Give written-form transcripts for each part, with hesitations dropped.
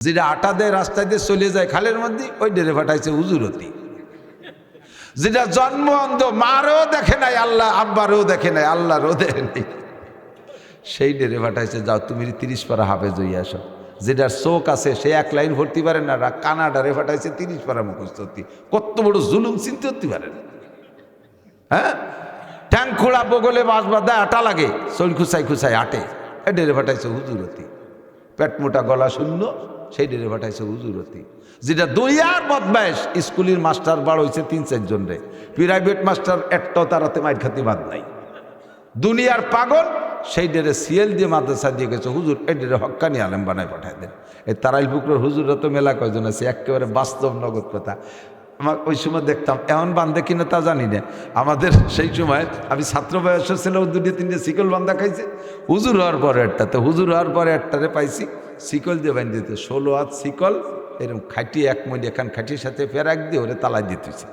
যেটা আটা দেয় রাস্তায় দিয়ে চলে যায় খালের মধ্যে, ওই ডেরে ফাটাইছে হুজুরতি। যেটা জন্ম অন্ধ, মারও দেখে নাই আল্লাহ, আব্বারও দেখে নাই আল্লাহরও দেখে নাই, সেই ডেরে ফাটাইছে যাও তুমি 30 পারা হাফেজ হইয়া আসো। যেটার চোখ আছে সে এক লাইন ভর্তি পারে না, কানাডারে ফাটাইছে 30 পারা মুখস্থ। কত বড় জুলুম চিনতে হতে পারে না? হ্যাঁ, ট্যাং খোড়া বগলে বাঁশ বাঁধা আটা লাগে, শরীর খুসাই খুসাই আটে, এই ডেরে ফাটাইছে হুজুরতি। পেট মোটা গলা শূন্য, সেই ডেরে ফাটাইছে হুজুরতি। যেটা দুনিয়ার বদমাইশ, স্কুলের মাস্টার বাড় হয়েছে 3-4 জন রে, প্রাইভেট মাস্টার একটাও তারাতে মাইর খাতি বাদ নাই। দুনিয়ার পাগল, সেই ডেরে সিএল দিয়ে মাদ্রাসা দিয়ে গেছে হুজুর, এই ডেরে হক্কানি আলেম বানায় পাঠায় দেন। এই তারাইল পুকুরের হুজুররা তো মেলা কয়জন আছে, একেবারে বাস্তব নগদ কথা। আমার ওই সময় দেখতাম, এমন বান্ধে কিনা তা জানি না, আমাদের সেই সময় আমি ছাত্র বয়সের ছিল, 2-3টে শিকল বান্ধা খাইছে। হুজুর হওয়ার পরে একটাতে, হুজুর হওয়ার পরে একটারে পাইছি শিকল দিয়ে বান্ধ দিতে, 16 হাত শিকল এরকম খাটিয়ে, এক মইল এখান খাটির সাথে ফেরাক দিয়ে ওরে তালায় দিতেছে।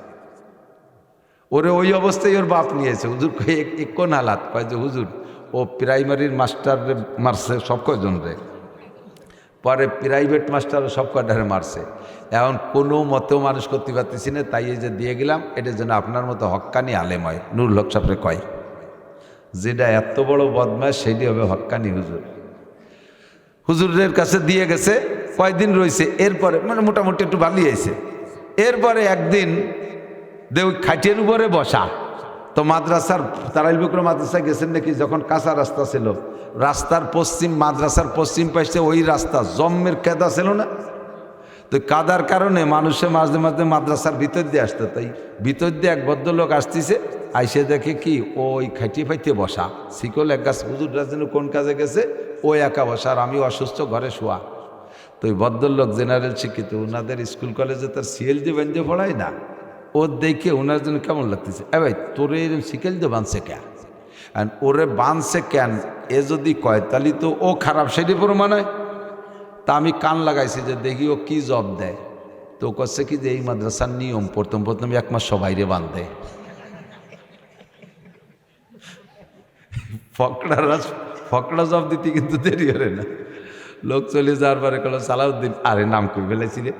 ওরে ওই অবস্থায় ওর বাপ নিয়েছে। হুজুর কোন হালাত? কয় যে হুজুর ও প্রাইমারির মাস্টার মারছে সব কয়জন রে, পরে প্রাইভেট মাস্টার সব কয়টারে মারছে। এখন কোনো মতেও মানুষ করতে পারতেছি না, তাই এই যে দিয়ে গেলাম, এটার জন্য আপনার মতো হক্কানি আলেম হয়। নুরুল হক সাহেবরে কয়, যেটা এত বড় বদমাশ সেইটি হবে হক্কানি হুজুর। হুজুরের কাছে দিয়ে গেছে, কয়দিন রয়েছে, এরপরে মানে মোটামুটি একটু বালিয়েছে। এরপরে একদিন দেখ খাটিয়ার উপরে বসা, তো মাদ্রাসার তারাইল বুকরা মাদ্রাসায় গেছেন নাকি, যখন কাঁচা রাস্তা ছিল, রাস্তার পশ্চিম, মাদ্রাসার পশ্চিম পাশে ওই রাস্তা জম্মের কেদা ছিল না, তো কাদার কারণে মানুষে মাঝে মাঝে মাদ্রাসার ভিতর দিয়ে আসতো। তাই ভিতর দিয়ে এক ভদ্রলোক আসতেছে, আইসে দেখে কি ওই খাইতে ফাইতে বসা, শিকল এক গাছ, হুজুর রাজেন কোন কাজে গেছে, ওই একা বসা, আর আমি অসুস্থ ঘরে শোয়া। তো ওই ভদ্রলোক জেনারেল শিক্ষিত, ওনাদের স্কুল কলেজে তার সিএল দিয়ে বেঁধে পড়ায় না, ও দেখে ওনার জন্য কেমন লাগতেছে, এ ভাই তোরে এরকম শিকেল দিয়ে বাঁধছে কেন, ওরে বাঁধছে কেন, এ যদি কয় তাহলে তো ও খারাপ, সেটি প্রমাণ হয়। তা আমি কান লাগাইছি যে দেখি ও কি জব দেয়। তো করছে কি যে এই মাদ্রাসার নিয়ম, প্রথম 1 মাস সবাইরে বাঁধে। ফকড়া জব দিতে কিন্তু দেরি হলে না। লোক চলে যাওয়ার পরে কল সালাউদ্দিন, আরে নাম কই ফেলেছিলে,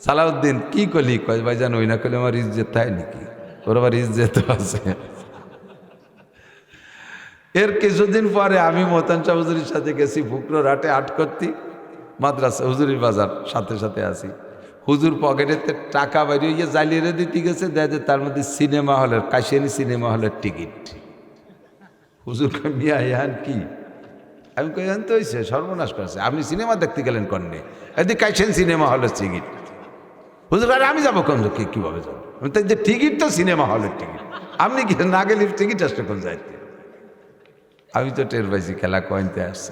সালাউদ্দিন কি করলি, কয় ভাই জান ওই না করলে আমার ইজ্জত তাই নাকি, ওর আবার ইজ্জত আছে। এর কিছুদিন পরে আমি মোহতান শাহ হুজুরির সাথে গেছি ফুকরোর হাটে আট করতে, মাদ্রাসা হুজুরির বাজার সাথে সাথে আসি। হুজুর পকেটেতে টাকা বাইরে গিয়ে জ্বালিয়ে দিতে গেছে, দেয় যে তার মধ্যে সিনেমা হলের, কাশিয়ানি সিনেমা হলের টিকিট। হুজুর কয় মিয়া ইহান কি, আমি কই জানতে হয়েছে সর্বনাশ করেছে, আপনি সিনেমা দেখতে গেলেন কন্যে, এদিকে কাশিয়ানি সিনেমা হলের টিকিট। হুজুর আরে আমি যাবো কোন, কীভাবে যাবো, তাই যে টিকিট তো সিনেমা হলের টিকিট, আপনি কি না গেলে টিকিট আসতে কোন যাইতে। আমি তো টের পাইছি খেলা কয়েনতে আসছে।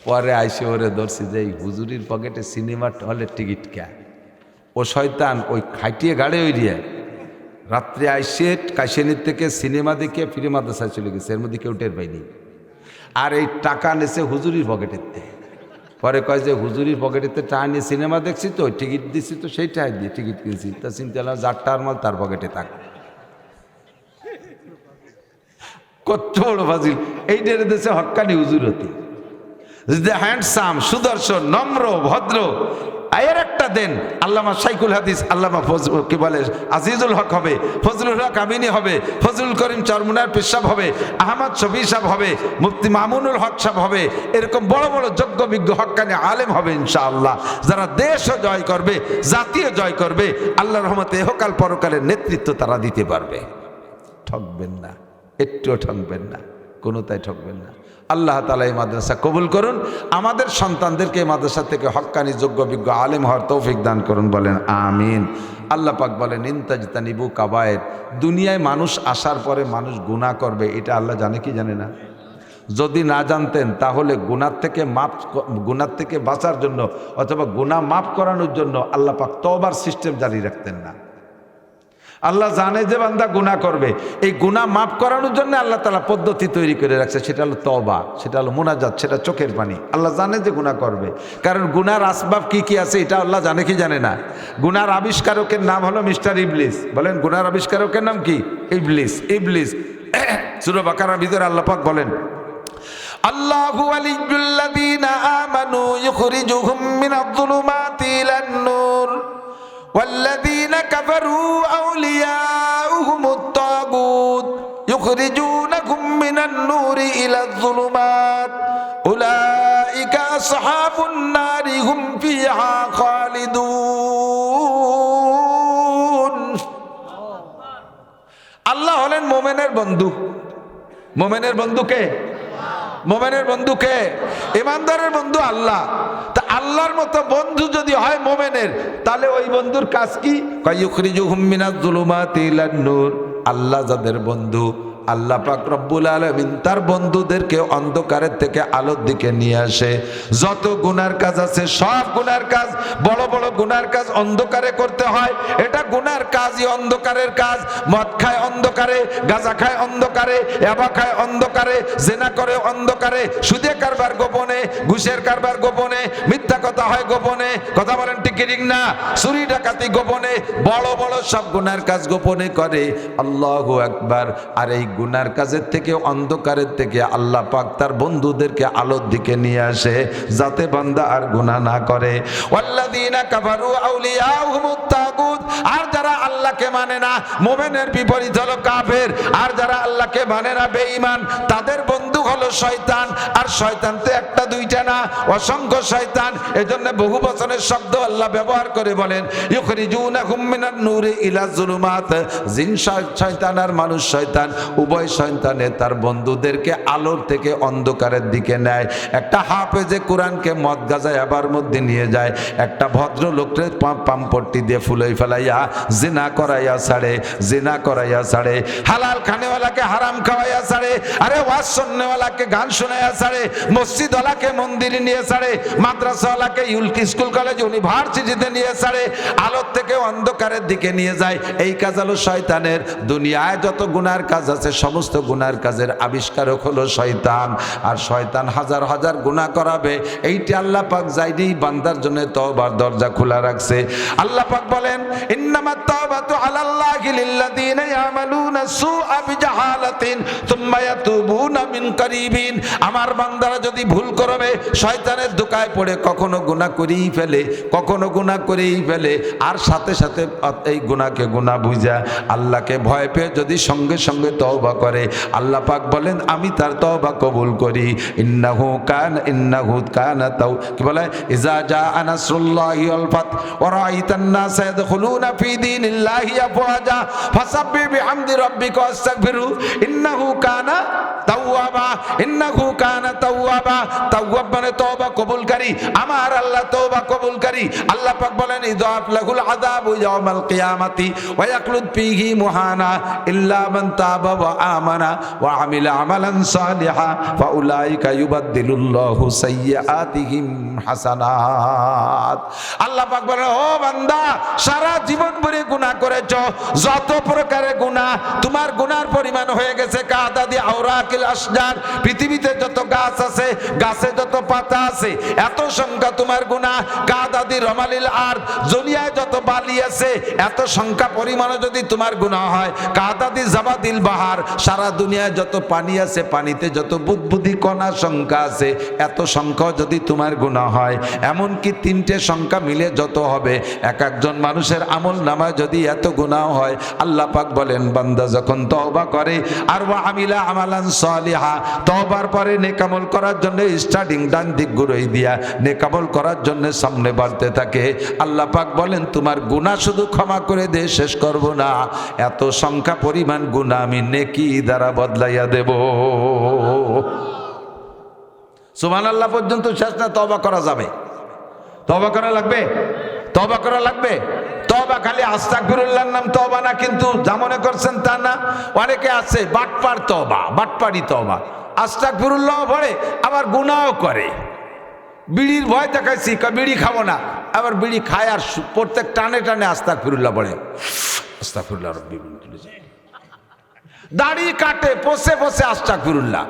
পরে আইসে ওরে ধরছি যে এই হুজুরির পকেটে সিনেমা হলের টিকিট কে, ও শয়তান ওই খাইটিয়ে গাড়ে ওই দিয়ে রাত্রে আইসে কাশিয়ানির থেকে সিনেমা দেখে ফিরে মাদ্রাসায় চলে গেছে, এর মধ্যে কেউ টের পাইনি। আর এই টাকা নেছে হুজুরির পকেটেতে। পরে কয় যে হুজুরির পকেটেতে টাকা নিয়ে সিনেমা দেখছি, তো টিকিট দিচ্ছি, তো সেই টাকা দিয়ে টিকিট কিনছি। তা চিন্তা করলাম যার টাকার মাল তার পকেটে থাক, কত বড় ফাজিল। এই ডেরে দেশে হক্কানি হুজুরতি, হ্যান্ডসাম, সুদর্শন, নম্র, ভদ্র। আয়ের একটা দেন আল্লামা শাইখুল হাদিস, আল্লামা কি বলে আজিজুল হক হবে, ফজলুল হক আমিনী হবে, ফজলুল করিম চরমুনার পেশাব হবে, আহমদ শফি সাহেব হবে, মুফতি মামুনুল হক সাহেব হবে, এরকম বড় বড় যোগ্য বিজ্ঞ হক্কানি আলেম হবে ইনশাআল্লাহ, যারা দেশও জয় করবে, জাতীয় জয় করবে, আল্লাহর রহমতে এহকাল পরকালের নেতৃত্ব তারা দিতে পারবে। ঠকবেন না, একটুও ঠকবেন না, কোনোটাই ঠকবেন না। আল্লাহ তাআলা এই মাদ্রাসা কবুল করুন, আমাদের সন্তানদেরকে এই মাদ্রাসা থেকে হক্কানি যোগ্য বিজ্ঞ আলেম হওয়ার তৌফিক দান করুন, বলেন আমিন। আল্লাহ পাক বলেন ইনতাজতানিবু কাবায়ের, দুনিয়ায় মানুষ আসার পরে মানুষ গুনাহ করবে, এটা আল্লাহ জানে কি জানে না? যদি না জানতেন তাহলে গুনার থেকে বাঁচার জন্য অথবা গুনাহ মাফ করানোর জন্য আল্লাহ পাক তওবার সিস্টেম জারি রাখতেন না। আল্লাহ জানে যে বান্দা গুনাহ করবে, এই গুনাহ মাফ করানোর জন্য আল্লাহ তাআলা পদ্ধতি তৈরি করে রাখছে, সেটা হলো তওবা, সেটা হলো মুনাজাত, সেটা চোখের পানি। আল্লাহ জানে যে গুনাহ করবে, কারণ গুনার আসবাব কি কি আছে এটা আল্লাহ জানে কি জানে না? গুনার আবিষ্কারকের নাম হলো মিস্টার ইবলিস। বলেন গুনার আবিষ্কারকের নাম কি? ইবলিস। ইবলিস সূরা বাকারার ভিতরে আল্লাহ পাক বলেন আল্লাহু ওয়ালিয়্যুল্লাযীনা আমানু ইখরিজুহুম মিনায-যুলুমাতি ইলান-নূর ওয়াল্লাযীনা কাফারু আউলিয়াউহুমুত-তাগুত ইখরিজুনাহুম মিনান-নূরি ইলায-যুলুমাত উলাইকা আসহাবুন নারি হুম ফিহা খালিদুন। আল্লাহ হলেন মোমেনের বন্ধু। মোমেনের বন্ধু কে? মোমেনের বন্ধু কে? ইমানদারের বন্ধু আল্লাহ। তা আল্লাহর মতো বন্ধু যদি হয় মোমেনের, তাহলে ওই বন্ধুর কাজ কি? ইউখরিজুহুম মিনায-যুলুমাতি ইলান-নূর। আল্লাহ যাদের বন্ধু, আল্লাহ পাক রব্বুল আলামিন তার বন্ধুদেরকে অন্ধকারের থেকে আলোর দিকে নিয়ে আসে। যত গুনার কাজ আছে সব গুনার কাজ, বড় বড় গুনার কাজ অন্ধকারে করতে হয়, এটা গুনার কাজই অন্ধকারের কাজ। মদ খায় অন্ধকারে, গাঁজা খায় অন্ধকারে, ইয়াবা খায় অন্ধকারে, জেনা করে অন্ধকারে, সুদে কারবার গোপনে, ঘুষের কারবার গোপনে, মিথ্যা কথা হয় গোপনে, কথা বলেন ঠিক কি ঠিক না? চুরি ডাকাতি গোপনে, বড় বড় সব গুনার কাজ গোপনে করে। আল্লাহু আকবার। আর এই গুনার কাজের থেকে, অন্ধকারের থেকে আল্লাহ পাক তার বন্ধুদেরকে আলোর দিকে নিয়ে আসে, যাতে বান্দা আর গুনাহ না করে। ওয়াল্লাযীনা কাফারু আউলিয়াউহুমুত তাগুত। আর যারা আল্লাহকে মানে না, মুমিনের বিপরীত হলো কাফের। আর যারা আল্লাহকে মানে না, বেঈমান, তাদের বন্ধু হলো শয়তান। আর শয়তান তো একটা দুইটা না, অসংখ্য শয়তান। এজন্য বহু বচনের শব্দ আল্লাহ ব্যবহার করে বলেন ইউখরিজুনাহুম মিনান নূরি ইলা যুলুমাত। জিন শয়তান আর মানুষ শয়তান, উভয় শয়তানে তার বন্ধুদেরকে আলোর থেকে অন্ধকারের দিকে নেয়। একটা হাফেজে কোরআনকে মদ গাজায় আবার মধ্যে নিয়ে যায়, একটা ভদ্র লোককে পাম্পট্টি দিয়ে ফুলাই ফেলাইয়া জিনা করাইয়া ছাড়ে, জিনা করাইয়া ছাড়ে। হালাল খানেওয়ালাকে হারাম খাওয়াইয়া ছাড়ে। আরে ওয়াজ শুননেওয়ালাকে গান শোনাইয়া ছাড়ে, মসজিদওয়ালাকে মন্দিরে নিয়ে ছাড়ে, মাদ্রাসাওয়ালাকে স্কুল কলেজ ইউনিভার্সিটিতে নিয়ে ছাড়ে, আলোর থেকে অন্ধকারের দিকে নিয়ে যায়। এই কাজ হলো শয়তানের। দুনিয়ায় যত গুনার কাজ আছে সমস্ত গুনার কাজের আবিষ্কারক হলো শয়তান। আর শয়তান হাজার হাজার গুনাহ করাবে, এইটা আল্লাহ পাক যাইদি বান্দার জন্য তওবার দরজা খোলা রাখছে। আল্লাহ পাক বলেন ইন্নামাত তাওবাতু আলাল্লাহি লিল্লাযীনা ইয়ামালুনা সুআ বিজাহালাতিন সুম্মা ইয়াতুবুনা মিন কারিবিন। আমার বান্দারা যদি ভুল করবে, শয়তানের ধোঁকায় পড়ে কখনো গুনাহ করেই ফেলে, কখনো গুনাহ করেই ফেলে, আর সাথে সাথে এই গুনাহকে গুনাহ বুঝা আল্লাহকে ভয় পেয়ে যদি সঙ্গে সঙ্গে তওবা করে, আল্লাহ পাক বলেন আমি তার তওবা কবুল করি। ইন্নাহু কানা তাও কি বলে ইজা জাআ নাসরুল্লাহি ওয়াল ফাত ওয়া রাআইতান নাসা ইয়াদখুলুনা ফি দীনিল্লাহি আফওয়াজা ফাসাব্বিহ বিহামদি রাব্বিকা ওয়াস্তাগফিরু ইন্নাহু কানা তাওয়াবা। ইন্নাহু কানা তাওয়াবা। তাওয়াব মানে তওবা কবুলকারী। আমার আল্লাহ তওবা কবুলকারী। আল্লাহ পাক বলেন ইযাফ লাহুল আযাবু ইয়াওমাল কিয়ামাতি ওয়া ইয়াখলুদ ফীহি মুহানা ইল্লা মান তাবা ওয়া আমানা ওয়া আমিলা আমালান সালিহা ফাউলাইকা ইউবাদদিলুল্লাহু সাইয়্যাতিহিম হাসানাত। আল্লাহ পাক বলেন ও বান্দা, সারা জীবন ভরে গুনাহ করেছো, যত প্রকারের গুনাহ, তোমার গুনার পরিমাণ হয়ে গেছে কাদাদি আওরাকিল আশজার। পৃথিবীতে যত গাছ আছে, গাছে যত পাতা আছে, এত সংখ্যা তোমার গুনাহ। কাদাদি রমালিল আর, দুনিয়ায় যত বালি আছে, এত সংখ্যা পরিমাণে যদি তোমার গুনাহ হয়। কাদাদি জাবাদিল বাহার, সারা দুনিয়ায় যত পানি আছে, পানিতে যত বুদবুদি কণা সংখ্যা আছে, এত সংখ্যা যদি তোমার গুনাহ হয়। এমনকি তিনটে সংখ্যা মিলে যত হবে, এক একজন মানুষের আমল নামায় যদি এত গুনাহ হয়, আল্লাহ পাক বলেন বান্দা যখন তওবা করে আর ওয়া আমিলা আমালান সালিহা, তওবার পরে নেক আমল করার জন্য স্টার্টিং ডান দিক ঘুরিয়ে দিয়া নেক আমল করার জন্য সামনে বাড়তে থাকে। আল্লাহ পাক বলেন তোমার গুনাহ শুধু ক্ষমা করে দিয়ে শেষ করব না, এত সংখ্যা পরিমাণ গুনাহ আমি নেকি দ্বারা বদলাইয়া দেব। সুবহানাল্লাহ পর্যন্ত শেষ না, তওবা করা যাবে। তওবা করা লাগবে, তওবা করা লাগবে। তওবা খালি আস্তাগফিরুল্লাহর নাম তওবা না, কিন্তু যা মনে করছেন তা না। অনেকে আছে বাটপার তওবা, বাটপারি তওবা, আস্তাগফিরুল্লাহ পড়ে আবার গুনাহও করে। বিড়ির ভয় দেখাইছি, বিড়ি খাবো না, আবার বিড়ি খায় আর প্রত্যেক টানে টানে আস্তাগফিরুল্লাহ পড়ে। আস্তাগফিরুল্লাহ রাব্বি মিন কুল্লি শাই। দাড়ি কাটে পোষে পোষে আস্তাগফিরুল্লাহ।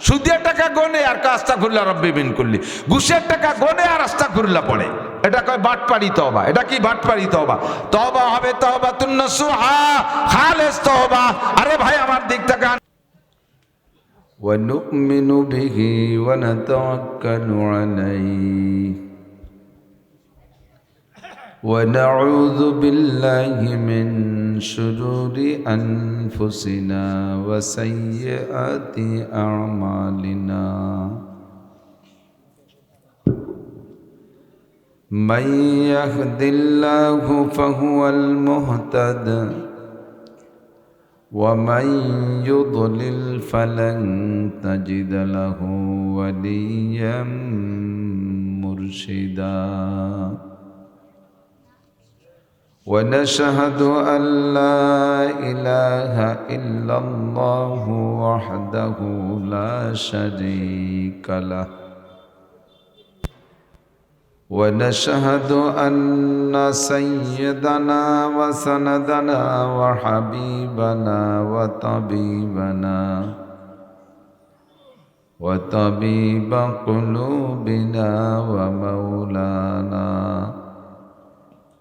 সুদের টাকা গনে আর আস্তাগফিরুল্লাহ রাব্বি মিন কুল্লি। ঘুষের টাকা গনে আর আস্তাগফিরুল্লাহ পড়ে। এটা কয় বাটপারি তওবা। এটা কি বাটপারি তওবা? তওবা হবে তওবাতুন নাসুহা, খালেস তওবা। আরে ভাই আমার দিক থেকে ونؤمن به ونتوكل عليه ونعوذ بالله من شرور أنفسنا وسيئات أعمالنا من يهد الله فهو المهتد ومن يضلل فلن تجد له وليا مرشدا ونشهد أن لا إله إلا الله وحده لا شريك له ونشهد أن سيدنا وسندنا وحبيبنا وطبيب قلوبنا ومولانا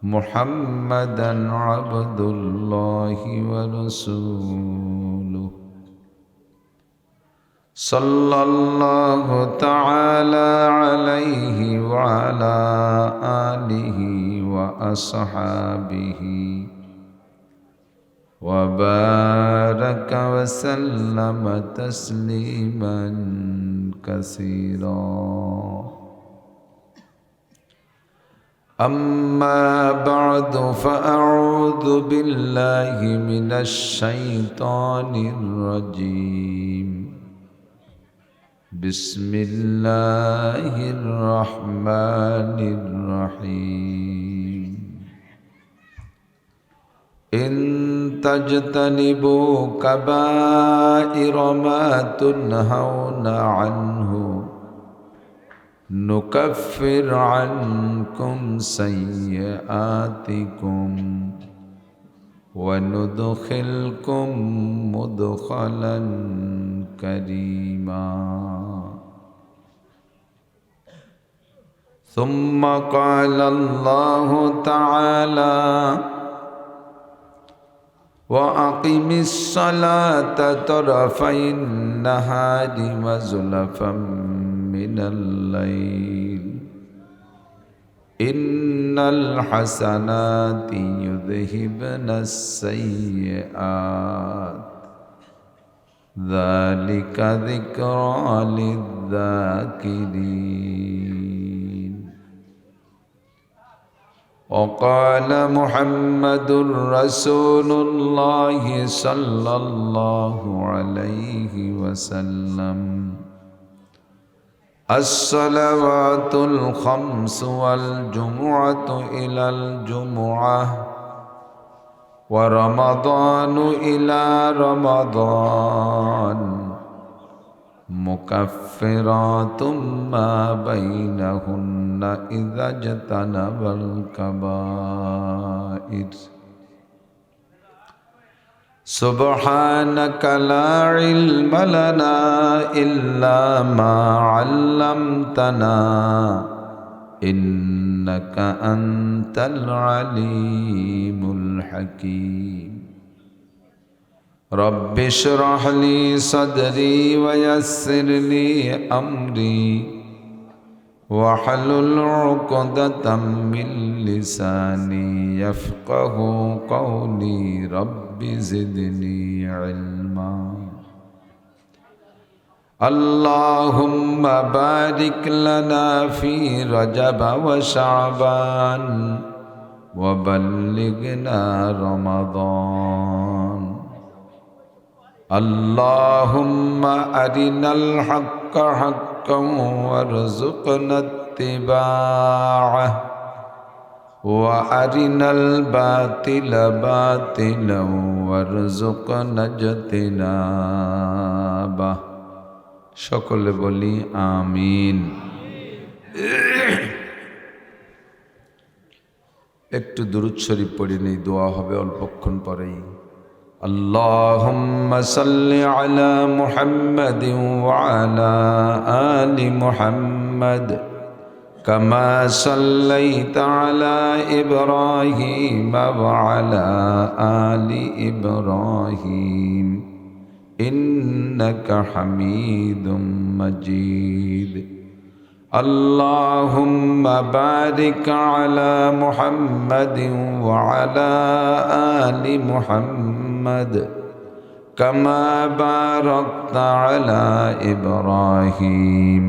محمدا عبد الله ورسوله صلى الله تعالى عليه وعلى آله وأصحابه وبارك وسلم تسليما كثيرا أما بعد فأعوذ بالله من الشيطان الرجيم بسم الله الرحمن الرحيم إن تجتنبوا كبائر ما تنهون عنه نكفر عنكم سيئاتكم وندخلكم مدخلا كريما ثم قال الله تعالى وأقم الصلاة طرفي النهار وزلفا من الليل إن الحسنات يذهبن السيئات ذلك ذكرى للذاكرين وقال محمد رسول الله صلى الله عليه وسلم الصلوات الخمس والجمعة إلى الجمعة ورمضان إلى رمضان مكفرات ما بينهن إذا اجتنب الكبائر سبحانك لا علم لنا إلا ما علمتنا إنك أنت العليم الحكيم رب اشرح لي صدري ويسر لي أمري واحلل عقدة من لساني يفقه قولي رب زدني علما اللهم بارك لنا في رجب وشعبان وبلغنا رمضان اللهم أرنا الحق حقا وارزقنا اتباعه وأرنا الباطل باطلا وارزقنا اجتنابه সকলে বলি আমিন। একটু দুরূদ শরীফ পড়ে নেই, দোয়া হবে অল্পক্ষণ পরেই। اللهم صل على محمد وعلى آل محمد كما صليت على إبراهيم وعلى آل إبراهيم إنك حميد مجيد اللهم بارك على محمد وعلى آل محمد كما باركت على إبراهيم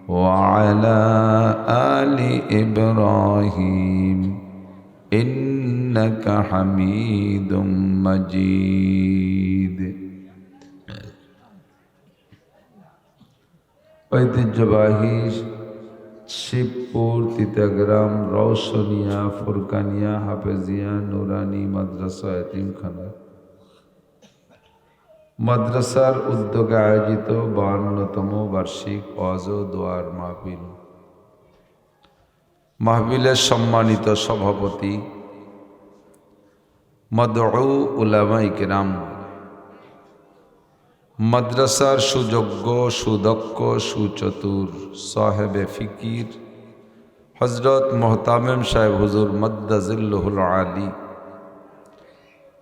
وعلى آل إبراهيم إنك حميد مجيد ঐতিহ্যবাহী শিবপুর তিতাগ্রাম রওশনিয়া ফুরকানিয়া হাফেজিয়া নুরানি মাদ্রাসা এতিমখানা মাদ্রাসার উদ্যোগে আয়োজিত 52তম বার্ষিক ওয়াজ ও দোয়ার মাহফিল। মাহফিলের সম্মানিত সভাপতি মদউ উলামায়ে কিরাম, মাদ্রাসার সুযোগ্য সুদক্ষ সুচতুর সাহেবে ফিকির হযরত মোহতামিম সাহেব হুজুর মাদ্দাজিল্লুহুল আলী,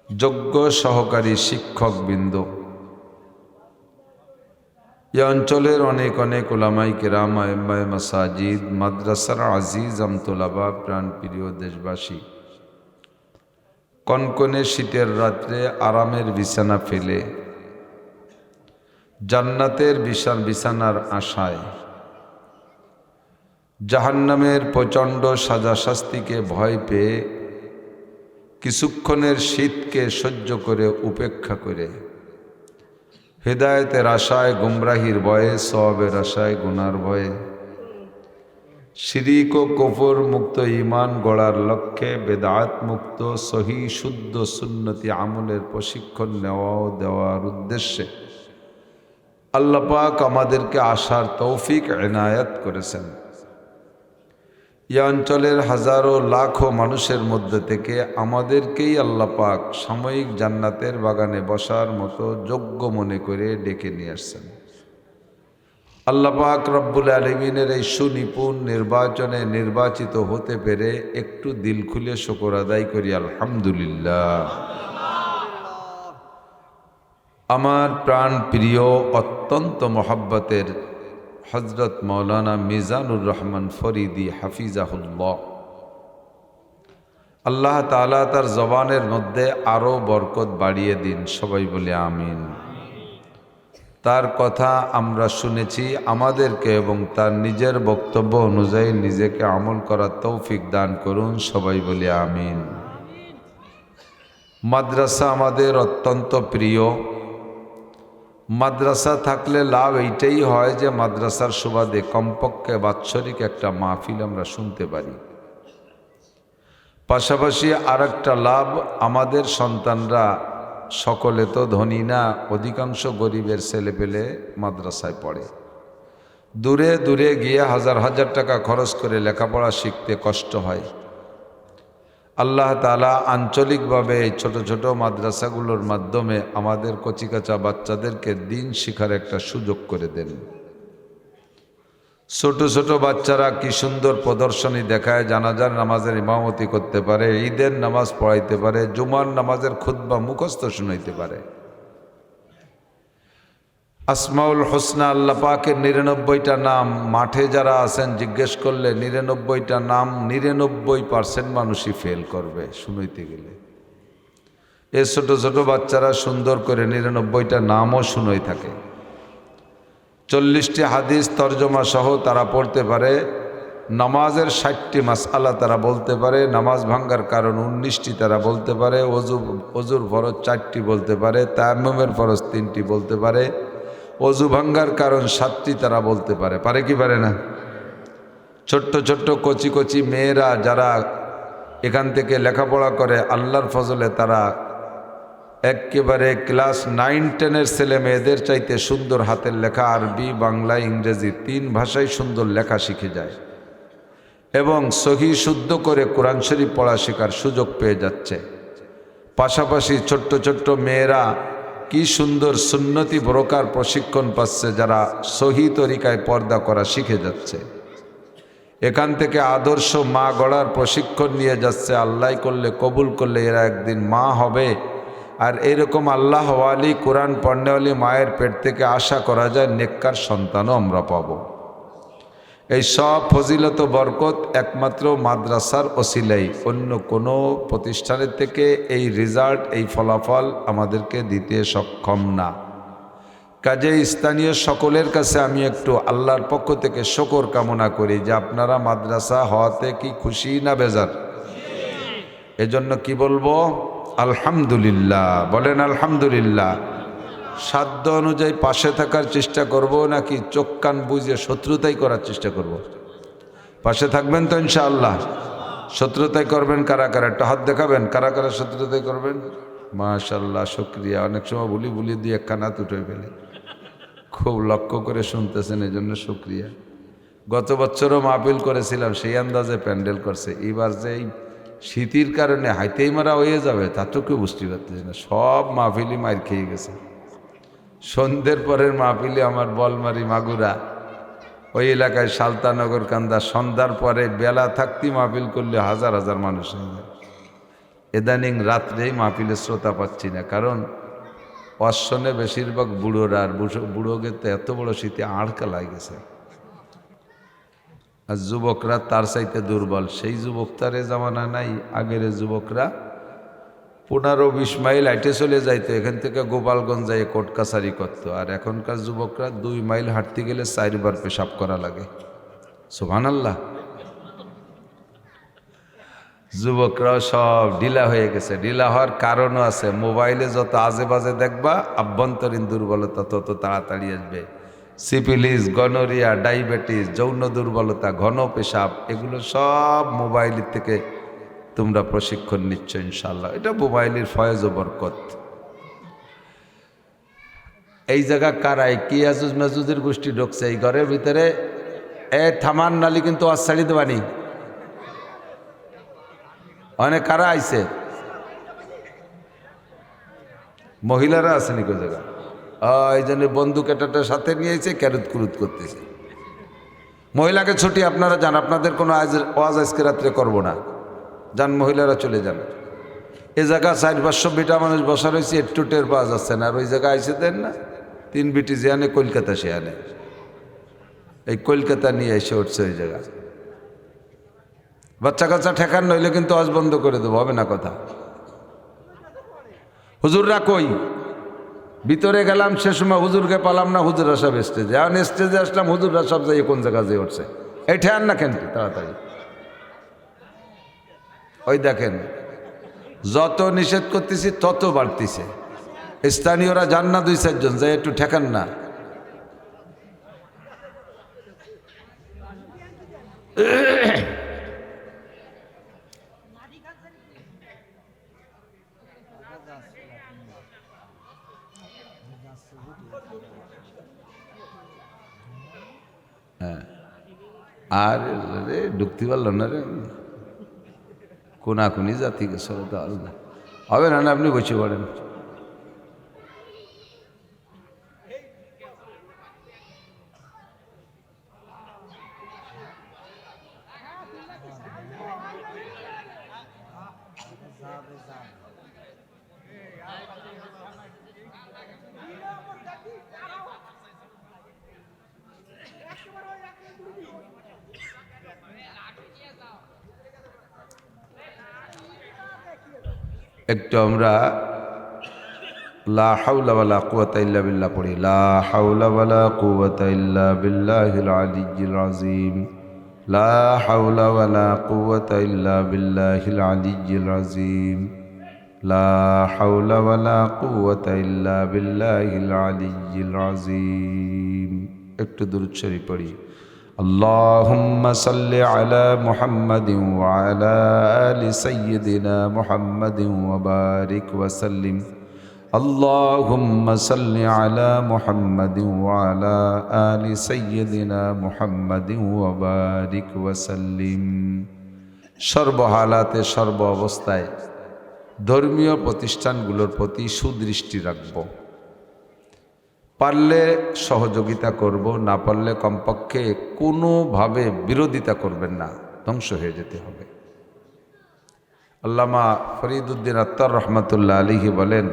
যোগ্য সহকারী শিক্ষকবৃন্দ, এই অঞ্চলের অনেক অনেক উলামায়ে কিরাম, আইম্মায়ে মাসাজিদ, মাদ্রাসার আজিজ আমতোলাবা, প্রাণপ্রিয় দেশবাসী, কনকনে শীতের রাত্রে আরামের বিছানা ফেলে জান্নাতের বিশাল বিছানার আশায় জাহান্নামের প্রচণ্ড সাজা শাস্তিকে ভয় পেয়ে কিছুক্ষণের শীতকে সহ্য করে উপেক্ষা করে হেদায়েতের আশায়, গুমরাহির ভয়ে, সওয়াবের আশায়, গুনার ভয়ে, শিরিক ও কুফর মুক্ত ঈমান গড়ার লক্ষ্যে বেদাত মুক্ত সহি শুদ্ধ সুন্নতি আমলের প্রশিক্ষণ নেওয়া ও দেওয়ার উদ্দেশ্যে আল্লাহ পাক আমাদেরকে আসার তৌফিক এনায়েত করেছেন। এই অঞ্চলের হাজারো লাখো মানুষের মধ্যে থেকে আমাদেরকেই আল্লাহ পাক সাময়িক জান্নাতের বাগানে বসার মতো যোগ্য মনে করে ডেকে নিয়ে আসছেন। আল্লাহ পাক রব্বুল আলামিনের এই সুনিপুণ নির্বাচনে নির্বাচিত হতে পেরে একটু দিল খুলে শুকর আদায় করি আলহামদুলিল্লাহ। আমার প্রাণ প্রিয় অত্যন্ত মহব্বতের হযরত মাওলানা মিজানুর রহমান ফরিদি হাফিজাহুল্লাহ, আল্লাহ তাআলা তার জবানের মধ্যে আরও বরকত বাড়িয়ে দিন, সবাই বলে আমিন। তার কথা আমরা শুনেছি, আমাদেরকে এবং তার নিজের বক্তব্য অনুযায়ী নিজেকে আমল করার তৌফিক দান করুন, সবাই বলে আমিন। মাদ্রাসা আমাদের অত্যন্ত প্রিয়। মাদ্রাসা থাকলে লাভ এইটাই হয় যে মাদ্রাসার সুবাদে কমপক্ষে বাৎসরিক একটা মাহফিল আমরা শুনতে পারি। পাশাপাশি আর একটা লাভ, আমাদের সন্তানরা, সকলে তো ধনী না, অধিকাংশ গরিবের ছেলেপেলে মাদ্রাসায় পড়ে। দূরে দূরে গিয়ে হাজার হাজার টাকা খরচ করে লেখাপড়া শিখতে কষ্ট হয়। আল্লাহ তাআলা আঞ্চলিকভাবে এই ছোট ছোট মাদ্রাসাগুলোর মাধ্যমে আমাদের কচিকাচা বাচ্চাদেরকে দিন শিখার একটা সুযোগ করে দেন। ছোট ছোট বাচ্চারা কি সুন্দর প্রদর্শনী দেখায়, জানাজার নামাজের ইমামতি করতে পারে, ঈদের নামাজ পড়াইতে পারে, জুমার নামাজের খুতবা মুখস্থ শুনাইতে পারে। আসমাউল হোসনা আল্লাহ পাকের 99টা নাম, মাঠে যারা আছেন জিজ্ঞেস করলে 99টা নাম 99% মানুষই ফেল করবে শুনাইতে গেলে। এ ছোট ছোট বাচ্চারা সুন্দর করে 99টা নামও শুনাই থাকে। 40টি হাদিস তর্জমা সহ তারা পড়তে পারে। নামাজের 60টি মাসআলা তারা বলতে পারে। নামাজ ভাঙ্গার কারণ 19টি তারা বলতে পারে। অজুর ফরজ 4টি বলতে পারে। তায়াম্মুমের ফরজ 3টি বলতে পারে। অজু ভাঙ্গার কারণ 7টি তারা বলতে পারে। পারে কি পারে না? ছোট্ট ছোট্ট কচি কচি মেয়েরা যারা এখান থেকে লেখাপড়া করে, আল্লাহর ফজলে তারা একেবারে ক্লাস 9-10-এর ছেলে মেয়েদের চাইতে সুন্দর হাতের লেখা, আরবি, বাংলা, ইংরেজি 3 ভাষায় সুন্দর লেখা শিখে যায় এবং সহি শুদ্ধ করে কোরআন শরীফ পড়া শেখার সুযোগ পেয়ে যাচ্ছে। পাশাপাশি ছোট্ট ছোট্ট মেয়েরা কি সুন্দর সুন্নতি বোরকার প্রশিক্ষণ পাচ্ছে, যারা সহি তরিকায় পর্দা করা শিখে যাচ্ছে। এখান থেকে আদর্শ মা গড়ার প্রশিক্ষণ নিয়ে যাচ্ছে। আল্লাহ করলে, কবুল করলে এরা একদিন মা হবে আর এরকম আল্লাহ ওয়ালি কোরআন পড়নেওয়ালি মায়ের পেট থেকে আশা করা যায় নেককার সন্তানও আমরা পাবো। এই সব ফজিলত বরকত একমাত্র মাদ্রাসার ওসিলাই, অন্য কোনো প্রতিষ্ঠানের থেকে এই রেজাল্ট এই ফলাফল আমাদেরকে দিতে সক্ষম না। কাজে স্থানীয় সকলের কাছে আমি একটু আল্লাহর পক্ষ থেকে শুকর কামনা করি যে আপনারা মাদ্রাসা হওয়াতে কি খুশি না বেজার? এজন্য কি বলবো? আলহামদুলিল্লাহ বলেন, আলহামদুলিল্লাহ। সাধ্য অনুযায়ী পাশে থাকার চেষ্টা করব নাকি চোখ কান বুঝে শত্রুতাই করার চেষ্টা করব? পাশে থাকবেন তো ইনশাআল্লাহ? শত্রুতাই করবেন কারা কারা? একটা হাত দেখাবেন কারা কারা শত্রুতাই করবেন। মাশাআল্লাহ, শুকরিয়া। অনেক সময় বুলি দিয়ে একখানা উঠে ফেলে, খুব লক্ষ্য করে শুনতেছেন, এই জন্য শুকরিয়া। গত বছরও মাহফিল করেছিলাম, সেই আন্দাজে প্যান্ডেল করছে। এবার যে এই শীতের কারণে হাইতেই মারা হয়ে যাবে তা তো কেউ বুঝতে পারতেছে না। সব মাহফিলই মার খেয়ে গেছে। সন্ধ্যের পরের মাহফিলে আমার বলমারি মাগুরা ওই এলাকায় সালতানগর কান্দা, সন্ধ্যার পরে বেলা থাকতে মাহফিল করলে হাজার হাজার মানুষ হয়ে যায়। ইদানিং রাত্রেই মাহফিলের শ্রোতা পাচ্ছি না, কারণ অশ্বনে বেশিরভাগ বুড়োরা, আর বুড়োকে তো এত বড় শীতে আড়কা লাগেছে। আর যুবকরা তার চাইতে দুর্বল। সেই যুবক তার এ জামানা নাই। আগের যুবকরা 15-20 মাইল হাঁটে চলে যাইতো, এখান থেকে গোপালগঞ্জ যাই কোর্ট কাছারি করতো। আর এখনকার যুবকরা 2 মাইল হাঁটতে গেলে 4 বার পেশাব করা লাগে। সুবহানাল্লাহ। যুবকরাও সব ঢিলা হয়ে গেছে। ঢিলা হওয়ার কারণও আছে। মোবাইলে যত আজে বাজে দেখবা, আভ্যন্তরীণ দুর্বলতা তত তাড়াতাড়ি আসবে। সিফিলিস, গনোরিয়া, ডায়াবেটিস, যৌন দুর্বলতা, ঘন পেশাব, এগুলো সব মোবাইলের থেকে তোমরা প্রশিক্ষণ নিচ্ছ ইনশাআল্লাহ। এটা মোবাইলের ফয়েজ ও বরকত। এই জায়গা কারাই কি আজুজ মাজুজের গোষ্ঠী ঢুকছে এই ঘরের ভিতরে? থামান নালি কিন্তু আশাড়ি দেবানি। অনেক কারা আইছে? মহিলারা আছে নাকি ওই জায়গা? এই জন্য বন্দুক এটাটার সাথে নিয়ে এসে ক্যারুত কুরুত করতেছে। মহিলাকে ছুটি, আপনারা যান, আপনাদের কোনো ওয়াজ আজকে রাত্রে করবো না, যান মহিলারা চলে যান। এ জায়গা 400-500 বিটা মানুষ বসা রয়েছে, একটু টের পাওয়া যাচ্ছে না। আর ওই জায়গায় আইসে দেন না 3 বিটি যে আনে কলকাতা, সে আনে, এই কলকাতা নিয়ে এসে উঠছে ওই জায়গা। বাচ্চা কাচ্চা ঠেকান, নইলে কিন্তু আজ বন্ধ করে দেবো, হবে না কথা। হুজুররা কই? ভিতরে গেলাম, সে সময় হুজুরকে পালাম না, হুজুররা সব স্টেজে। এখন স্টেজে আসলাম, হুজুররা সব যাই কোন জায়গা যেয়ে উঠছে। এই ঠেয়ান না কেন তাড়াতাড়ি? ওই দেখেন, যত নিষেধ করতেছি তত বাড়তিছে। স্থানীয়রা যান না 2-4 জন, যাই একটু ঠেকান না। হ্যাঁ, আর রে ঢুকতে পারল না রে, কোনাকুনি জাতি গেছে, হবে না। আপনি বসে পড়েন। একটু আমরা লা হাওলা ওয়ালা কুওয়াতা ইল্লা বিল্লাহ পড়ি। লা হাওলা ওয়ালা কুওয়াতা ইল্লা বিল্লাহিল আলিয়্যিল আযীম। লা হাওলা ওয়ালা কুওয়াতা ইল্লা বিল্লাহিল আলিয়্যিল আযীম। লা হাওলা ওয়ালা কুওয়াতা ইল্লা বিল্লাহিল আলিয়্যিল আযীম। একটু দুরূদ শরীফ পড়ি। আল্লাহুম্মা সাল্লি আলা মুহাম্মাদিন ওয়া আলা আলি সাইয়্যিদিনা মুহাম্মাদিন ওয়া বারিক ওয়া সাল্লিম। আল্লাহুম্মা সাল্লি আলা মুহাম্মাদিন ওয়া আলা আলি সাইয়্যিদিনা মুহাম্মাদিন ওয়া বারিক ওয়া সাল্লিম। সর্বহালাতে, সর্ব অবস্থায় ধর্মীয় প্রতিষ্ঠানগুলোর প্রতি সুদৃষ্টি রাখব। পারলে সহযোগিতা করব, না পারলে কমপক্ষে কোনোভাবে বিরোধিতা করবেন না, ধ্বংস হয়ে যেতে হবে। আল্লামা ফরিদ উদ্দিন আত্তার রহমতুল্লাহ আলাইহি বলেন,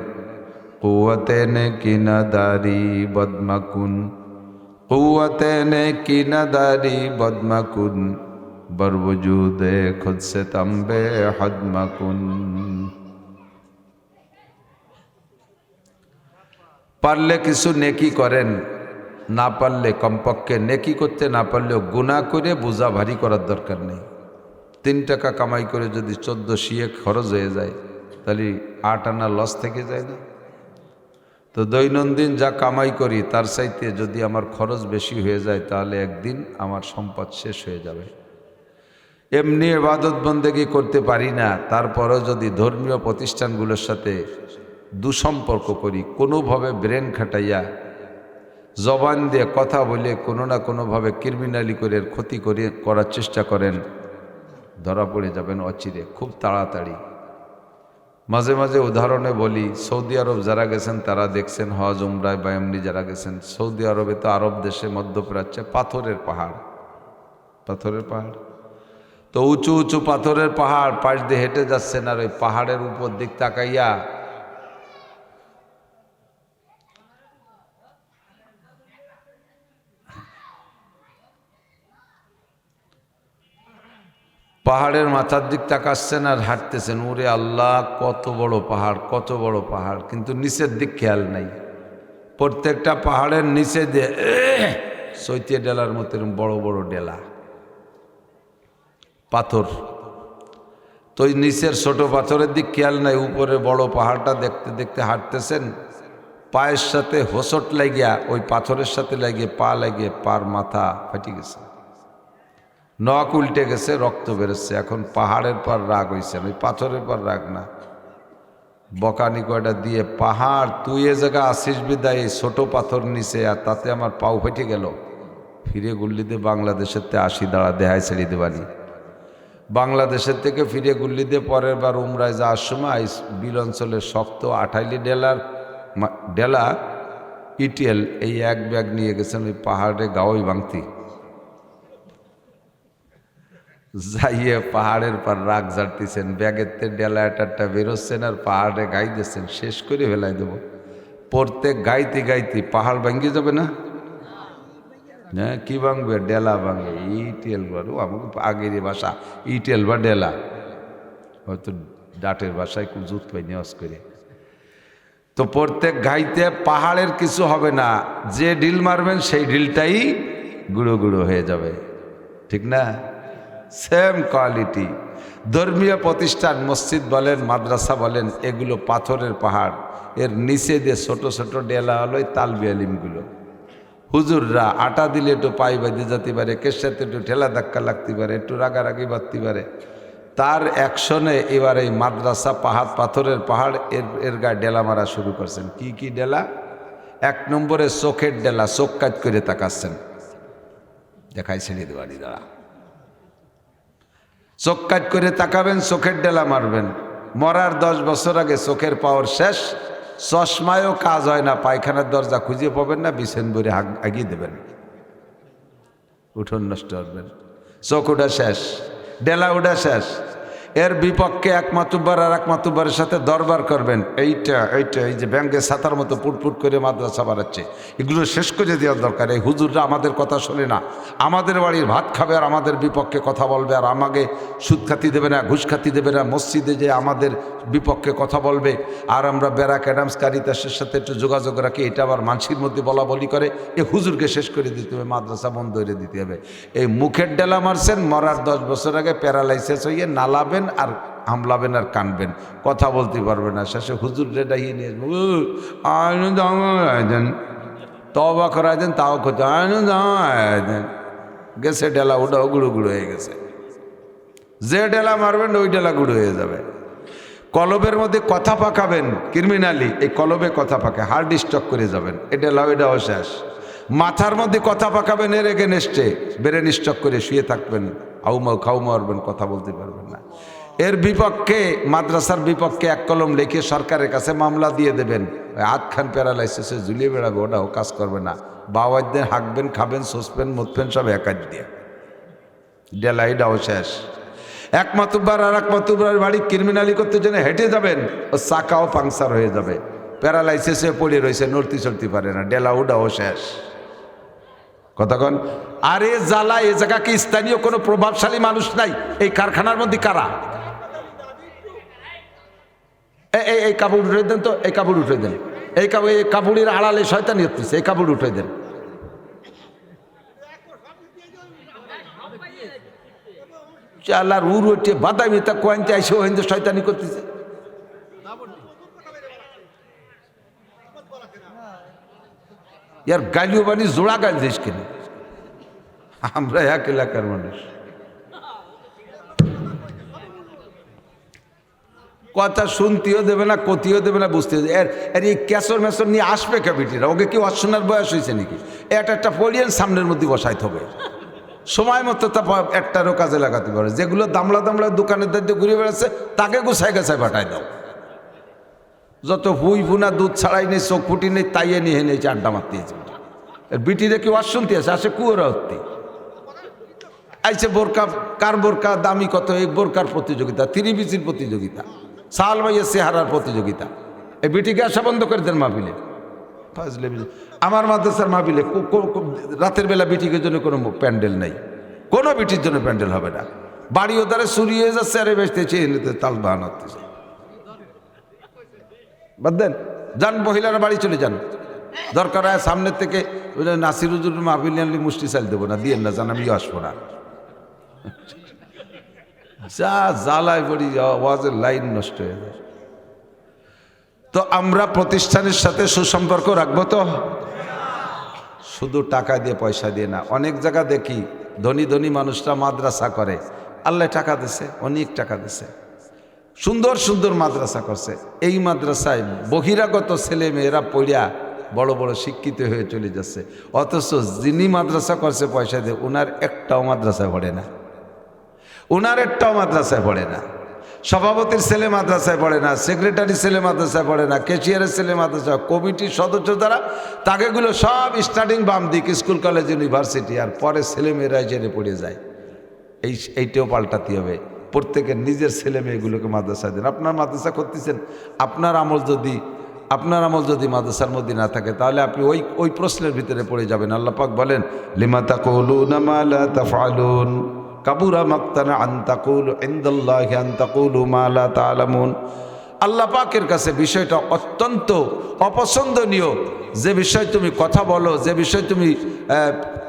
কুওয়াতে নেকি নাদারি বদমাকুন, কুওয়াতে নেকি নাদারি বদমাকুন, বরবজুদে খুদ সে তম্বে হদমাকুন। পারলে কিছু নেকি করেন, না পারলে কমপক্ষে নেকি করতে না পারলেও গুনাহ করে বোঝা ভারী করার দরকার নেই। 3 টাকা কামাই করে যদি 14 শিয়ে খরচ হয়ে যায় তাহলে 8 আনা লস থেকে যায় না? তো দৈনন্দিন যা কামাই করি তার চাইতে যদি আমার খরচ বেশি হয়ে যায় তাহলে একদিন আমার সম্পদ শেষ হয়ে যাবে। এমনি ইবাদত বন্দেগী করতে পারি না, তারপরেও যদি ধর্মীয় প্রতিষ্ঠানগুলোর সাথে দুঃসম্পর্ক করি, কোনোভাবে ব্রেন খাটাইয়া জবান দিয়ে কথা বলে কোনো না কোনোভাবে ক্রিমিনালি করে ক্ষতি করার চেষ্টা করেন, ধরা পড়ে যাবেন অচিরে, খুব তাড়াতাড়ি। মাঝে মাঝে উদাহরণে বলি, সৌদি আরব যারা গেছেন তারা দেখছেন, হজ উমরায় বা এমনি যারা গেছেন, সৌদি আরবে তো আরব দেশে মধ্যপ্রাচ্যে পাথরের পাহাড়, পাথরের পাহাড়, তো উঁচু উঁচু পাথরের পাহাড় পাশ দিয়ে হেঁটে যাচ্ছেন, আর ওই পাহাড়ের উপর দিক তাকাইয়া পাহাড়ের মাথার দিক তাকাচ্ছেন আর হাঁটতেছেন, ওরে আল্লাহ কত বড় পাহাড়, কত বড় পাহাড়, কিন্তু নিচের দিক খেয়াল নাই। প্রত্যেকটা পাহাড়ের নিচে দিয়ে চৈতিয়া ডেলার মতো বড় বড় ডেলা পাথর, তো ওই নিচের ছোট পাথরের দিক খেয়াল নাই, উপরে বড় পাহাড়টা দেখতে দেখতে হাঁটতেছেন, পায়ের সাথে হোঁচট লাগিয়া ওই পাথরের সাথে লাগিয়ে পা লাগিয়ে পার মাথা ফাটি গেছে, নখ উল্টে গেছে, রক্ত বেরোচ্ছে। এখন পাহাড়ের পর রাগ হয়েছেন, ওই পাথরের পর রাগ না, বকানি কয়টা দিয়ে, পাহাড় তুই এ জায়গা আসিস বিদায় এই ছোট পাথর নিচে, আর তাতে আমার পাও ফেটে গেল, ফিরে গুল্লিতে বাংলাদেশের তে 80 দাঁড়া দেহায় ছেড়ে দেবানি। বাংলাদেশের থেকে ফিরে গুল্লিতে পরের বার উমরায় যাওয়ার সময় বিল অঞ্চলের শক্ত 28 ডেলা ইটিএল এই এক ব্যাগ নিয়ে গেছেন, ওই পাহাড়ে গাওই ভাঙতি যাইয়ে পাহাড়ের পর রাগ ঝাড়তেছেন, ব্যাগের তে ডেলা একটা বেরোচ্ছেন আর পাহাড়ে গাই দিচ্ছেন, শেষ করে ফেলাই দেবো। প্রত্যেক গাইতে গাইতে পাহাড় ভাঙ্গি যাবে না? হ্যাঁ, কি ভাঙবে? ডেলা ভাঙবে, ইটেল বারু, আমাকে আগের ভাষা ইটেল বা ডেলা, হয়তো ডাটের ভাষায় খুব জুত পাই নেওয়াজ করে। তো প্রত্যেক গাইতে পাহাড়ের কিছু হবে না, যে ঢিল মারবেন সেই ঢিলটাই গুঁড়ো গুঁড়ো হয়ে যাবে, ঠিক না? সেম কোয়ালিটি ধর্মীয় প্রতিষ্ঠান, মসজিদ বলেন, মাদ্রাসা বলেন, এগুলো পাথরের পাহাড়, এর নিচে দিয়ে ছোট ছোট ডেলা হলো তালবি আলিমগুলো। হুজুররা আটা দিলে একটু পাই বাঁধে যেতে পারে, কেশাতে একটু ঠেলা ধাক্কা লাগতে পারে, একটু রাগারাগি বাঁধতে পারে, তার অ্যাকশনে এবার এই মাদ্রাসা পাহাড়, পাথরের পাহাড়, এর গায়ে ডেলা মারা শুরু করছেন। কি কি ডেলা? 1 নম্বরে চোখের ডেলা, চোখ কাজ করে তাকাচ্ছেন, দেখাই ছেড়ে দেওয়ানি দাঁড়া, চোখ কাজ করে তাকাবেন, চোখের ডেলা মারবেন। মরার 10 বছর আগে চোখের পাওয়ার শেষ, চশমায়ও কাজ হয় না, পায়খানার দরজা খুঁজে পাবেন না, বিছেন বইরে আগিয়ে দেবেন, উঠোন নষ্ট করবেন, চোখ উঠা শেষ, ডেলা উঠা শেষ। এর বিপক্ষে এক মাতুব্বার আর এক মাতুব্বারের সাথে দরবার করবেন, এইটা এই যে ব্যাঙ্গে ছাতার মতো পুটপুট করে মাদ্রাসা বাড়াচ্ছে, এগুলো শেষ করে দেওয়ার দরকার। এই হুজুররা আমাদের কথা শোনে না, আমাদের বাড়ির ভাত খাবে আর আমাদের বিপক্ষে কথা বলবে, আর আমাকে সুদ খাতি দেবে না, ঘুষ খাতি দেবে না, মসজিদে যে আমাদের বিপক্ষে কথা বলবে, আর আমরা ব্যারাক অ্যাডামস কারিতাসের সাথে একটু যোগাযোগ রাখি, এটা আবার মানুষের মধ্যে বলা বলি করে, এ হুজুরকে শেষ করে দিতে হবে, মাদ্রাসা বন্ধ করে দিতে হবে। এই মুখের ডেলা মারছেন, মরার 10 বছর আগে প্যারালাইসিস হইয়ে নালাবেন আর হামলাবেন আর কানবেন, কথা বলতে পারবে না। শেষে হুজুর ডাইয়ে নিয়ে তবা করাই দেন, তাও খোঁজ গেছে ডেলা, ওটাও গুঁড়ো গুঁড়ো হয়ে গেছে। যে ডেলা মারবেন ওই ডেলা গুঁড়ো হয়ে যাবে। কলবের মধ্যে কথা পাকাবেন ক্রিমিনালি, এই কলবে কথা পাকে, হার্ড স্টক করে যাবেন, এ ডেলা ওইটাও শেষ। মাথার মধ্যে কথা পাকাবেন, এর এগেনস্টে ব্রেন স্টক করে শুয়ে থাকবেন, হাউমাউ খাউ মারবেন, কথা বলতে পারবেন না। এর বিপক্ষে, মাদ্রাসার বিপক্ষে 1 কলম লিখে সরকারের কাছে মামলা দিয়ে দেবেন, হাতখান প্যারালাইসিসে ঝুলিয়ে বেড়াবে, ওটাও কাজ করবে না। বাওয়াজদের হাঁকবেন, খাবেন, সসপেন মতপেন সব একাজ দিয়ে, ডেলাইটাও শেষ। এক মাতুব্বার আর এক মাতুব্বার বাড়ি ক্রিমিনালি করতে জন্য হেঁটে যাবেন, ও চাকাও পাংচার হয়ে যাবে, প্যারালাইসিসে পড়ে রয়েছে, নড়তে চড়তে পারে না, ডেলা উডাও শেষ। কতক্ষণ আরে জ্বালা, এ জায়গা কি স্থানীয় কোনো প্রভাবশালী মানুষ নাই? এই কারখানার মধ্যে কারা? এই কাপড় উঠে দেন তো, এই কাপড় উঠে দেন, এই কাপড়ের আড়ালে শয়তানি হচ্ছে, এই কাপড় উঠে দেন। চালার উর ওঠে বাদামি তা কোয়ান্তে আইসে ও হিন্দু শয়তানি করতেছে। ইয়ার গালিও বানি জোড়া গাল দিস কেন? আমরা এক এলাকার মানুষ, কথা শুনতেও দেবে না, কতিও দেবে না, বুঝতে এর এই ক্যাসর ম্যাসর নিয়ে আসবে ক্যাপিটিরা। ওকে কি অশোনার বয়স হয়েছে নাকি? একটা পলিয়ান সামনের মধ্যে বসাইতে হবে, সময় মতো তা একটারও কাজে লাগাতে পারে। যেগুলো দামলা দামলা দোকানের দায়িত্ব ঘুরে বেড়াচ্ছে তাকে গুছাই গাছায় পাঠাই দাও। যত হুই ফুনা দুধ ছাড়াই নেই, চোখ ফুটি নেই, তাইয়ে নিয়ে নিয়েছে, আড্ডা মারতেছে। বিটিরে কি ওয়াজ শুনতে আসে? আসে কুয়োরা হতে আইসে। বোরকা, কার বোরকা দামি কত, এই বোরকার প্রতিযোগিতা, তিরিবিচির প্রতিযোগিতা, সাল ভাইয়ের চেহারার প্রতিযোগিতা। এই বিটিকে আসা বন্ধ করে দেন মাহফিলে। আমার মাদ্রাসার মাহফিলে রাতের বেলা বিটিকের জন্য কোনো প্যান্ডেল নেই, কোনো বিটির জন্য প্যান্ডেল হবে না। বাড়িও দ্বারা চুরি হয়ে যাচ্ছে, আরে বেসতেছে, এনেতে তাল বাহান হতেছে। বাদ দেন, যান মহিলারা বাড়ি চলে যান। দরকার হয় সামনের থেকে নাসির হুজুর মাহফিল আনলে মুষ্টি চাল দেবো না, দিয়েন না, জান আমিও আসবো না। যা জ্বালায় পড়ি, আওয়াজের লাইন নষ্ট হয়ে যায়। তো আমরা প্রতিষ্ঠানের সাথে সুসম্পর্ক রাখবো তো, শুধু টাকা দিয়ে পয়সা দিয়ে না। অনেক জায়গা দেখি ধনী ধনী মানুষরা মাদ্রাসা করে, আল্লাহ টাকা দিছে, অনেক টাকা দিছে, সুন্দর সুন্দর মাদ্রাসা করছে। এই মাদ্রাসায় বহিরাগত ছেলে মেয়েরা পড়িয়া বড় বড় শিক্ষিত হয়ে চলে যাচ্ছে, অথচ যিনি মাদ্রাসা করছে পয়সা দিয়ে, ওনার একটাও মাদ্রাসায় পড়ে না, ওনার একটাও মাদ্রাসায় পড়ে না। সভাপতির ছেলে মাদ্রাসায় পড়ে না, সেক্রেটারি ছেলে মাদ্রাসায় পড়ে না, ক্যাশিয়ারের ছেলে মাদ্রাসায়, কমিটির সদস্য যারা তাকেগুলো সব স্টার্টিং বাম দিক স্কুল কলেজ ইউনিভার্সিটি, আর পরে ছেলে মেয়েরা জেনে পড়ে যায়। এইটাও পাল্টাতে হবে। প্রত্যেকের নিজের ছেলে মেয়েগুলোকে মাদ্রাসা দেন। আপনার মাদ্রাসা করতেছেন, আপনার আমল যদি মাদ্রাসার মধ্যে না থাকে, তাহলে আপনি ওই প্রশ্নের ভিতরে পড়ে যাবেন। আল্লাহ পাক বলেন, লিমা তাকুলুনা মা লা তাফআলুন কাবুরা মাকতানা আন তাকুলু ইনদাল্লাহি আন তাকুলু মা লা তা'লামুন। আল্লাহ পাকের কাছে বিষয়টা অত্যন্ত অপছন্দনীয়, যে বিষয় তুমি কথা বলো, যে বিষয় তুমি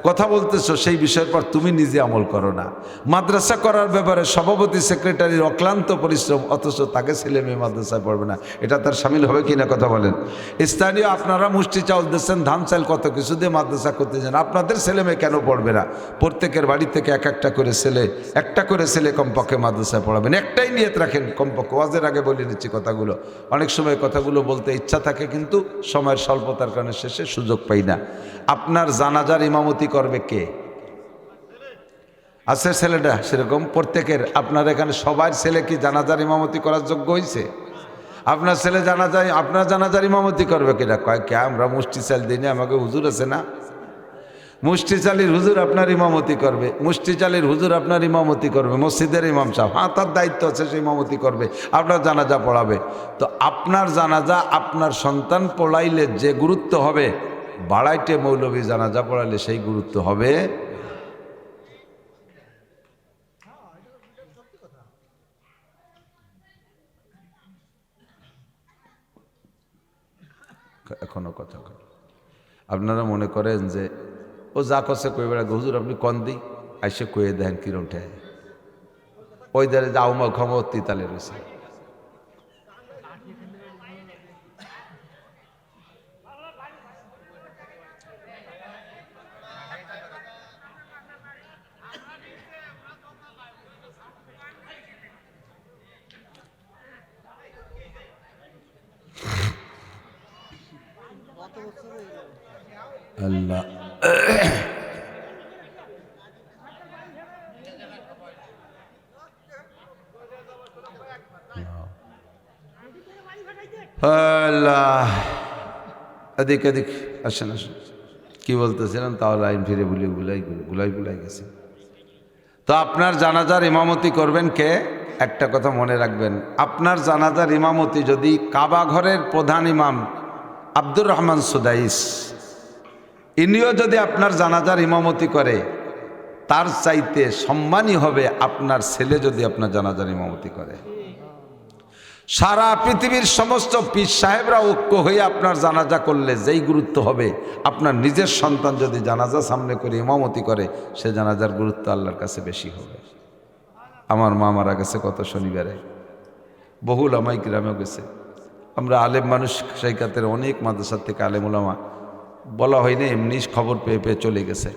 কথা বলতেছো, সেই বিষয়ের পর তুমি নিজে আমল করো না। মাদ্রাসা করার ব্যাপারে সভাপতি সেক্রেটারির অক্লান্ত পরিশ্রম, অথচ তাকে ছেলে মেয়ে মাদ্রাসায় পড়বে না, এটা তার সামিল হবে কি না? কথা বলেন। স্থানীয় আপনারা মুষ্টি চাউল দিচ্ছেন, ধান চাল, কত কিছু দিয়ে মাদ্রাসা করতে যান, আপনাদের ছেলে মেয়ে কেন পড়বে না? প্রত্যেকের বাড়ি থেকে একটা করে ছেলে কমপক্ষে মাদ্রাসায় পড়াবেন। একটাই নিয়ত রাখেন কমপক্ষে। ওয়াজের আগে বলে নিচ্ছি কথাগুলো, অনেক সময় কথাগুলো বলতে ইচ্ছা থাকে কিন্তু সময়ের স্বল্পতার কারণে শেষে সুযোগ পাই না। আপনার জানাজার ইমামতি করবে কে? আছে ছেলেটা সেরকম প্রত্যেকের? আপনার এখানে সবার ছেলে কি জানাজার ইমামতি করার যোগ্য হয়েছে? আপনার ছেলে আপনার জানাজার ইমামতি করবে কিনা? কয় কে আমরা মুষ্টি চাল দিই না, আমাকে হুজুর আছে না, মুষ্টি চালির হুজুর আপনার ইমামতি করবে, মুষ্টি চালির হুজুর আপনার ইমামতি করবে, মসজিদের ইমাম সাহেব, হ্যাঁ তার দায়িত্ব আছে, সে ইমামতি করবে, আপনার জানাজা পড়াবে। তো আপনার জানাজা আপনার সন্তান পড়াইলে যে গুরুত্ব হবে, বাড়াইটে মৌলবী জানাজা পড়াইলে সেই গুরুত্ব হবে। এখনো কথা আপনারা মনে করেন যে ও যা করছে কই বেড়া, হুজুর আপনি কন দিই আইসে কয়ে দেন কিরম ঠেয়, ওই দ্বারে যাও মা ক্ষমতি তালে রয়েছে। আল্লাহ আল্লাহ এদিক এদিক আসেন আসেন, কি বলতেছিলাম তাও লাইন ফিরে গুলাই গেছে। তো আপনার জানাজার ইমামতি করবেন কে? একটা কথা মনে রাখবেন, আপনার জানাজার ইমামতি যদি কাবা ঘরের প্রধান ইমাম আব্দুর রহমান সুদাইস ইনিও যদি আপনার জানাজার ইমামতি করে, তার চাইতে সম্মানী হবে আপনার ছেলে যদি আপনার জানাজার ইমামতি করে। সারা পৃথিবীর সমস্ত পীর সাহেবরা ঐক্য হয়ে আপনার জানাজা করলে যেই গুরুত্ব হবে, আপনার নিজের সন্তান যদি জানাজা সামনে করে ইমামতি করে, সে জানাজার গুরুত্ব আল্লাহর কাছে বেশি হবে। আমার মা মারা গেছে কত শনিবারে, বহু ওলামায়ে কিরামও গেছে। আমরা আলেম মানুষ, শাইখাতের অনেক মাদ্রাসার থেকে আলেম ওলামা, বলা হয়নি এমনি খবর পেয়ে পেয়ে চলে গেছে।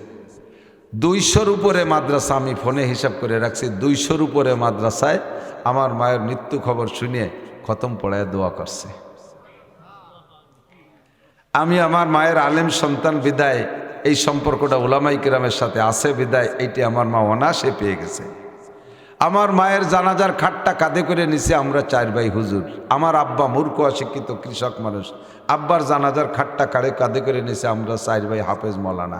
200-র উপরে মাদ্রাসা, আমি ফোনে হিসাব করে রাখছি, 200-র উপরে মাদ্রাসায় আমার মায়ের মৃত্যু খবর শুনে খতম পড়ায় দোয়া করছে। আমি আমার মায়ের আলেম সন্তান বিদায় এই সম্পর্কটা ওলামায়ে কিরামের সাথে আছে বিদায় এইটি আমার মা অনায়াসে পেয়ে গেছে। আমার মায়ের জানাজার খাটটা কাঁধে করে নিছে আমরা 4 ভাই হুজুর। আমার আব্বা মূর্খ অশিক্ষিত কৃষক মানুষ, আব্বার জানাজার খাটটা কাঁধে করে নিছে আমরা 4 ভাই হাফেজ মৌলানা।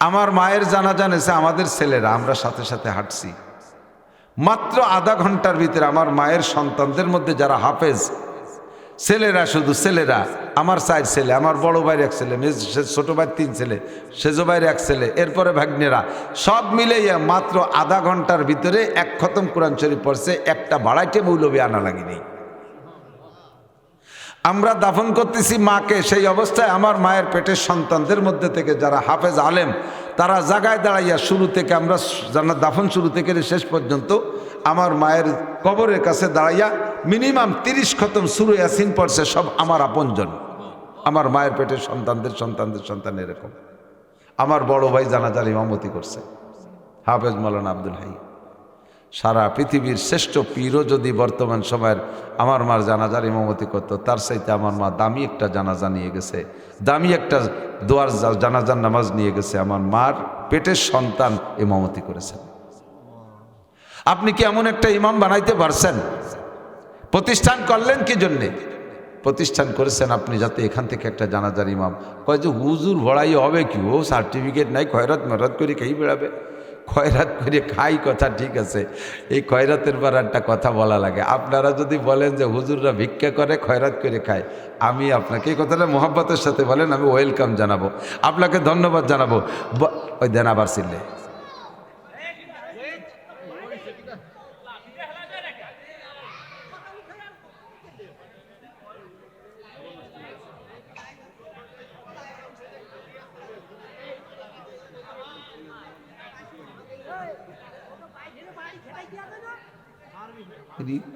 আমার মায়ের জানাজা নেছে আমাদের ছেলেরা, আমরা সাথে সাথে হাঁটছি। মাত্র আধা ঘন্টার ভিতরে আমার মায়ের সন্তানদের মধ্যে যারা হাফেজ ছেলেরা, শুধু ছেলেরা, আমার 4 ছেলে, আমার বড় ভাইয়ের 1 ছেলে, ছোট ভাইয়ের 3 ছেলে, সেজো ভাইয়ের 1 ছেলে, এরপরে ভাগ্নেরা, সব মিলেইয়া মাত্র আধা ঘন্টার ভিতরে 1 খতম কোরআন শরীফ পড়ছে। একটা বাড়াইতে মৌলবি আনা লাগেনি। আমরা দাফন করতেছি মাকে, সেই অবস্থায় আমার মায়ের পেটের সন্তানদের মধ্যে থেকে যারা হাফেজ আলেম, তারা জায়গায় দাঁড়াইয়া শুরু থেকে আমরা দাফন শুরু থেকে শেষ পর্যন্ত আমার মায়ের কবরের কাছে দাঁড়াইয়া মিনিমাম 30 খতম সূরা ইয়াসিন পড়ছে। সব আমার আপনজন, আমার মায়ের পেটের সন্তানদের সন্তানদের সন্তান। এরকম আমার বড় ভাই জানাজার ইমামতি করছে, হাফেজ মাওলানা আব্দুল হাই। সারা পৃথিবীর শ্রেষ্ঠ পীরও যদি বর্তমান সময়ের আমার মার জানাজার ইমামতি করতো, তার চাইতে আমার মা দামি একটা জানাজা নিয়ে গেছে, দামি একটা দোয়ার জানাজার নামাজ নিয়ে গেছে। আমার মার পেটের সন্তান ইমামতি করেছেন। আপনি কি এমন একটা ইমাম বানাইতে পারছেন? প্রতিষ্ঠান করলেন কি জন্যে? প্রতিষ্ঠান করেছেন আপনি যাতে এখান থেকে একটা জানাজার ইমাম কয় যে হুজুর ভরাই হবে কি, ও সার্টিফিকেট নাই, খয়রাত মেরাত করে খেয়ে বেড়াবে। খয়রাত করে খাই কথা ঠিক আছে, এই খয়রাতের বার একটা কথা বলা লাগে। আপনারা যদি বলেন যে হুজুররা ভিক্ষা করে খয়রাত করে খায়, আমি আপনাকে এই কথাটা মোহাব্বতের সাথে বলেন, আমি ওয়েলকাম জানাবো, আপনাকে ধন্যবাদ জানাবো। ওই দেন আবার ছিললে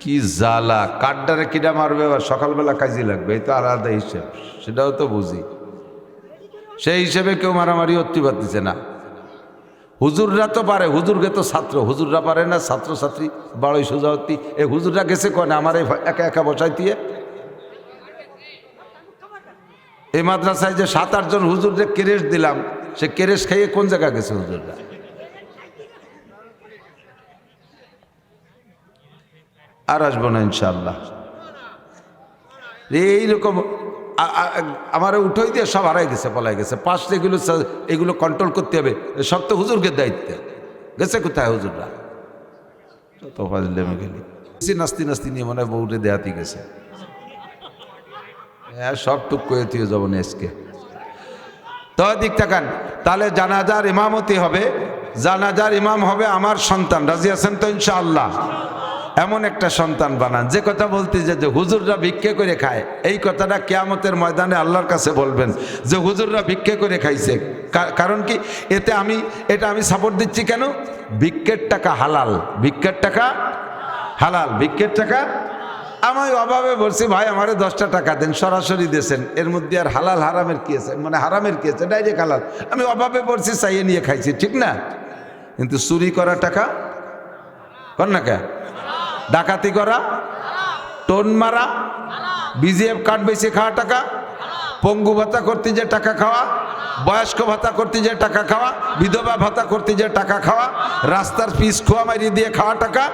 কি জ্বালা, কাঠডারে কিডা মারবে আবার সকালবেলা কাজে লাগবে, এই তো আলাদা হিসেব, সেটাও তো বুঝি। সেই হিসেবে কেউ মারামারি করতে পারতেছে না। হুজুররা তো পারে, হুজুরকে তো ছাত্র, হুজুররা পারে না, ছাত্রছাত্রী বড়ই সোজাহতি। এই হুজুররা গেছে কনে আমার এই একা একা বসাই দিয়ে। এই মাদ্রাসায় যে 7-8 জন হুজুরকে কেরেস দিলাম, সে কেরেস খাইয়ে কোন জায়গা গেছে হুজুররা? আর আসবো না ইনশাআল্লাহ। এইরকম আমার উঠোই দিয়ে সব হারাই গেছে, পলাই গেছে। পাশে এগুলো কন্ট্রোল করতে হবে, সব তো হুজুরকে দায়িত্ব। গেছে কোথায় হুজুররা? তো গেলি নাস্তি নাস্তি নিয়ে মনে হয় বউরে দেহাতি গেছে। হ্যাঁ, সব টুক করে তুই যাবো না আজকে। তো দিক তাকান, তাহলে জানাজার ইমামতি হবে, জানাজার ইমাম হবে আমার সন্তান। রাজি আছেন তো ইনশাআল্লাহ? এমন একটা সন্তান বানান। যে কথা বলতে যে হুজুররা ভিক্ষে করে খায়, এই কথাটা কিয়ামতের ময়দানে আল্লাহর কাছে বলবেন যে হুজুররা ভিক্ষে করে খাইছে। কারণ কি? এটা আমি সাপোর্ট দিচ্ছি কেন? ভিক্ষের টাকা হালাল, ভিক্ষের টাকা হালাল, ভিক্ষের টাকা। আমি অভাবে বলছি ভাই আমারে 10টা টাকা দেন, সরাসরি দিয়েছেন, এর মধ্যে আর হালাল হারামের কি আছে? মানে হারামের কি আছে? ডাইরেক্ট হালাল। আমি অভাবে বলছি, চাইয়ে নিয়ে খাইছি, ঠিক না? কিন্তু চুরি করা টাকা কর না কে? ডাকাতি করা, টোন মারা, বিজিএফ কার্ড বেশি খাওয়া টাকা, পঙ্গু ভাতা করতে যে টাকা খাওয়া, বয়স্ক ভাতা করতে যে টাকা খাওয়া, বিধবা ভাতা করতে যে টাকা খাওয়া, রাস্তার পিস খোয়া মারি দিয়ে খাওয়া টাকা,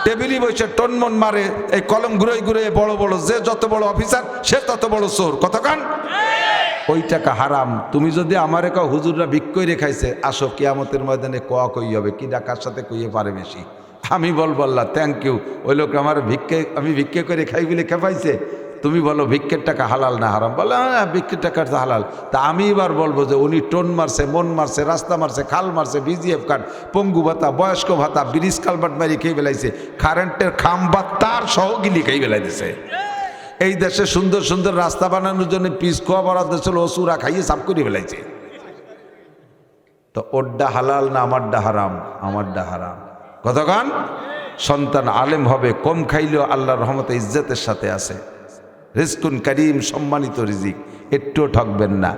টেবিলি বসে টনমন মারে, এই কলম ঘুরে ঘুরে বড় বড়, যে যত বড় অফিসার সে তত বড় চোর। কতক্ষণ? ওই টাকা হারাম। তুমি যদি আমারে কাউ হুজুররা ভিক্ষই রেখাইছে, আসো কিয়ামতের ময়দানে কোয়া কই হবে, কি ডাকার সাথে কইয়ে পারে বেশি, আমি বলবো আল্লাহ থ্যাংক ইউ, ওই লোক আমার আমি ভিক্ষে করে খাই বলে খেপাইছে, তুমি বলো ভিক্ষের টাকা হালাল না হারাম, বলে হ্যাঁ ভিক্ষের টাকা তো হালাল। তা আমি এবার বলবো যে উনি টোন মারছে, মন মারছে, রাস্তা মারছে, খাল মারছে, বিজিএফ কার্ড, পঙ্গু ভাতা, বয়স্ক ভাতা, ব্রিজ কালভার্ট মারি খেয়ে বেলাইছে, কারেন্টের খাম্বা তার সহগিলি খেয়ে বেলাইছে। এই দেশে সুন্দর সুন্দর রাস্তা বানানোর জন্য পিস খোয়া বরাদ্দ ছিল, ওসুরা খাইয়ে সাফ করে ফেলাইছে। তো ওরডা হালাল না আমারডা হারাম? আমারডা হারাম। কতক্ষণ সন্তান আলেম হবে, কম খাইলেও আল্লাহর রহমতে ইজ্জতের সাথে আছে, রিজকুন কারীম, সম্মানিত রিজিক, একটুও ঠকবেন না।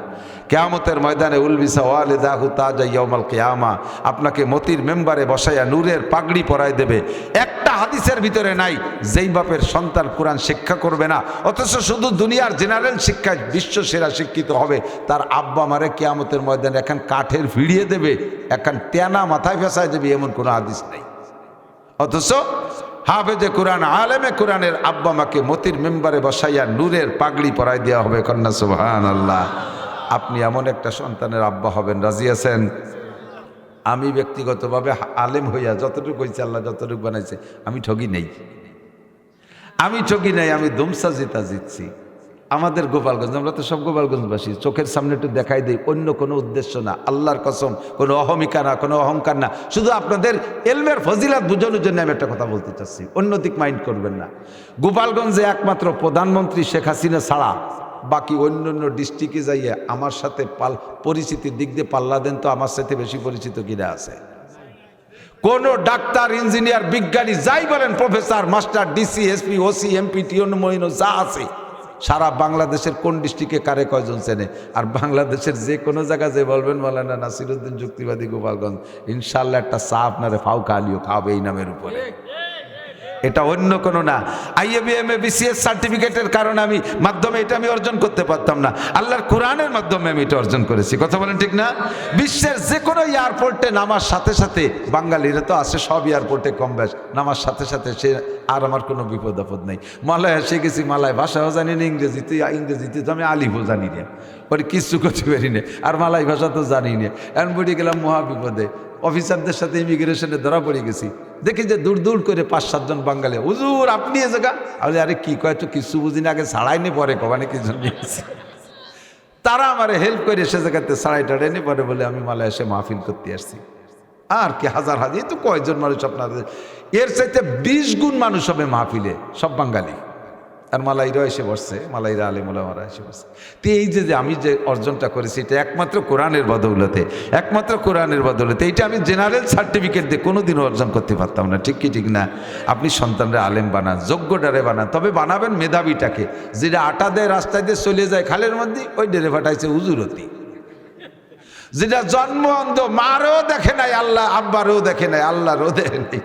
কিয়ামতের ময়দানে উলবিসা ওয়ালিদাহু তাজা ইয়াউমাল কিয়ামা, আপনাকে মতির মেম্বারে বসাইয়া নূরের পাগড়ি পরায় দেবে। একটা হাদিসের ভিতরে নাই যেই বাপের সন্তান কোরআন শিক্ষা করবে না, অথচ শুধু দুনিয়ার জেনারেল শিক্ষায় বিশ্ব সেরা শিক্ষিত হবে, তার আব্বা মারে কিয়ামতের ময়দানে এখন কাঠের ভিড়িয়ে দেবে, এখন তেনা মাথায় ফেসায় দেবে, এমন কোনো হাদিস নাই। অথচ হাফেজে কোরআন, আলেমে কোরআনের আব্বা মাকে মতির মেম্বারে বসাইয়া নূরের পাগড়ি পরাই দেওয়া হবে। কন্যা সুবহানাল্লাহ। আপনি এমন একটা সন্তানের আব্বা হবেন, রাজি আছেন? আমি ব্যক্তিগতভাবে আলেম হইয়া যতটুকু হয়েছে, আল্লাহ যতটুকু বানাইছে, আমি ঠগি নেই, আমি ঠগি নাই, আমি দুমসা জিতা জিতছি। আমাদের গোপালগঞ্জ, আমরা তো সব গোপালগঞ্জবাসী, চোখের সামনে একটু দেখাই দিই, অন্য কোনো উদ্দেশ্য না, আল্লাহর কসম, কোনো অহমিকা না, কোনো অহংকার না, শুধু আপনাদের এলমের ফজিলাত বোঝানোর জন্য আমি একটা কথা বলতে চাচ্ছি, অন্য দিক মাইন্ড করবেন না। গোপালগঞ্জে একমাত্র প্রধানমন্ত্রী শেখ হাসিনা ছাড়া বাকি অন্য অন্য ডিস্ট্রিক্টে যাইয়ে আমার সাথে পরিচিতির দিক দিয়ে পাল্লা দেন তো আমার সাথে বেশি পরিচিত কিনা আছে? কোন ডাক্তার, ইঞ্জিনিয়ার, বিজ্ঞানী যাই বলেন, professor, master, DC, SP, OC, MP, T1, মইনো যা আছে, সারা বাংলাদেশের কোন ডিস্ট্রিক্টে কারে কয়জন চেনে? আর বাংলাদেশের যে কোনো জায়গায় যে বলবেন মাওলানা নাসিরউদ্দিন যুক্তিবাদী গোপালগঞ্জ, ইনশাল্লাহ একটা চা আপনারে ফাউ খালিও খাওয়াবে এই নামের উপরে, এটা অন্য কোনো না। IABM BCS সার্টিফিকেটের কারণে আমি মাধ্যমে এটা আমি অর্জন করতে পারতাম না, আল্লাহর কোরআনের মাধ্যমে আমি এটা অর্জন করেছি। কথা বলেন ঠিক না? বিশ্বের যে কোনো এয়ারপোর্টে নামার সাথে সাথে, বাঙালিরা তো আছে সব এয়ারপোর্টে কম বেশ, নামার সাথে সাথে সে আর আমার কোনো বিপদ আপদ নেই। মালয় এসে গেছি, মালয় ভাষাও জানি না, ইংরেজিতে তো আমি আলিফও জানি না, ওর কিচ্ছু করতে পারি না, আর মালাই ভাষা তো জানি না। এখন বুঝে গেলাম মহা বিপদে, অফিসারদের সাথে ইমিগ্রেশনে ধরা পড়ে গেছি, দেখি যে দূর দূর করে 5-7 জন বাঙালি, হুজুর আপনি এ জায়গা, আমি আরে কি কয় তো কিছু বুঝি না, আগে ছাড়াইনি পরে কবানে কি জন্য তারা আমার হেল্প করে সে জায়গাতে ছাড়াই টাড়াইনি, পরে বলে আমি মালয়েশিয়া মাহফিল করতে আসছি। আর কি হাজার হাজার, তো কয়জন মানুষ আপনাদের, এর চাইতে 20 গুণ মানুষ হবে মাহফিলে, সব বাঙালি। আর মালাইরা এসে বসছে, মালাইরা আলেমুলামারা এসে বসছে। তো এই যে আমি যে অর্জনটা করেছি, এটা একমাত্র কোরআনের বদৌলতে, একমাত্র কোরআনের বদৌলতে। এইটা আমি জেনারেল সার্টিফিকেট দিয়ে কোনোদিনও অর্জন করতে পারতাম না। ঠিক কি ঠিক না? আপনি সন্তানরা আলেম বানান, যোগ্যটারে বানান, তবে বানাবেন মেধাবীটাকে, যেটা আটা দেয় রাস্তায় দিয়ে চলে যায় খালের মধ্যে, ওই ডেরে ফাটাইছে হুজুরতি। যেটা জন্ম অন্ধ, মারও দেখে নাই আল্লাহ, আব্বারও দেখে নাই আল্লাহরও দেখে নাই,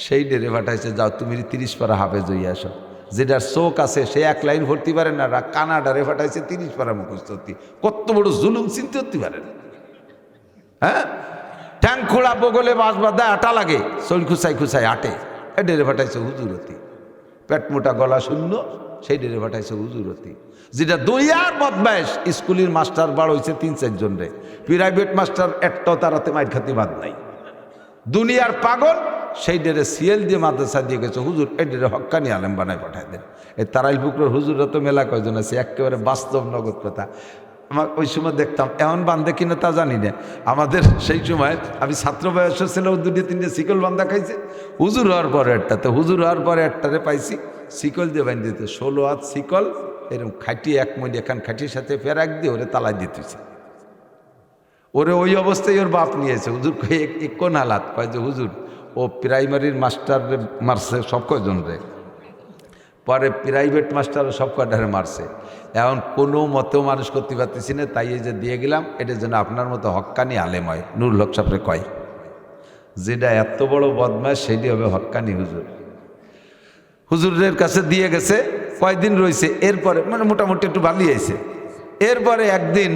সেই ডেরে ফাটাইছে যাও তুমি 30 পারা হাফেজ হইয়া আসো। যেটার চোখ আছে সে 1 লাইন ভর্তি পারে না, কানাডারে ফাটাইছে 30 পারা মুখস্থ। কত বড় জুলুম চিনতে হতে পারেন? হ্যাঁ, ট্যাং খোড়া বগলে বাস বাঁধা আটা লাগে, চল খুসাই খুসাই আটে, এ ডেরে ফাটাইছে হুজুরতি। পেট মোটা গলা শূন্য, সেই ডেরে ফাটাইছে হুজুরতি। যেটা দুনিয়ার বদমাইশ, স্কুলের মাস্টার বার হয়েছে 3-4 জন রে, প্রাইভেট মাস্টার একটাও তারাতে মাইর খাতি বাদ নাই। দুনিয়ার পাগল সেই ডেরে সিএল দিয়ে মাদ্রাসা দিয়ে গেছে, হুজুর এই ডেরে হক্কানি আলেম বানায় পাঠায় দেন। এই তারাইল পুকুরের হুজুররা তো মেলা কয়জন আছে, একেবারে বাস্তব নগদ কথা। আমার ওই সময় দেখতাম, এখন বান্ধে কিনা তা জানি না, আমাদের সেই সময় আমি ছাত্র বয়সের ছেলে 2-3টে শিকল বান্ধা খাইছে, হুজুর হওয়ার পরে একটাতে, হুজুর হওয়ার পরে একটারে পাইছি শিকল দিয়ে বান্ধ দিতে, 16 হাত শিকল এরকম খাটিয়ে, 1 মিনিট এখান খাটির সাথে ফেরাক দিয়ে ওরে তালাই দিতেছে। ওরে ওই অবস্থায় ওর বাপ নিয়েছে, হুজুর কোন হালাত? কয় যে হুজুর ও প্রাইমারির মাস্টার মারছে সব কয়জন রে, পরে প্রাইভেট মাস্টার সব কয়টারে মারছে। এখন কোনো মতেও মানুষ করতে পারতেছি না, তাই এই যে দিয়ে গেলাম, এটার জন্য আপনার মতো হক্কানি আলেম হয়। নুরুল হক সাহেবরে কয়, যেটা এত বড় বদমাশ সেটি হবে হক্কানি হুজুর। হুজুরের কাছে দিয়ে গেছে, কয়দিন রয়েছে, এরপরে মানে মোটামুটি একটু বালিয়েছে। এরপরে একদিন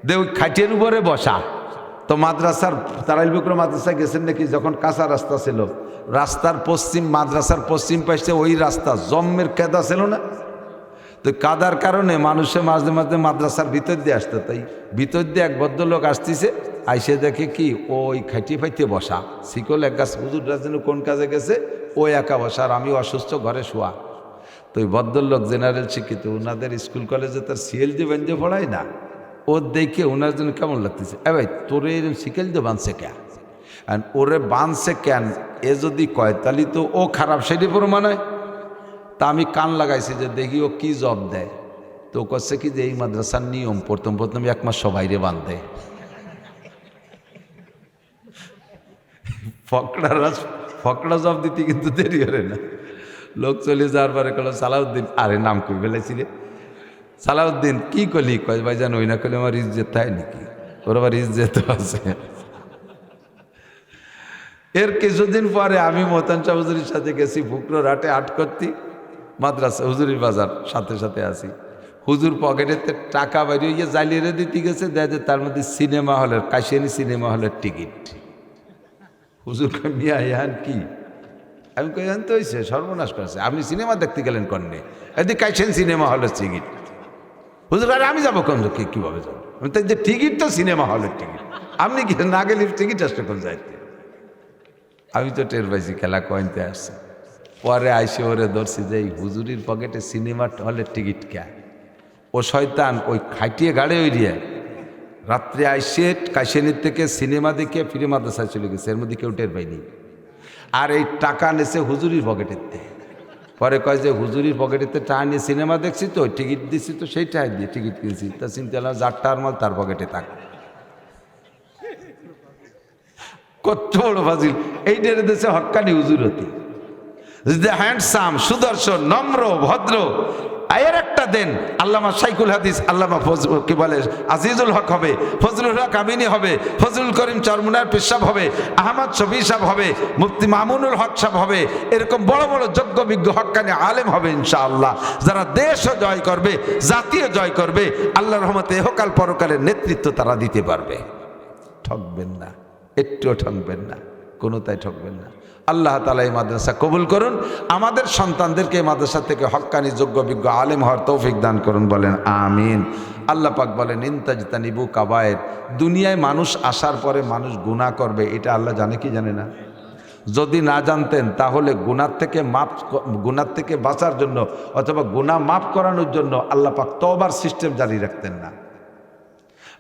দেখ খাটিয়ার উপরে বসা, তো মাদ্রাসার তারাইল বুকরা মাদ্রাসায় গেছেন নাকি, যখন কাঁচা রাস্তা ছিল, রাস্তার পশ্চিম, মাদ্রাসার পশ্চিম পাশে ওই রাস্তা জম্মের কেদা ছিল না, তো কাদার কারণে মানুষে মাঝে মাঝে মাদ্রাসার ভিতর দিয়ে আসতো। তাই ভিতর দিয়ে এক ভদ্রলোক আসতেছে, আইসে দেখে কি ওই খাইতে ফাইতে বসা শিকল এক গাছ হুজুর রাজেন কোন কাজে গেছে ওই একা বসা আর আমি অসুস্থ ঘরে শোয়া। তো ওই ভদ্রলোক জেনারেল শিক্ষিত, ওনাদের স্কুল কলেজে তার সিএল দিয়ে বেঁধে পড়ায় না, ও দেখে ওনার জন্য কেমন লাগতেছে, এ ভাই তোরে এরকম শিকেল দিয়ে বাঁধছে কেন, আর ওরে বাঁধছে কেন এ যদি কয় তাহলে তো ও খারাপ সেটি প্রমাণ হয়। তা আমি কান লাগাইছি যে দেখি ও কি জব দেয়। তো করছে কি যে এই মাদ্রাসার নিয়ম প্রথম প্রথম 1 মাস সবাইরে বাঁধে। ফকড়া জব দিতে কিন্তু দেরি করে না। লোক চলে যাওয়ার পরে কল সালাউদ্দিন, আরে নাম কই ফেলেছিলে সালাউদ্দিন, কি করলি? কয় ভাই জান ওই না করলে আমার ইজ্জত তাই নাকি, ওর আবার ইজ্জত আছে। এর কিছুদিন পরে আমি মোহতান শাহ হুজুরির সাথে গেছি ফুকরোর হাটে আট করতে, মাদ্রাসা হুজুরির বাজার সাথে সাথে আসি। হুজুর পকেটেতে টাকা বাইরে গিয়ে জ্বালিয়ে দিতে গেছে, দেয় যে তার মধ্যে সিনেমা হলের কাশিয়ানি সিনেমা হলের টিকিট। হুজুর মিয়া ইহান কি? আমি কই জানতে হয়েছে সর্বনাশ করেছে, আপনি সিনেমা দেখতে গেলেন কন্যে, এদিকে কাশিয়ানি সিনেমা হলের টিকিট। হুজুর আরে আমি যাবো কোন কীভাবে যাবো? তাই যে টিকিট তো সিনেমা হলের টিকিট, আপনি কি না গেলে টিকিট আসতে কোন যাইতে? আমি তো টের পাইছি খেলা কয়েনতে আসছে। পরে আইসে ওরে ধরছি যে এই হুজুরির পকেটে সিনেমা হলের টিকিট কে? ও শয়তান ওই খাইটিয়ে গাড়ে ওই দিয়ে রাত্রে আইসে কাশিয়ানির থেকে সিনেমা দেখে ফিরে মাদ্রাসায় চলে গেছে, এর মধ্যে কেউ টের পাইনি। আর এই টাকা নেছে হুজুরির পকেটেতে। পরে কয় যে হুজুরির পকেটেতে টাকা নিয়ে সিনেমা দেখছি তো টিকিট দিচ্ছি তো সেই টাকা দিয়ে টিকিট কিনছি। তা চিন্তা করলাম যার টার মাল তার পকেটে থাক। কত বড় ফাজিল! এই ডেরে দেশে হক্কানি হুজুরতি, হ্যান্ডসাম, সুদর্শন, নম্র, ভদ্র। এর একটা দেন আল্লামা শাইখুল হাদিস আল্লামা কি বলে আজিজুল হক হবে, ফজলুল হক আমিনী হবে, ফজলুল করিম চরমুনার পেশাব হবে, আহমদ শফি সাহেব হবে, মুফতি মামুনুল হক সাহেব হবে। এরকম বড় বড় যোগ্য বিজ্ঞ হক্কানি আলেম হবে ইনশাআল্লাহ, যারা দেশও জয় করবে, জাতীয় জয় করবে। আল্লাহর রহমতে এহকাল পরকালের নেতৃত্ব তারা দিতে পারবে। ঠকবেন না, একটুও ঠকবেন না, কোনোটাই ঠকবেন না। আল্লাহ তাআলা এই মাদ্রাসা কবুল করুন, আমাদের সন্তানদেরকে এই মাদ্রাসা থেকে হক্কানি যোগ্য বিজ্ঞ আলেম হওয়ার তৌফিক দান করুন, বলেন আমিন। আল্লাহ পাক বলেন ইনতাজতানিবু কাবায়ের, দুনিয়ায় মানুষ আসার পরে মানুষ গুনাহ করবে, এটা আল্লাহ জানে কি জানে না? যদি না জানতেন তাহলে গুনার থেকে বাঁচার জন্য অথবা গুনাহ মাফ করানোর জন্য আল্লাহ পাক তওবার সিস্টেম জারি রাখতেন না।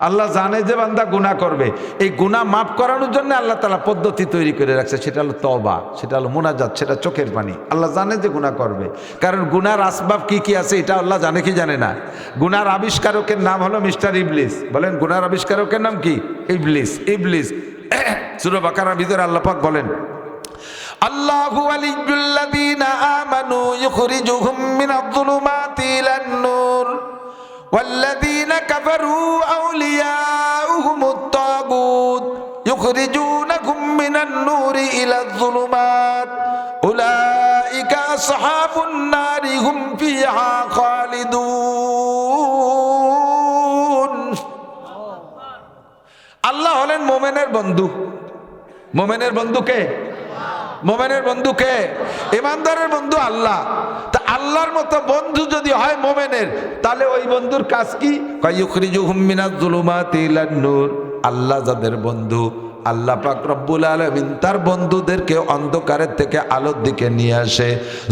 আল্লাহ জানে যে বান্দা গুনাহ করবে, এই গুনাহ মাফ করানোর জন্য আল্লাহ তাআলা পদ্ধতি তৈরি করে রাখছে, সেটা হলো তওবা, সেটা হলো মুনাজাত, সেটা চোখের পানি। আল্লাহ জানে যে গুনাহ করবে, কারণ গুনার আসবাব কি কি আছে এটা আল্লাহ জানে কি জানে না? গুনার আবিষ্কারকের নাম হলো মিস্টার ইবলিস। বলেন গুনার আবিষ্কারকের নাম কি? ইবলিস। ইবলিস সূরা বাকারার ভিতরে আল্লাহ পাক বলেন আল্লাহু ওয়ালিয়্যুল্লাযীনা আমানু ইউখরিজুহুম মিনায-যুলুমাতি ইলান-নূর والذين كفروا أولياؤهم الطاغوت يخرجونهم من النور إلى الظلمات أولئك أصحاب النار هم فيها خالدون। আল্লাহ হলেন মোমেনের বন্ধু। মোমেনের বন্ধু কে? মোমেনের বন্ধু কে? ইমানদারের বন্ধু আল্লাহ। তা আল্লাহর মতো বন্ধু যদি হয় মোমেনের, তাহলে ওই বন্ধুর কাজ কি? ইউখরিজুহুম মিনাজ-যুলুমাতি ইলান-নূর। আল্লাহ যাদের বন্ধু, আল্লাহ পাক রব্বুল আলামিন তার বন্ধুদেরকে অন্ধকারের থেকে আলোর দিকে নিয়ে আসে।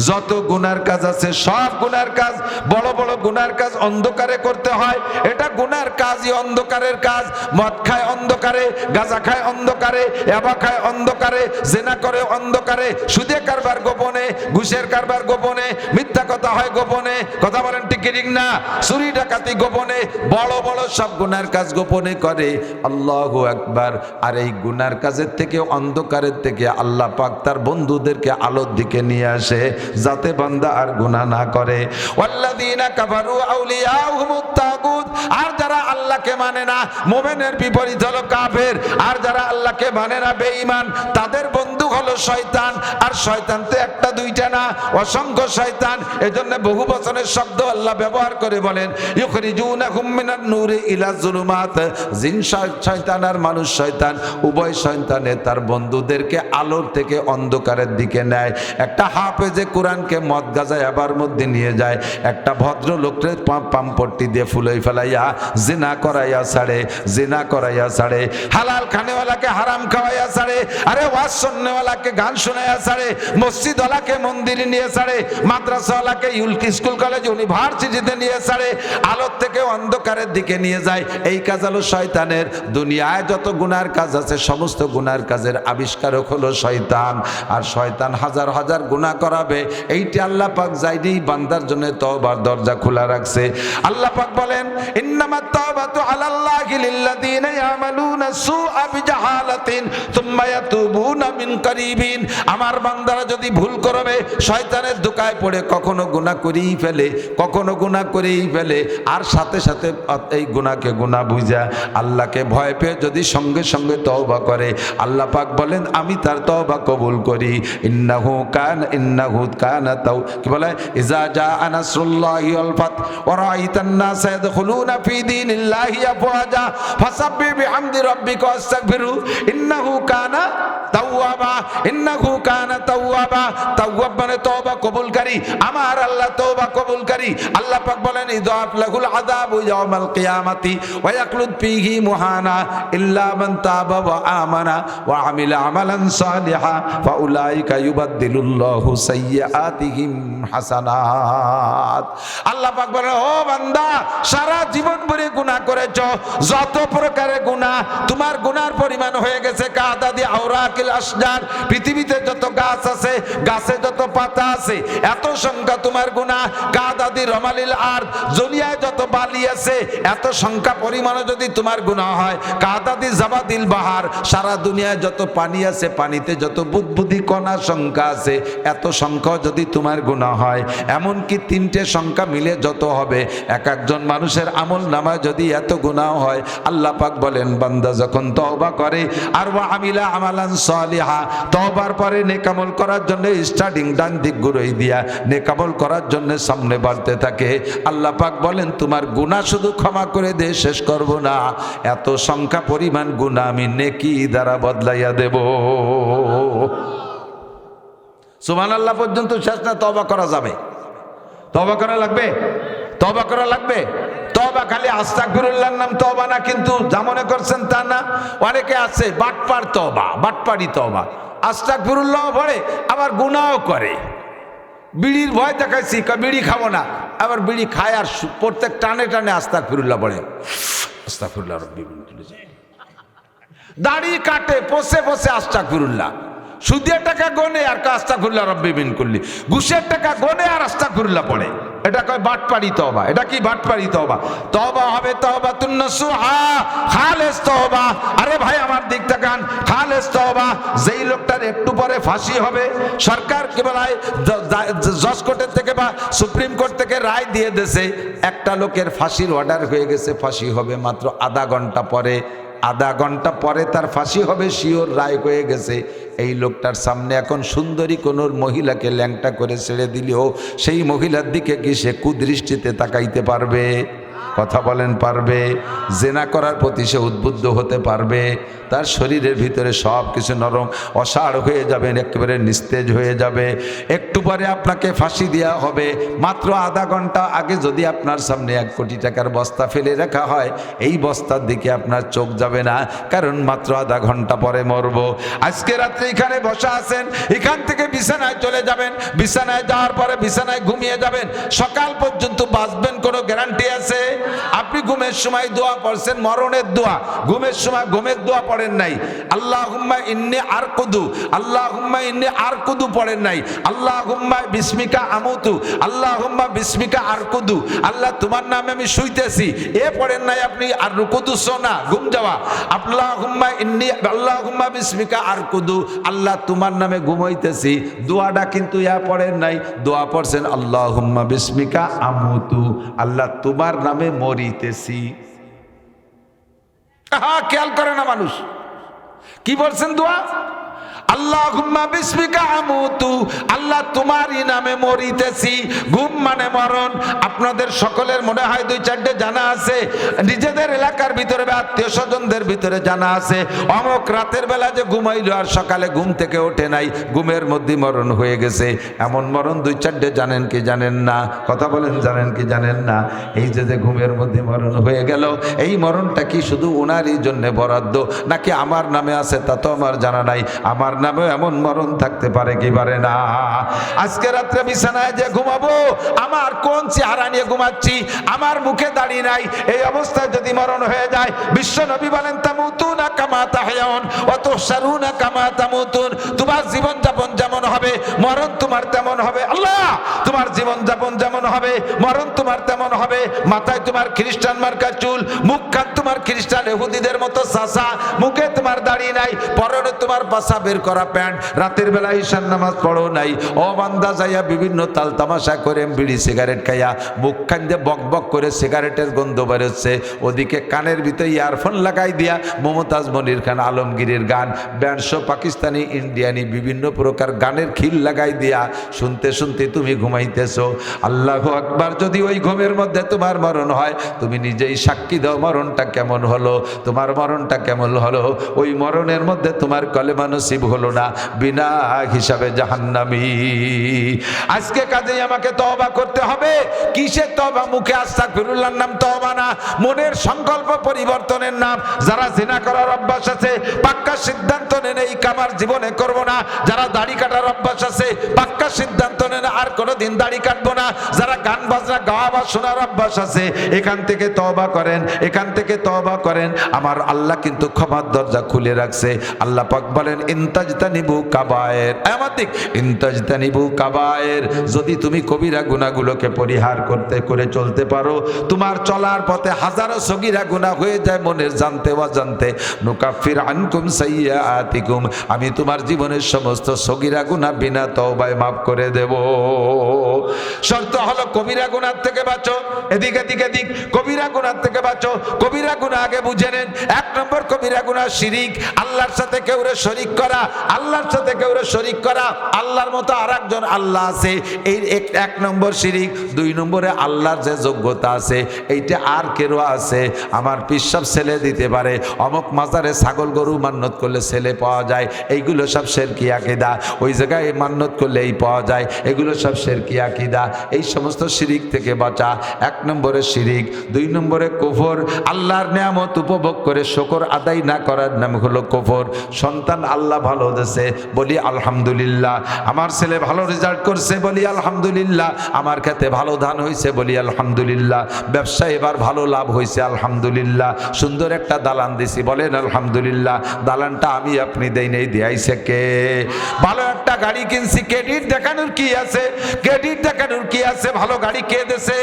যত গুনার কাজ আছে সব গুনার কাজ, বড় বড় গুনার কাজ অন্ধকারে করতে হয়, এটা গুনার কাজই অন্ধকারের কাজ। মদ খায় অন্ধকারে, গাঁজা খায় অন্ধকারে, ইয়াবা খায় অন্ধকারে, জেনা করে অন্ধকারে, সুদে কারবার গোপনে, ঘুষের কারবার গোপনে, মিথ্যা কথা হয় গোপনে, কথা বলেন ঠিক ঠিক না? চুরি ডাকাতি গোপনে, বড় বড় সব গুনার কাজ গোপনে করে। আল্লাহু আকবার। আর এই গুনার কাজের থেকে, অন্ধকারের থেকে আল্লাহ পাক তার বন্ধুদেরকে আলোর দিকে নিয়ে আসে, যাতে বান্দা আর গুনাহ না করে। ওয়াল্লাযীনা কাফারু আউলিয়াউহুমুত তাগুত। আর যারা আল্লাহকে মানে না, মুমিনের বিপরীত হলো কাফের। আর যারা আল্লাহকে মানে না, বেঈমান, তাদের বন্ধু হলো শয়তান। আর শয়তান তো একটা দুইটা না, অসংখ্য শয়তান। এজন্য বহু বচনের শব্দ আল্লাহ ব্যবহার করে বলেন ইউখরিজুনাহুম মিনান নূরি ইলা যুলুমাত। জিন শয়তান আর মানুষ শয়তান উভয় শয়তানে তার বন্ধুদেরকে আলোর থেকে অন্ধকারের দিকে নেয়। একটা হাফেজে কোরআনকে মদ গাজায় আবার মধ্যে নিয়ে যায়, একটা ভদ্রলোককে পাম্পট্টি দিয়ে ফুলাই ফেলাইয়া জিনা করাইয়া ছাড়ে, জিনা করাইয়া ছাড়ে, হালাল খানেওয়ালাকে হারাম খাওয়াইয়া ছাড়ে, আরে ওয়াজ শুননেওয়ালাকে গান শোনাইয়া ছাড়ে, মসজিদওয়ালাকে মন্দিরে নিয়ে ছাড়ে, মাদ্রাসাওয়ালাকে স্কুল কলেজ ইউনিভার্সিটিতে নিয়ে ছাড়ে, আলোর থেকে অন্ধকারের দিকে নিয়ে যায়। এই কাজ হলো শয়তানের। দুনিয়ায় যত গুনার কাজ আছে সমস্ত গুনার কাজের আবিষ্কারক হলো শয়তান। আর শয়তান হাজার হাজার গুনাহ করাবে, এইটি আল্লাহ পাক যাইনি বান্দার জন্য তওবার দরজা খোলা রাখছে। আল্লাহ পাক বলেন, ইন্নামাত তাওবাতু আলাল্লাহি লিল্লাযিনা ইয়ামালুনা সুআ বিজাহালাতিন সুম্মা ইয়াতুবুনা মিন কারিবিন। আমার বান্দারা যদি ভুল করবে, শয়তানের ধোঁকায় পড়ে কখনো গুনাহ করেই ফেলে, কখনো গুনাহ করেই ফেলে, আর সাথে সাথে এই গুনাহকে গুনাহ বুঝা আল্লাহকে ভয় পেয়ে যদি সঙ্গে সঙ্গে তওবা করে, আল্লাহ পাক বলেন আমি তার তওবা কবুল করি। ইন্নাহু কানা তাও কি বলে, ইজা জাআ নাসরুল্লাহি ওয়াল ফাত ওয়া রাআইতান নাসা ইয়াদখুলুনা ফি দীনিল্লাহি আফওয়াজা ফাসাব্বিহ বিহামদি রাব্বিকা ওয়াস্তাগফিরু ইন্নাহু কানা তাওয়াবা। ইন্নাহু কানা তাওয়াবা, তাওয়াব মানে তওবা কবুলকারী। আমার আল্লাহ তওবা কবুলকারী। আল্লাহ পাক বলেন, ইযাফ লাহুল আযাবু ইয়াউমাল কিয়ামাতি ওয়া ইয়াখলুদ ফীহি মুহানা ইল্লা মান তাবা ওয়া আমানা ওয়া আমিলা আমালান সালিহা ফাউলাইকা ইউবাদদিলুল্লাহু সাইয়্যাতিহিম হাসানাত। আল্লাহ পাক বলেন, ও বান্দা, সারা জীবন ভরে গুনাহ করেছো, যত প্রকারের গুনাহ, তোমার গুনার পরিমাণ হয়ে গেছে কাদাদি আওরাকিল আশজার। পৃথিবীতে যত গাছ আছে, গাছে যত পাতা আছে, এত সংখ্যা তোমার গুনাহ কাদাদি রমালিল আর। দুনিয়ায় যত বালি আছে, এত সংখ্যা পরিমাণে যদি তোমার গুনাহ হয় কাদাদি জাবাদিল বাহার। সারা দুনিয়ায় যত পানি আছে, পানিতে যত বুদবুদি কণা সংখ্যা আছে, এত সংখ্যা যদি তোমার গুনাহ হয়, এমনকি তিনটে সংখ্যা মিলে যত হবে, এক একজন মানুষের আমল নামায় যদি এত গুনাহ হয়, আল্লাহ পাক বলেন বান্দা যখন তওবা করে আর ওয়া আমিলা আমালান সালিহা, তওবার পরে নেক আমল করার জন্য স্টার্টিং ডান দিক ঘুরাই দিয়া নেক আমল করার জন্য সামনে বাড়তে থাকে, আল্লাহ পাক বলেন তোমার গুনাহ শুধু ক্ষমা করে দিয়ে শেষ করব না, এত সংখ্যা পরিমাণ গুনাহ আমি নেকি দ্বারা বদলাইয়া দেব। সুবহানাল্লাহ পর্যন্ত শেষ না, তওবা করা যাবে, তওবা করা লাগবে, তওবা করা লাগবে। তওবা খালি আস্তাগফিরুল্লাহর নাম তওবা না, কিন্তু যা মনে করছেন তা না। অনেকে আছে বাটপার তওবা, বাটপারি তওবা, আস্তাগফিরুল্লাহ পড়ে আবার গুনাহও করে। বিড়ির ভয় দেখাইছি, বিড়ি খাবো না, আবার বিড়ি খায় আর প্রত্যেক টানে টানে আস্তাগফিরুল্লাহ পড়ে, আস্তাগফিরুল্লাহ রাব্বি মিন কুল্লি শাই। দাড়ি কাটে পোষে পোষে আস্তাগফিরুল্লাহ, সুদের টাকা গনে আর আস্তাগফিরুল্লাহ রাব্বি মিন কুল্লি, ঘুষের টাকা গনে আর আস্তাগফিরুল্লাহ পড়ে। এটা কয় বাটপারি তওবা। এটা কি বাটপারি তওবা? তওবা হবে তওবাতুন নাসুহা, খালেস তওবা। আরে ভাই আমার দিক তাকান, খালেস তওবা। যেই লোকটার একটু পরে ফাঁসি হবে, সরকার কি বলায় জজ কোর্টের থেকে বা সুপ্রিম কোর্ট থেকে রায় দিয়ে দেছে, একটা লোকের ফাঁসির অর্ডার হয়ে গেছে, ফাঁসি হবে মাত্র আধা ঘন্টা পরে, আধা ঘন্টা পরে তার ফাঁসি হবে, শিওর রায় হয়ে গেছে। এই লোকটার সামনে এখন সুন্দরী কোনো মহিলাকে ল্যাংটা করে ছেড়ে দিলেও সেই মহিলার দিকে কি সে কুদৃষ্টিতে তাকাইতে পারবে? কথা বলেন, পারবে? জেনা করার প্রতি সে উদ্বুদ্ধ হতে পারবে? তার শরীরের ভিতরে সব কিছু নরম অসাড় হয়ে যাবে, একেবারে নিস্তেজ হয়ে যাবে। একটু পরে আপনাকে ফাঁসি দেওয়া হবে, মাত্র আধা ঘন্টা আগে যদি আপনার সামনে 1 কোটি টাকার বস্তা ফেলে রাখা হয়, এই বস্তার দিকে আপনার চোখ যাবে না, কারণ মাত্র আধা ঘন্টা পরে মরব। আজকে রাত্রে এখানে বসা আছেন, এখান থেকে বিছানায় চলে যাবেন, বিছানায় যাওয়ার পরে বিছানায় ঘুমিয়ে যাবেন, সকাল পর্যন্ত বাঁচবেন কোনো গ্যারান্টি আছে? আপনি ঘুমের সময় দোয়া পড়ছেন, মরণের দোয়া, ঘুমের সময় ঘুমের দোয়া পড়েন নাই, আল্লাহুম্মা ইন্নী আরকুদু, আল্লাহুম্মা ইন্নী আরকুদু পড়েন নাই, আল্লাহুম্মা বিসমিকা আমুতু, আল্লাহুম্মা বিসমিকা আরকুদু, আল্লাহ তোমার নামে আমি শুইতেছি, এ পড়েন নাই আপনি। আর রুকুদু সোনা, ঘুম যাওয়া, আল্লাহুম্মা ইন্নী, আল্লাহুম্মা বিসমিকা আরকুদু, আল্লাহ তোমার নামে ঘুমাইতেছি, দোয়াটা কিন্তু ইয়া পড়েন নাই, দোয়া পড়ছেন আল্লাহুম্মা বিসমিকা আমুতু, আল্লাহ তোমার নামে মরিতেছি। খেয়াল করে না মানুষ কি বলছেন দোয়া? আল্লাহুম্মা বিসমিকা আমুতু, আল্লাহ তোমারই নামে মরিতেছি। ঘুম মানে মরণ। আপনাদের সকলের মনে হয় দুই চারটে জানা আছে, নিজেদের এলাকার ভিতরে বা আত্মীয় স্বজনদের ভিতরে জানা আছে, অমুক রাতের বেলা যে ঘুমাইলো আর সকালে ঘুম থেকে ওঠে নাই, ঘুমের মধ্যে মরণ হয়ে গেছে। এমন মরণ দুই চারটে জানেন কি জানেন না? কথা বলেন, জানেন কি জানেন না? এই যে ঘুমের মধ্যে মরণ হয়ে গেল, এই মরণটা কি শুধু ওনারই জন্য বরাদ্দ নাকি আমার নামে আছে তা তো আমার জানা নাই। আমার নামে এমন মরণ থাকতে পারে কি পারে না? আজকে রাত্রে বিছানায় যে ঘুমাবো, আমার কোন চেহারা নিয়ে ঘুমাচ্ছি, আমার মুখে দাড়ি নাই, এই অবস্থায় যদি মরণ হয়ে যায়, বিশ্ব নবী বলেন তামুতুনা কামা তাহয়াউন ওয়া তুহশারুনা কামা তামুতুন। তোমার জীবন যাপন যেমন হবে, মরণ তোমার তেমন হবে। আল্লাহ, তোমার জীবন যাপন যেমন হবে, মরণ তোমার তেমন হবে। মাথায় তোমার খ্রিস্টান মার্কা চুল, মুখখান তোমার খ্রিস্টান ইহুদিদের মতো চাচা, মুখে তোমার দাড়ি নাই, পরনে তোমার পাছা বের করা প্যান্ট, রাতের বেলা ঈশান নামাজ পড়ো নাই, ও বান্দা যাইয়া বিভিন্ন তাল তামাশা করে বিড়ি সিগারেট খাইয়া মুখখান দিয়ে বক বক করে সিগারেটের গন্ধ বেরোচ্ছে, ওদিকে কানের ভিতরে ইয়ারফোন লাগাই দিয়া মমতাজ মনির খান আলমগীরের গান, ব্যান্ডশো পাকিস্তানি ইন্ডিয়ানি বিভিন্ন প্রকার গানের খিল লাগাই দিয়া শুনতে শুনতে তুমি ঘুমাইতেছো। আল্লাহু আকবার। যদি ওই ঘুমের মধ্যে তোমার মরণ হয়, তুমি নিজেই সাক্ষী দাও মরণটা কেমন হলো, তোমার মরণটা কেমন হলো। ওই মরণের মধ্যে তোমার কলেমা নসিব হলো না, বিনা হিসাবে জাহান্নামী। আজকে কাজেই আমাকে তওবা করতে হবে। কিসের তওবা? মুখে আস্তাগফিরুল্লাহর নাম তওবা না, মনের সংকল্প পরিবর্তনের নাম। যারা জিনা করার অভ্যাস আছে, পাক্কা সিদ্ধান্ত নেন এই কামার জীবনে করব না। যারা দাড়ি কাটার অভ্যাস আছে, পাক্কা সিদ্ধান্ত নেন আর কোনোদিন দাড়ি কাটবো না। যারা গান বাজনা গাওয়া বা শোনার অভ্যাস আছে, এখান থেকে তওবা করেন, এখান থেকে তওবা করেন। আমার আল্লাহ কিন্তু ক্ষমার দরজা খুলে রাখছে। আল্লাহ পাক বলেন ইনতাজতানিবু কাবায়ের, আমাদিক ইনতাজতানিবু কাবায়ের। যদি তুমি কবিরা গুনাহগুলোকে পরিহার করতে করে চলতে পারো, তোমার চলার পথে হাজারো সগীরা গুনাহ হয়ে যায় মনের জানতে অজান্তে। নুকাফির আনকুম সাইয়্যাতিকুম, আমি তোমার জীবনের সমস্ত সগীরা গুনাহ বিনা তওবায় মাফ করে দেব। শর্ত হলো কবিরা গুনাহ থেকে বাঁচো। এদিক এদিক এদিক কবিরা গুনাহ থেকে বাঁচো। কবিরা গুনাহ আগে বুঝে নেন। এক নম্বর কবিরা গুনাহ শিরিক, আল্লাহর সাথে কেউরে শরীক করা, আল্লাহর সাথে কেউরে শরীক করা। আল্লাহর মতো আরেকজন আল্লাহ আছে, এই এক নম্বর শিরিক। দুই নম্বরে আল্লাহর যে যোগ্যতা আছে এইটা আর কেউ আছে। আমার পিসাব ছেলে দিতে পারে, অমুক মাজারে ছাগল গরু মান্নত করলে ছেলে পাওয়া যায়, এইগুলো সব শিরকি আকীদা। ওই জায়গায় মান্নত করলে এই পাওয়া যায়, এগুলো সব শিরকি আকীদা। এই সমস্ত শিরিক থেকে বাঁচা এক নম্বরে শিরিক। দুই নম্বরে কুফর, আল্লাহর নিয়ামত উপভোগ করে শুকর আদায় না করার নাম হলো কুফর। সন্তান আল্লাহ ভালো দিয়েছে, বলি আলহামদুলিল্লাহ। আমার ছেলে ভালো রেজাল্ট করছে, বলি আলহামদুলিল্লাহ। আমার খেতে ভালো ধান হয়েছে, বলি আলহামদুলিল্লাহ। ব্যবসায় এবার ভালো লাভ হয়েছে, আলহামদুলিল্লাহ। সুন্দর একটা দালান দিছি, বলেন আলহামদুলিল্লাহ। দালানটা আমি আপনি দেই নেই, দিয়াইছে কে? ভালো একটা গাড়ি কিনছি, ক্রেডিট দেখানোর কি আছে? ক্রেডিট দেখানোর কি আছে? ভালো গাড়ি কে দেছে?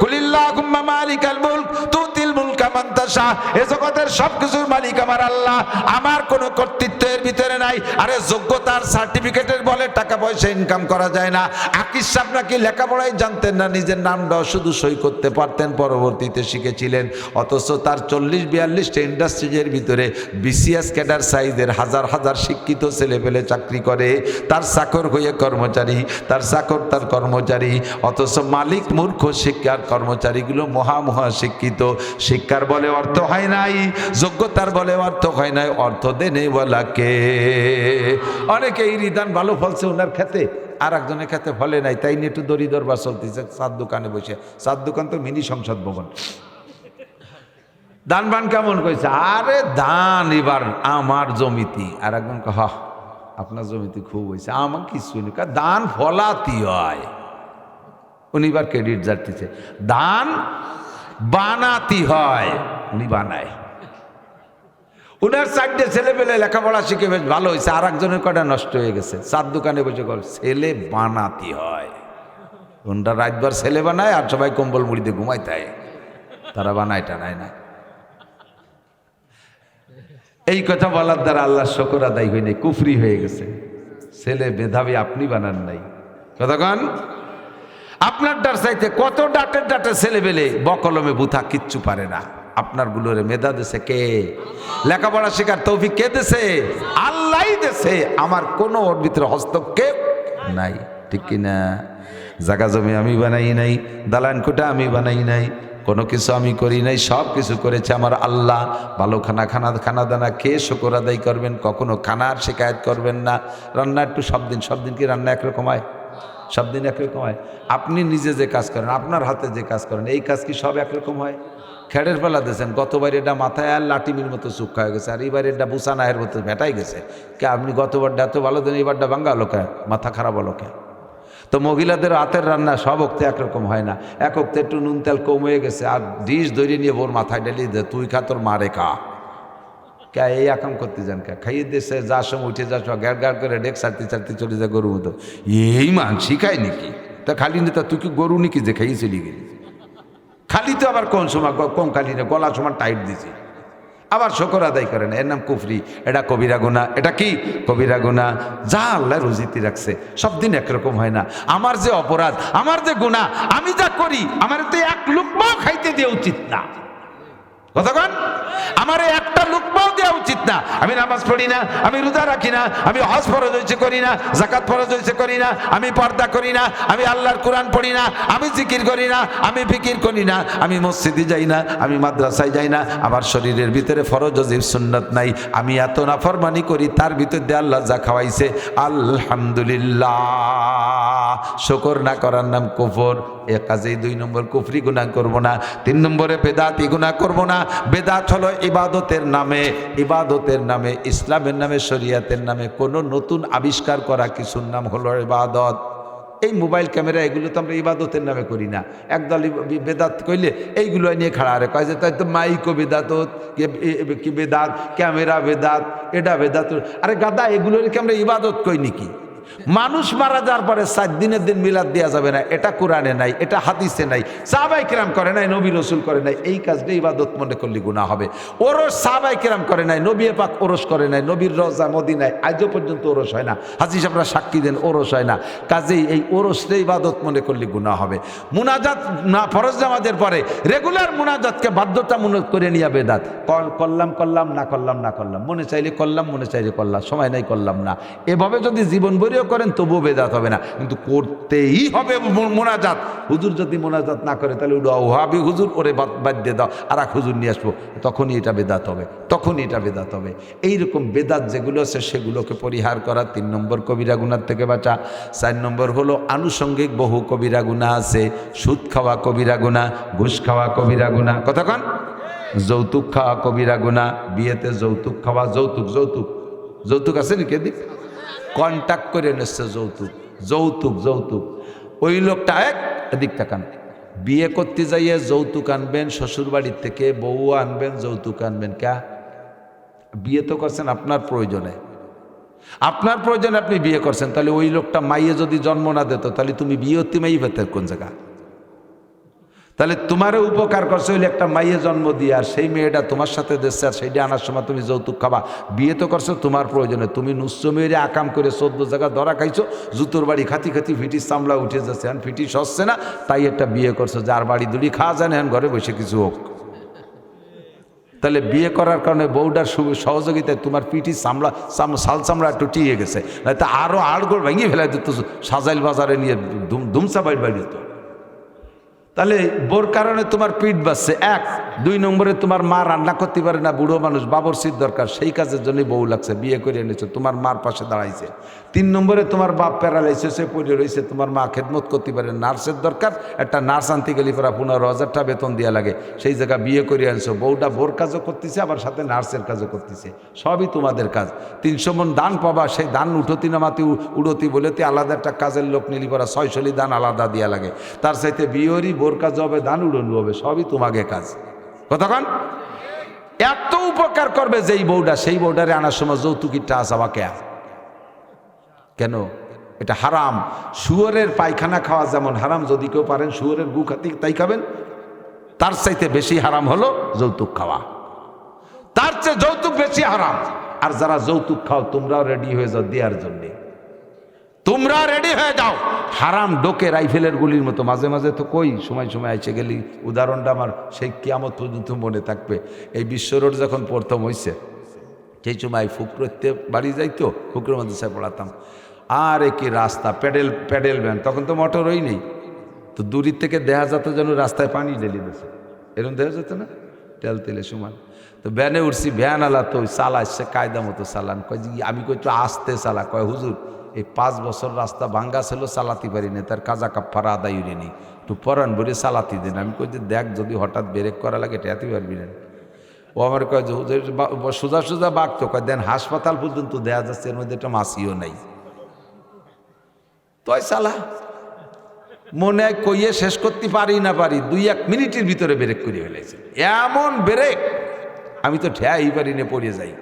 কুলিল্লাহুম্মা মালিকাল মুলক তুতিল মুলকা মান তাশা। এই জগতের সবকিছুর মালিক আমার আল্লাহ, আমার কোনো কর্তৃত্বের ভিতরে নাই। আরে যোগ্যতার সার্টিফিকেটের বলে টাকা পয়সা ইনকাম করা যায় না। আকিস সাহেব নাকি লেখাপড়াই জানতেন না, নিজের নামটাও শুধু সই করতে পারতেন, পরবর্তীতে শিখেছিলেন। অথচ তার 40-42টা ইন্ডাস্ট্রিজের ভিতরে বিসিএস ক্যাডার সাইজের হাজার হাজার শিক্ষিত ছেলে পেলে চাকরি করে, তার চাকর হয়ে কর্মচারী, তার চাকর তার কর্মচারী। অথচ মালিক মূর্খ, শিক্ষার কর্মচারীগুলো মহা মহা শিক্ষিত। শিক্ষার বলে অর্থ হয় নাই, যোগ্যতার বলে অর্থ হয় নাই, অর্থ দেনে বলাকে। অনেকে এই রিদান ভালো ফলছে ওনার খেতে, আর একজনের খেতে ফলে নাই, তাই নিয়ে একটু দড়ি দরবার চলতেছে চার দোকানে বসে। চার দোকান তো মিনি সংসদ ভবন। দান বান কেমন কইছে? আরে দান এবার আমার জমিতি। আর একজন হ আপনার জমিতে খুব হয়েছে, আমার কিছু নেই, দান ফলাতি হয়। উনি এবার ক্রেডিট যাচ্ছে, দান বানাতি হয়, উনি বানায়। উনার চারটে ছেলে পেলে লেখাপড়া শিখে বেশ ভালো হয়েছে, আর একজনের কটা নষ্ট হয়ে গেছে। চার দোকানে বসে কর ছেলে বানাতি হয়। ওনরা রাতবার ছেলে বানায় আর সবাই কম্বল মুড়িতে ঘুমাইতে হয়, তারা বানায় টানায় না। এই কথা বলার দ্বারা আল্লাহ শুকর আদায় হয়নি, কুফরি হয়ে গেছে। ছেলে মেধাবী আপনি বানান নাই। কতক্ষণ আপনার ডার চাইতে কত ডাটের ডাটে ছেলে পেলে বকলমে বুথা কিচ্ছু পারে না। আপনার গুলোরে মেধা দেশে কে? লেখাপড়া শেখার তৌফিক কে দেশে? আল্লাহ দিছে, আমার কোনো ওর ভিতরে হস্তক্ষেপ নাই, ঠিক কিনা? জায়গা জমি আমি বানাই নাই, দালান কোঠা আমি বানাই নাই, কোনো কিছু আমি করি নাই, সব কিছু করেছে আমার আল্লাহ। ভালো খানা দানা খেয়ে শুকর আদায় করবেন, কখনো খানার শিকায়ত করবেন না। রান্না একটু সব দিন কি রান্না একরকম হয়? সব দিন একরকম হয়? আপনি নিজে যে কাজ করেন, আপনার হাতে যে কাজ করেন, এই কাজ কি সব একরকম হয়? খেড়ের ফেলা দিয়েছেন, গতবার এটা মাথায় আর লাটিমির মতো চুক্কা হয়ে গেছে, আর এইবার এটা বুসানাহের মতো ভেটাই গেছে। কে আপনি গতবারটা এত ভালো দেন, এইবারটা বাঙ্গা লোকে মাথা খারাপ হলো কে? তো মহিলাদের হাতের রান্না সব অক্তে একরকম হয় না। এক অক্তে একটু নুন তেল কম হয়ে গেছে, আর ডিশ ধরে নিয়ে বোর মাথায় ঢেলিয়ে দে, তুই খা, তোর মারে খা। কে এই আকাম করতে যান কে? খাইয়ে দিয়েছে, যার সময় উঠে যাওয়ার সময় গ্যাড় করে ডেক ছাড়তে চলে যায় গরুর মতো। এই মান শিখায় নাকি? তা খালি নেতা তুই কি গরু নাকি যে খাইয়ে চলে গেলি? খালি তো আবার কোন সময় কম খালি না, গলা সময় টাইট দিছি, আবার শকর আদায় করেন, এর নাম কুফরি। এটা কবিরা গুনাহ। এটা কি কবিরা গুনাহ? যা আল্লাহ রুজিতে রাখছে সব দিন একরকম হয় না। আমার যে অপরাধ, আমার যে গুনাহ, আমি যা করি, আমার তো এক লুকমাও খাইতে দেওয়া উচিত না। কতক্ষণ? আমার একটা লুকমাও দেওয়া উচিত না। আমি নামাজ পড়ি না, আমি রোজা রাখি না, আমি হজ ফরজ হয়েছে করি না, যাকাত ফরজ হয়েছে করি না, আমি পর্দা করি না, আমি আল্লাহর কোরআন পড়ি না, আমি জিকির করি না, আমি ফিকির করি না, আমি মসজিদে যাই না, আমি মাদ্রাসায় যাই না, আমার শরীরের ভিতরে ফরজ ওয়াজিব সুন্নাত নাই, আমি এত নাফরমানি করি, তার ভিতর দিয়ে আল্লাহ যা খাওয়াইছে আলহামদুলিল্লাহ, শুকর না করার নাম কুফর। এ কাজেই 2 নম্বর কুফরি গুনাহ করব না। 3 নম্বরে বেদাতি গুনাহ করব না। বেদাত হলো ইবাদতের নামে, ইসলামের নামে, শরিয়াতের নামে কোনো নতুন আবিষ্কার করা কিছুর নাম হলো ইবাদত। এই মোবাইল ক্যামেরা এগুলো তো আমরা ইবাদতের নামে করি না। একদল বেদাত কইলে এইগুলো নিয়ে খাড়া রে, কয় যে তাই তো মাইকও বেদাত, কি বেদাত, ক্যামেরা বেদাত, এটা বেদাত। আরে গাদা, এগুলো রেখে আমরা ইবাদত কই নাকি? মানুষ মারা যাওয়ার পরে 7 দিনের দিন মিলাদ দেওয়া যাবে না, এটা কোরআনে নাই, এটা হাদিসে নাই, সাহাবায়ে কেরাম করে নাই, নবী রাসূল করে নাই। এই কাজটা ইবাদত মনে করলে গুনাহ হবে। ওরস সাহাবায়ে কেরাম করে নাই, নবী পাক ওরস করে নাই, নবীর রওজা মদিনায় আজও পর্যন্ত ওরস হয় না। হাজী সাহেবরা সাক্ষী দেন ওরস হয় না। কাজেই এই ওরসটা ইবাদত মনে করলে গুনাহ হবে। মুনাজাত না, ফরজ নামাজের পরে রেগুলার মুনাজাতকে বাধ্যতামূলক করে নিয়ে বেদাত। করলাম না করলাম, মনে চাইলে করলাম, মনে চাইলে করলাম, সময় নাই করলাম না, এভাবে যদি জীবন ভরিও করেন তবুও বেদাত হবে না, কিন্তু করতেই হবে মোনাজাত। হুজুর যদি মোনাজাত না করে তাহলে ওহাবি হুজুর, ওরে বাদ দিয়ে দাও, আর এক হুজুর নিয়ে আসবো, তখনই এটা বেদাত হবে। এইরকম বেদাত যেগুলো আছে সেগুলোকে পরিহার করা 3 নম্বর কবিরা গুনার থেকে বাঁচা। 4 নম্বর হলো আনুষঙ্গিক বহু কবিরা গুনাহ আছে। সুদ খাওয়া কবিরা গুনাহ, ঘুষ খাওয়া কবিরা গুনাহ, কতক্ষণ? যৌতুক খাওয়া কবিরা গুনাহ। বিয়েতে যৌতুক খাওয়া, যৌতুক আছে নাকি? এদিক কন্ট্যাক্ট করে নিচ্ছে যৌতুক। ওই লোকটা এদিক তাকান, বিয়ে করতে যাইয়ে যৌতুক আনবেন, শ্বশুর বাড়ির থেকে বউ আনবেন, যৌতুক আনবেন কে? বিয়ে তো করছেন আপনার প্রয়োজনে আপনি বিয়ে করছেন, তাহলে ওই লোকটা মাইয়ে যদি জন্ম না দিত তাহলে তুমি বিয়ে হতে মাই পেতে কোন জায়গা? তাহলে তোমারও উপকার করছে হইলে একটা মাইয়ে জন্ম দিয়ে, আর সেই মেয়েটা তোমার সাথে দেখছে, আর সেইটা আনার সময় তুমি যৌতুক খাবা। বিয়ে তো করছো তোমার প্রয়োজনে, তুমি নুচ্ছ মেয়েরে আকাম করে 14 জায়গা ধরা খাইছো, জুতোর বাড়ি খাতি ফিটির চামড়া উঠে যাচ্ছে, এখন ফিটি সচ্ছে না, তাই একটা বিয়ে করছো, যার বাড়ি দুড়ি খাওয়া যায় না, এখন ঘরে বসে কিছু হোক। তাহলে বিয়ে করার কারণে বউটার সহযোগিতায় তোমার পিঠির সাল চামড়া একটু টিয়ে গেছে, তা আরও আড়গোড় ভেঙে ফেলে দিত, সাজাইল বাজারে নিয়ে ধুমসা বাড়ি দিত। তাহলে বোর কারণে তোমার পিঠ বাঁচছে 1। 2 নম্বরে তোমার মা রান্না করতে পারে না, বুড়ো মানুষ, বাবরচির দরকার, সেই কাজের জন্য বউ লাগছে, বিয়ে করে এনেছো, তোমার মার পাশে দাঁড়াইছে। 3 নম্বরে তোমার বাপ প্যারালাইসিসে পড়ে রয়েছে, তোমার মা খেদমত করতে পারে, নার্সের দরকার, একটা নার্স আনতে গেলে পরা 15,000 টাকা বেতন দেওয়া লাগে, সেই জায়গা বিয়ে করে আনছো, বউটা বোর কাজও করতেছে, আবার সাথে নার্সের কাজও করতেছে, সবই তোমাদের কাজ। 300 মণ দান পাবা, সেই দান উঠতি নামাতি উড়তি বলেতে আলাদা একটা কাজের লোক নিলি পরা 600 দান আলাদা দেওয়া লাগে, তার চাইতে বিয়েরই বোর কাজ হবে, দান উড়ন হবে, সবই তোমাকে কাজ। কতক্ষণ? এত উপকার করবে যেই বউটা, সেই বউটারে আনার সময় যৌতুকিটা আসাবা কেন? এটা হারাম। শুয়োরের পায়খানা খাওয়া যেমন হারাম, যদি কেউ পারেন শুয়োরের গু খাতি তাই খাবেন, তার চাইতে বেশি হারাম হলো যৌতুক খাওয়া, তার চেয়ে যৌতুক বেশি হারাম। আর যারা যৌতুক খাও তোমরাও রেডি হয়ে যাও দেওয়ার জন্যে, তোমরা রেডি হয়ে যাও। হারাম ডোকে রাইফেলের গুলির মতো, মাঝে মাঝে তো কই সময় এসে গেলি, উদাহরণটা আমার সেই কিয়ামত পর্যন্ত মনে থাকবে। এই বিশ্ব রোড যখন প্রথম হয়েছে সেই সময় ফুকরতে বাড়ি যাইতো, ফুকরের মাদ্রাসায় পড়াতাম। আর কি রাস্তা, প্যাডেল ভ্যান, তখন তো মোটরই নেই, তো দূরের থেকে দেখা যেত যেন রাস্তায় পানি ঢেলে দিয়েছে, এরকম দেখা যেত না, তেল তেলে সমান। তো ভ্যানে উঠছি, ভ্যান আলা তো চালাচ্ছে কায়দা মতো চালান। কয় যে আমি কই তো আস্তে চালা। কয় হুজুর এই 5 বছর রাস্তা ভাঙ্গা ছিল, চালাতে পারি না, তার কাজা কাপড় আদায় উড়েনি, একটু পরান ভরে চালাতে দেন। আমি কই যে দেখ যদি হঠাৎ ব্রেক করা লাগে ঠেয়াতে পারবি না। ও আমার কয় যে হুজুর সোজা সোজা বাঘতো, কয় দেন হাসপাতাল পর্যন্ত দেয়া যাচ্ছে, এর মধ্যে একটা মাসিও নাই, তয় চালা। মনে হয় কইয়ে শেষ করতে পারি না পারি, 2-1 মিনিটের ভিতরে ব্রেক করে ফেলেছে, এমন ব্রেক আমি তো ঠেয়াই পারি না, পড়ে যাই।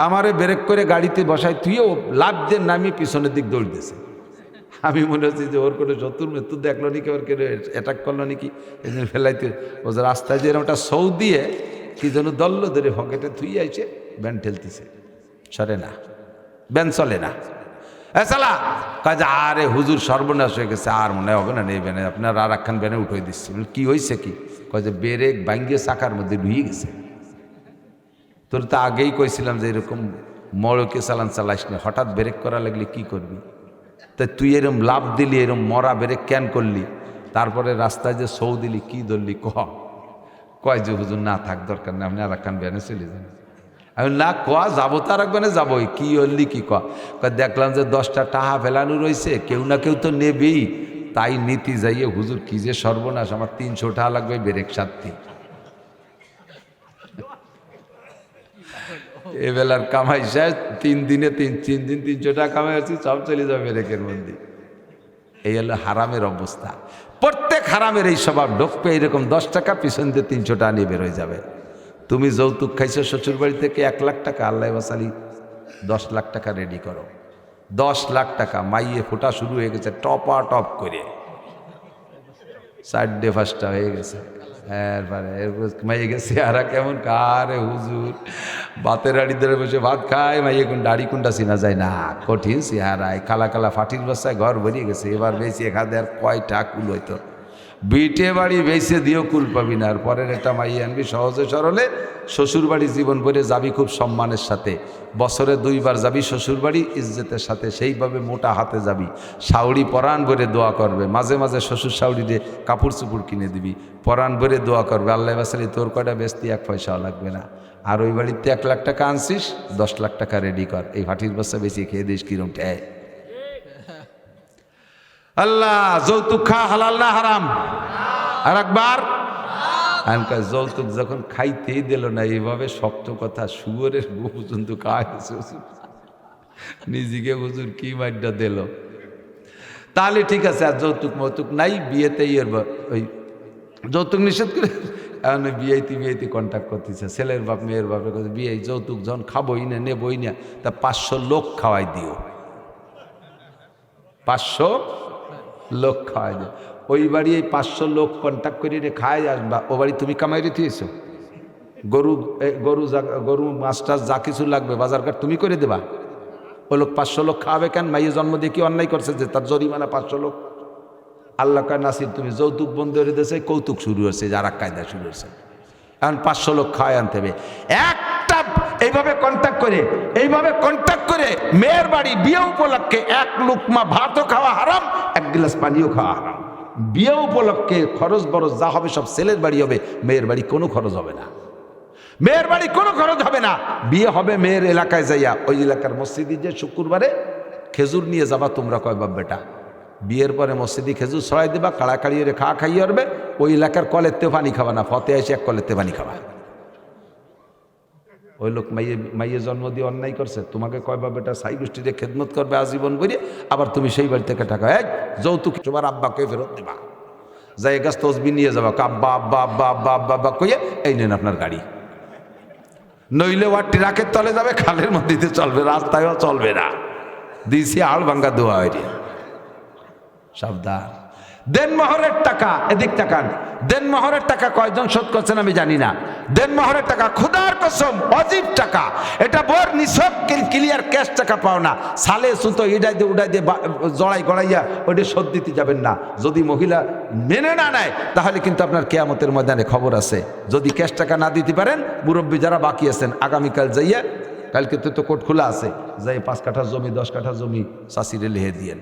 আমারে ব্রেক করে গাড়িতে বসাই, তুইও লাভ দেন নামিয়ে পিছনের দিক দৌড় দিয়েছে। আমি মনে হচ্ছে যে ওর কোনো শত্রুর মৃত্যু দেখলো নাকি, ওর কেন অ্যাটাক করলো নাকি, এই জন্য ফেলাইতে ও যে রাস্তায় যে এরকম একটা সৌ দিয়ে কি যেন দল্ল ধরে পকেটে থুই আইছে, ব্যান ঠেলতেছে, সরে না, ব্যান চলে না। চালা কাজে, আরে হুজুর সর্বনাশ হয়ে গেছে, আর মনে হবে না নেই ব্যানে, আপনার আর একখান ব্যানে উঠে দিচ্ছি। কি হয়েছে কি? কয় যে ব্রেক ভাঙ্গিয়ে চাকার মধ্যে ঢুয়ে গেছে। তোর তো আগেই কইছিলাম যে এরকম মড়কে চালাইস না, হঠাৎ ব্রেক করা লাগলে কি করবি? তা তুই এরম লাভ দিলি, এরম মরা ব্রেক ক্যান করলি, তারপরে রাস্তায় যে সৌ দিলি, কি ধরলি? কয় যে হুজুর না থাক, দরকার নেই, আপনি আর একখান ব্যানে চলে যান। আমি না কোয়া যাবো, তার একবারে যাবোই, কি হলি কি কয় দেখলাম যে 10টা টাহা ফেলানো রয়েছে, কেউ না কেউ তো নেবেই, তাই নীতি যাইয়ে হুজুর কি যে সর্বনাশ, আমার 300 টাকা লাগবে ব্রেক সারতে। এবেলার কামাই শেষ, 3 দিনে 3 দিন 300 টাকা কামাই আছি, সব চলে যাবে ব্রেকের মধ্যে। এই হলো হারামের অবস্থা। প্রত্যেক হারামের এই স্বভাব, ঢোকবে এরকম 10 টাকা পিছন দিয়ে 300 টাকা নিয়ে বেরোয় যাবে। তুমি যৌতুক খাইছো শ্বশুর বাড়ি থেকে 1 লাখ টাকা, আল্লাহ বাসালি 10 লাখ টাকা রেডি করো, 10 লাখ টাকা। মাইয়ে ফোটা শুরু হয়ে গেছে টপা টপ করে, 4:05 হয়ে গেছে। মাইয়ে গেছে আর কেমন কারে হুজুর, ভাতের আড়ি ধরে বসে ভাত খায়, মাইয়ে কোন দাড়ি কোনটা চিনা যায় না, কঠিন চেহারায়, কালা কালা ফাটির বাসায় ঘর ভরিয়ে গেছে। এবার বেশি এখানে আর কয়টা কুল হইতো, বিটে বাড়ি বেঁচে দিয়েও কুল পাবি না। আর পরের একটা মাইয়ে আনবি সহজে সরলে, শ্বশুর বাড়ি জীবন ভরে যাবি খুব সম্মানের সাথে, বছরে 2 বার যাবি শ্বশুর বাড়ি ইজ্জতের সাথে, সেইভাবে মোটা হাতে যাবি, শাউড়ি পরাণ ভরে দোয়া করবে, মাঝে মাঝে শ্বশুর শাউড়িরে কাপড় চুপড় কিনে দিবি, পরাণ ভরে দোয়া করবে, আল্লাহ বাসালি তোর কয়টা বেচতি 1 পয়সাও লাগবে না। আর ওই বাড়িতে 1 লাখ টাকা আনছিস, 10 লাখ টাকা রেডি কর, এই ফাটির বাচ্চা বেশি খেয়ে দিস কিরম ঠেয়। আল্লাহ, যৌতুক খা হালাল না হারাম? আর একবার যৌতুক যখন খাইতেই দিল না, এইভাবে শক্ত কথা, শুয়োরের গু পর্যন্ত খাওয়াইছে নিজেকে, হুজুর কি মাইডা দিল। তাহলে ঠিক আছে, আর যৌতুক মৌতুক নাই, বিয়েতেই ওই যৌতুক নিষেধ করে এখন বিয়েতে কন্ট্যাক্ট করতেছে, ছেলের বাপ মেয়ের বাপের কাছে বিয়ে, যৌতুক যখন খাবোই না নেবই না, তা 500 লোক খাওয়াই দিও, 500 লোক খাওয়াই দিও। ওই বাড়ি এই 500 লোক কন্ট্যাক্ট করে খায় আসবা, ও বাড়ি তুমি কামাই রেখেছো, গরু গরু মাছ টাছ যা কিছু লাগবে বাজারঘাট তুমি করে দেবা। ও লোক 500 লোক খাওয়াবে কেন? মাইয়ে জন্ম দিয়ে কি অন্যায় করছে যে তার জরিমানা 500 লোক? আল্লাহ কায় নাসির, তুমি যৌতুক বন্ধ করে দিয়েছে, কৌতুক শুরু হয়েছে, যারা কায়দা শুরু হয়েছে, এখন 500 লোক খাওয়াই আনতে হবে। একটা এইভাবে কন্ট্যাক্ট করে মেয়ের বাড়ি বিয়ে উপলক্ষে 1 লুকমা ভাতও খাওয়া হারাম, 1 গ্লাস পানিও খাওয়া হারাম। বিয়ে উপলক্ষে খরচ বরচ যা হবে সব ছেলের বাড়ি হবে, মেয়ের বাড়ি কোনো খরচ হবে না, মেয়ের বাড়ি কোনো খরচ হবে না। বিয়ে হবে মেয়ের এলাকায় যাইয়া, ওই এলাকার মসজিদে যে শুক্রবারে খেজুর নিয়ে যাবা তোমরা, কয় বাপ বেটা, বিয়ের পরে মসজিদে খেজুর ছড়াই দেবা, কাড়াকাড়িয়ে খাইয়ে উঠবে, ওই এলাকার কলের পানি খাবা না, ফতে এসে 1 কলের পানি খাবা। ওই লোক মাইয়ে জন্ম দিয়ে অন্যায় করছে, তোমাকে কয় বাপ বেটা সাই গোষ্ঠীতে খেদমত করবে আজীবন করে, আবার তুমি সেই বাড়ি থেকে টাকা যৌতুক তোমার আব্বাকে ফেরত দেবা, যাই গাছ তসবি নিয়ে যাবা, আব্বা আব্বা আব্বা আব্বা আব্বা আব্বা কইয়ে এই নেন আপনার গাড়ি। নইলে ওয়ার ট্রাকের তলে যাবে, খালের মধ্যে চলবে, রাস্তায়ও চলবে না, দিছি আল ভাঙ্গা দোয়া হয়ে। সাবধান। দেনমোহরের টাকা, এদিক তাকান, দেনমোহরের টাকা কয়জন শোধ করছেন আমি জানি না। দেনমোহরের টাকা খোদার কসম অজীব টাকা, এটা বোর নিছক ক্লিয়ার ক্যাশ টাকা পাও না, সালে সুতো উড়াই দিয়ে জড়াই গড়াইয়া ওইটা শোধ দিতে যাবেন না। যদি মহিলা মেনে না নেয় তাহলে কিন্তু আপনার কেয়ামতের ময়দানে খবর আছে। যদি ক্যাশ টাকা না দিতে পারেন, মুরব্বী যারা বাকি আছেন আগামীকাল যাইয়া কালকে তো কোর্ট খোলা আছে, যাই 5 কাঠা জমি 10 কাঠা জমি চাষিরে লিখে দিয়েন,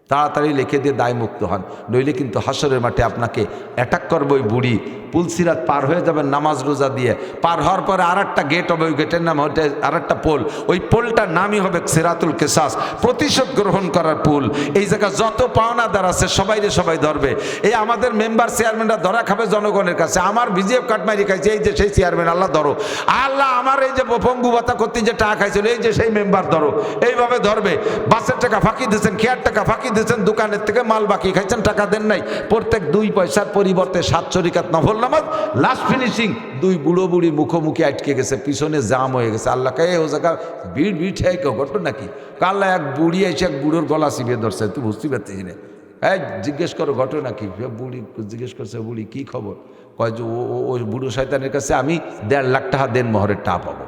তাড়াতাড়ি লিখে দিয়ে দায় মুক্ত হন, নইলে কিন্তু হাসরের মাঠে আপনাকে অ্যাটাক করবে ওই বুড়ি। পুলসিরাত পার হয়ে যাবেন নামাজ রোজা দিয়ে, পার হওয়ার পরে আর একটা গেট হবে, ওই গেটের নাম হচ্ছে আর একটা পোল, ওই পোলটার নামই হবে সিরাতুল কিসাস, প্রতিশোধ গ্রহণ করার পুল। এই জায়গা যত পাওনাদার আছে সবাই ধরবে। এই আমাদের মেম্বার চেয়ারম্যানরা ধরা খাবে জনগণের কাছে, আমার বিজেপি কাটমারি খাইছে, এই যে সেই চেয়ারম্যান, আল্লাহ ধরো, আল্লাহ আমার এই যে পঙ্গু ভাতা করতে যে টাকা খাইছিল, এই যে সেই মেম্বার ধরো, এইভাবে ধরবে। বাসের টাকা ফাঁকি দিয়েছেন, খেয়ার টাকা ফাঁকি দিয়েছেন, দোকানের থেকে মাল বাকি খাইছেন, টাকা দেন নাই, প্রত্যেক 2 পয়সার পরিবর্তে 7 রাকাত নফল নামাজ, লাস্ট ফিনিশিং 2 বুড়ো বুড়ি মুখোমুখি আটকে গেছে, পিছনে জাম হয়ে গেছে। আল্লাহ কে ও জায়গা ভিড় ঠেক ঘটনা নাকি? কাল্লা এক বুড়ি এসে এক বুড়োর গলা চিবিয়ে ধরছে, তুই বুঝতে পারছিস না? হ্যাঁ, জিজ্ঞেস করো ঘটনা কি? বুড়ি জিজ্ঞেস করছে, বুড়ি কি খবর? কয় যে ওই বুড়ো শয়তানের কাছে আমি 1.5 লাখ টাকা দেন মোহরের টা পাবো।